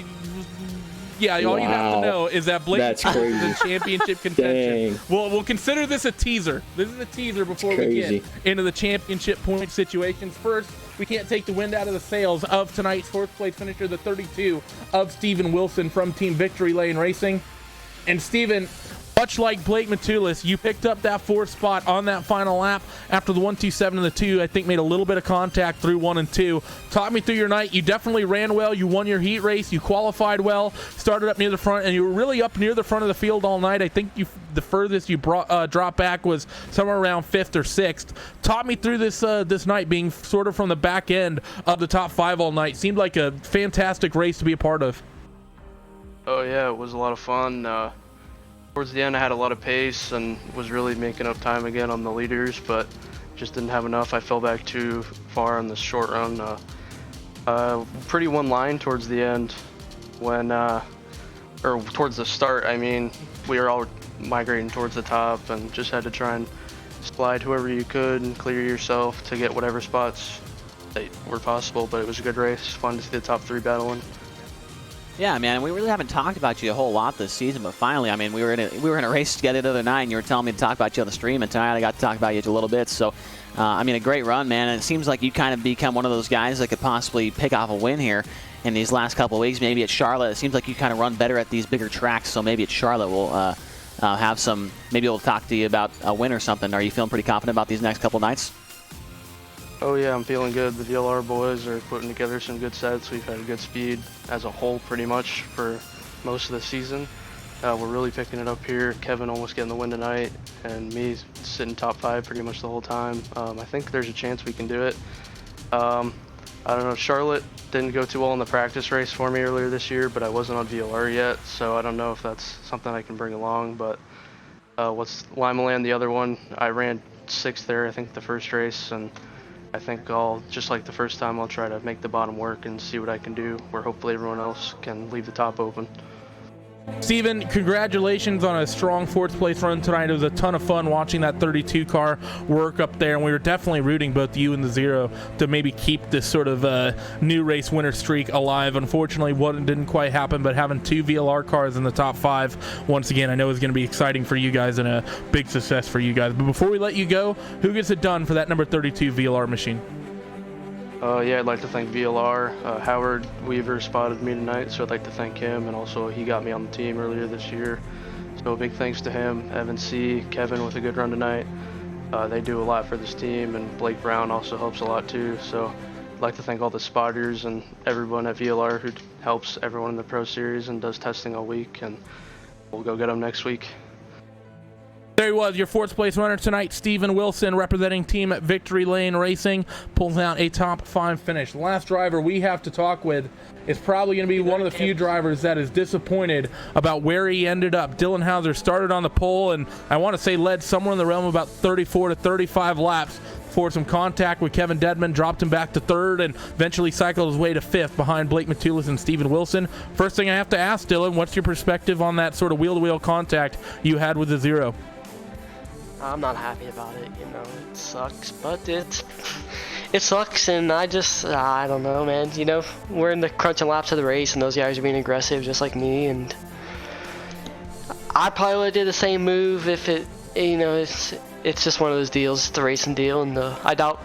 you have to know is that Blake is in championship contention. We'll consider this a teaser. This is a teaser before we get into the championship point situations. First, we can't take the wind out of the sails of tonight's 4th place finisher, the 32 of Steven Wilson from Team Victory Lane Racing. And Steven, much like Blake Matulis, you picked up that 4th spot on that final lap after the 127 and the 2. I think made a little bit of contact through 1 and 2. Talk me through your night. You definitely ran well. You won your heat race. You qualified well. Started up near the front, and you were really up near the front of the field all night. I think the furthest you dropped back was somewhere around 5th or 6th. Talk me through this night, being sort of from the back end of the top 5 all night. Seemed like a fantastic race to be a part of. Oh yeah, it was a lot of fun. Towards the end I had a lot of pace and was really making up time again on the leaders, but just didn't have enough. I fell back too far on the short run. Pretty one line towards the end when, or towards the start, I mean, we were all migrating towards the top and just had to try and slide whoever you could and clear yourself to get whatever spots that were possible, but it was a good race. Fun to see the top 3 battling. Yeah, man, we really haven't talked about you a whole lot this season, but finally, I mean, we were in a race together the other night, and you were telling me to talk about you on the stream, and tonight I got to talk about you a little bit. So, I mean, a great run, man, and it seems like you kind of become one of those guys that could possibly pick off a win here in these last couple of weeks. Maybe at Charlotte, it seems like you kind of run better at these bigger tracks, so maybe at Charlotte we'll have some, maybe we'll talk to you about a win or something. Are you feeling pretty confident about these next couple nights? Oh yeah, I'm feeling good. The VLR boys are putting together some good sets. We've had a good speed as a whole pretty much for most of the season. We're really picking it up here. Kevin almost getting the win tonight, and me sitting top 5 pretty much the whole time. I think there's a chance we can do it. I don't know, Charlotte didn't go too well in the practice race for me earlier this year, but I wasn't on VLR yet, so I don't know if that's something I can bring along. But what's Limaland, the other one, I ran 6th there, I think, the first race, and I think I'll, just like the first time, I'll try to make the bottom work and see what I can do, where hopefully everyone else can leave the top open. Steven, congratulations on a strong 4th place run tonight. It was a ton of fun watching that 32 car work up there, and we were definitely rooting both you and the Zero to maybe keep this sort of new race winner streak alive. Unfortunately, what didn't quite happen, but having 2 VLR cars in the top 5 once again, I know is going to be exciting for you guys and a big success for you guys. But before we let you go, who gets it done for that number 32 VLR machine? Yeah, I'd like to thank VLR. Howard Weaver spotted me tonight, so I'd like to thank him, and also he got me on the team earlier this year. So big thanks to him. Evan C., Kevin with a good run tonight. They do a lot for this team, and Blake Brown also helps a lot too. So I'd like to thank all the spotters and everyone at VLR who helps everyone in the Pro Series and does testing all week, and we'll go get them next week. There he was, your 4th place runner tonight, Steven Wilson, representing Team Victory Lane Racing, pulls out a top 5 finish. The last driver we have to talk with is probably going to be one of the few drivers that is disappointed about where he ended up. Dylan Hauser started on the pole, and I want to say led somewhere in the realm of about 34 to 35 laps for some contact with Kevin Dedman, dropped him back to 3rd, and eventually cycled his way to 5th behind Blake Matulis and Steven Wilson. First thing I have to ask, Dylan, what's your perspective on that sort of wheel-to-wheel contact you had with the Zero? I'm not happy about it, you know, it sucks, but it sucks, and I don't know, man, you know, we're in the crunching laps of the race, and those guys are being aggressive just like me, and I probably would have did the same move if it, you know, it's just one of those deals, it's a racing deal, and I don't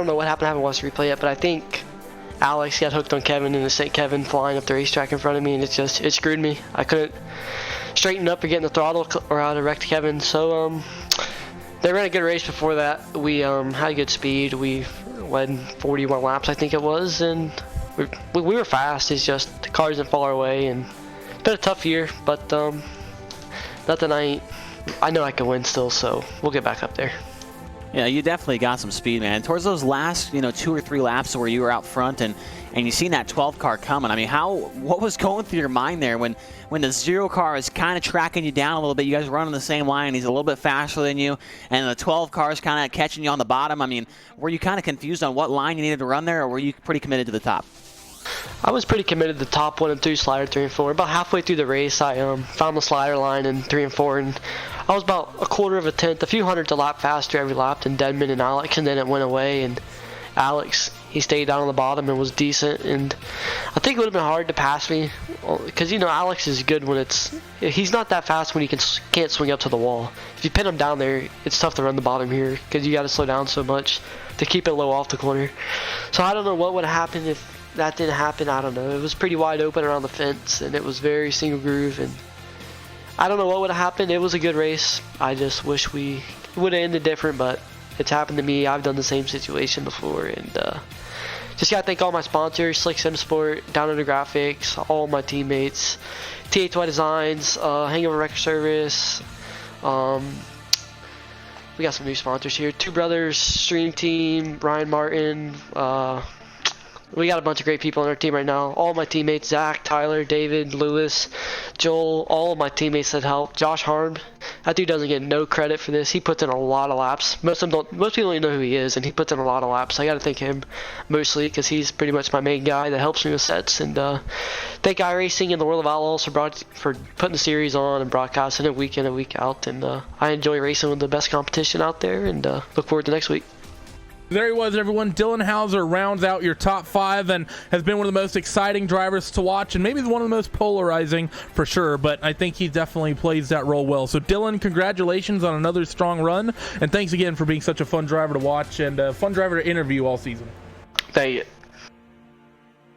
know what happened, I haven't watched the replay yet, but I think Alex got hooked on Kevin, and it sent Kevin flying up the racetrack in front of me, and it screwed me. I couldn't straighten up or get in the throttle, or I'd have wrecked Kevin. So they ran a good race before that. We had good speed. We led 41 laps, I think it was, and we were fast. It's just the cars didn't fall our way, and it's been a tough year, but nothing I know I can win still, so we'll get back up there. Yeah, you definitely got some speed, man. Towards those last, 2 or 3 laps where you were out front and you seen that 12 car coming. I mean, what was going through your mind there when the 0 car is kind of tracking you down a little bit? You guys are running the same line. He's a little bit faster than you, and the 12 car is kind of catching you on the bottom. I mean, were you kind of confused on what line you needed to run there, or were you pretty committed to the top? I was pretty committed to the top 1 and 2 slider 3 and 4. About halfway through the race, I found the slider line in 3 and 4, and I was about a quarter of a tenth, a few hundredths a lap faster every lap than Dedman and Alex, and then it went away, and Alex, he stayed down on the bottom and was decent, and I think it would have been hard to pass me, because, Alex is good when he's not that fast when he can't swing up to the wall. If you pin him down there, it's tough to run the bottom here, because you got to slow down so much to keep it low off the corner. So I don't know what would have happened if that didn't happen. I don't know. It was pretty wide open around the fence, and it was very single groove, and I don't know what would have happened. It was a good race. I just wish we would have ended different, but it's happened to me. I've done the same situation before, and just gotta thank all my sponsors, Slick Sim Sport, Down Under Graphics, all my teammates, THY Designs, Hangover Record Service. We got some new sponsors here. Two Brothers Stream Team, Ryan Martin. We got a bunch of great people on our team right now. All my teammates, Zach, Tyler, David, Lewis, Joel, all of my teammates that helped. Josh Harm, that dude doesn't get no credit for this. He puts in a lot of laps. Most people don't even know who he is, and he puts in a lot of laps. I got to thank him mostly because he's pretty much my main guy that helps me with sets. And thank iRacing and the World of Outlaws for putting the series on and broadcasting it week in and week out. And I enjoy racing with the best competition out there, and look forward to next week. There he was, everyone. Dylan Hauser rounds out your top 5 and has been one of the most exciting drivers to watch, and maybe one of the most polarizing for sure, but I think he definitely plays that role well. So Dylan, congratulations on another strong run, and thanks again for being such a fun driver to watch and a fun driver to interview all season. Thank you.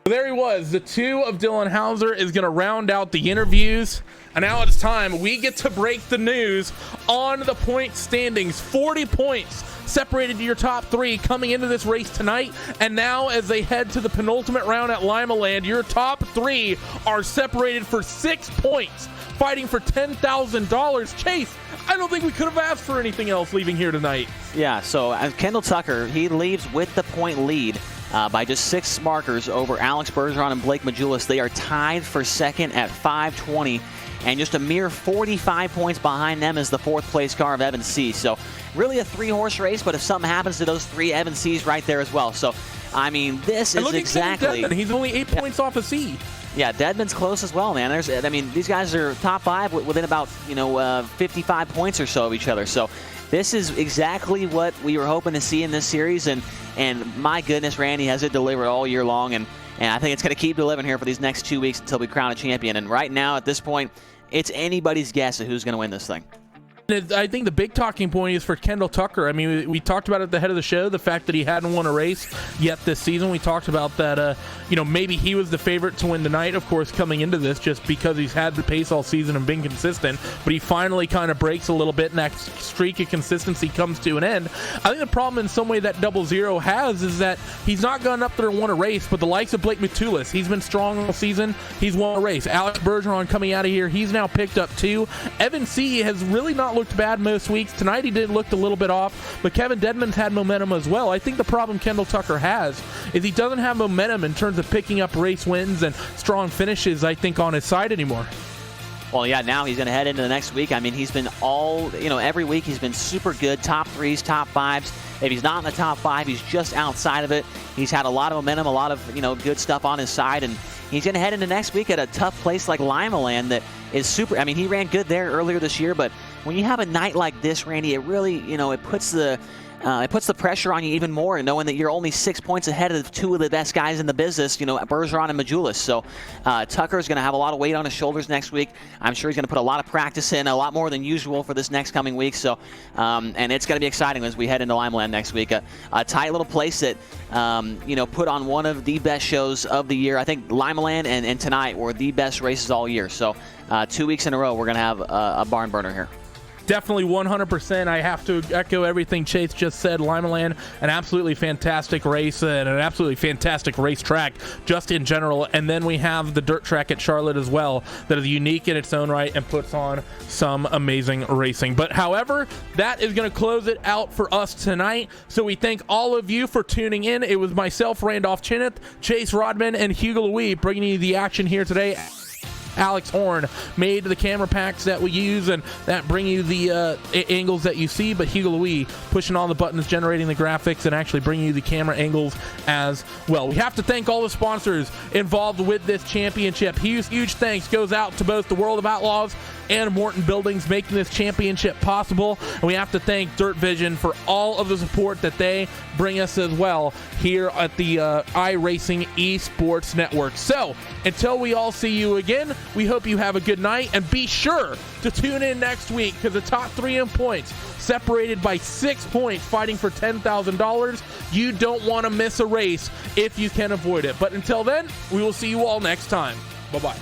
There he was. The 2 of Dylan Hauser is going to round out the interviews. And now it's time. We get to break the news on the point standings. 40 points separated to your top 3 coming into this race tonight. And now as they head to the penultimate round at Lima Land, your top 3 are separated for 6 points, fighting for $10,000. Chase, I don't think we could have asked for anything else leaving here tonight. Yeah, so Kendall Tucker, he leaves with the point lead. By just 6 markers over Alex Bergeron and Blake Majulis. They are tied for second at 520, and just a mere 45 points behind them is the 4th place car of Evan C. So really a 3-horse race, but if something happens to those 3, Evan C's right there as well. So, I mean, this is exactly... He's only 8 points off a C. Yeah, Dedman's close as well, man. These guys are top 5 within about 55 points or so of each other. So this is exactly what we were hoping to see in this series, and my goodness, Randy has it delivered all year long, and I think it's going to keep delivering here for these next 2 weeks until we crown a champion. And right now, at this point, it's anybody's guess of who's going to win this thing. I think the big talking point is for Kendall Tucker. I mean, we talked about it at the head of the show, the fact that he hadn't won a race yet this season. We talked about that, maybe he was the favorite to win tonight, of course, coming into this, just because he's had the pace all season and been consistent. But he finally kind of breaks a little bit, and that streak of consistency comes to an end. I think the problem in some way that 00 has is that he's not gone up there and won a race, but the likes of Blake Majulis, he's been strong all season. He's won a race. Alex Bergeron coming out of here, he's now picked up 2. Evan C. has really not looked bad most weeks. Tonight he did look a little bit off, but Kevin Dedman's had momentum as well. I think the problem Kendall Tucker has is he doesn't have momentum in terms of picking up race wins and strong finishes, I think, on his side anymore. Well, yeah, now he's going to head into the next week. I mean, he's been every week he's been super good, top 3s, top 5s. If he's not in the top 5, he's just outside of it. He's had a lot of momentum, a lot of, good stuff on his side, and he's going to head into next week at a tough place like Lima Land that is super. I mean, he ran good there earlier this year, but when you have a night like this, Randy, it really, it puts the pressure on you even more, and knowing that you're only 6 points ahead of 2 of the best guys in the business, Bergeron and Majulis. So Tucker's going to have a lot of weight on his shoulders next week. I'm sure he's going to put a lot of practice in, a lot more than usual for this next coming week. So, and it's going to be exciting as we head into Lima Land next week. A tight little place that, put on one of the best shows of the year. I think Lima Land and tonight were the best races all year. So 2 weeks in a row, we're going to have a barn burner here. Definitely 100%. I have to echo everything Chase just said. Lima Land, an absolutely fantastic race and an absolutely fantastic racetrack just in general. And then we have the dirt track at Charlotte as well that is unique in its own right and puts on some amazing racing. But however, that is going to close it out for us tonight. So we thank all of you for tuning in. It was myself, Randolph Chineth, Chase Rodman, and Hugo Louis bringing you the action here today. Alex Horn made the camera packs that we use and that bring you the angles that you see, but Hugo Louis pushing all the buttons, generating the graphics, and actually bringing you the camera angles as well. We have to thank all the sponsors involved with this championship. Huge thanks goes out to both the World of Outlaws and Morton Buildings making this championship possible. And we have to thank Dirt Vision for all of the support that they bring us as well here at the iRacing Esports Network. So until we all see you again, we hope you have a good night, and be sure to tune in next week because the top 3 in points separated by 6 points fighting for $10,000. You don't want to miss a race if you can avoid it. But until then, we will see you all next time. Bye-bye.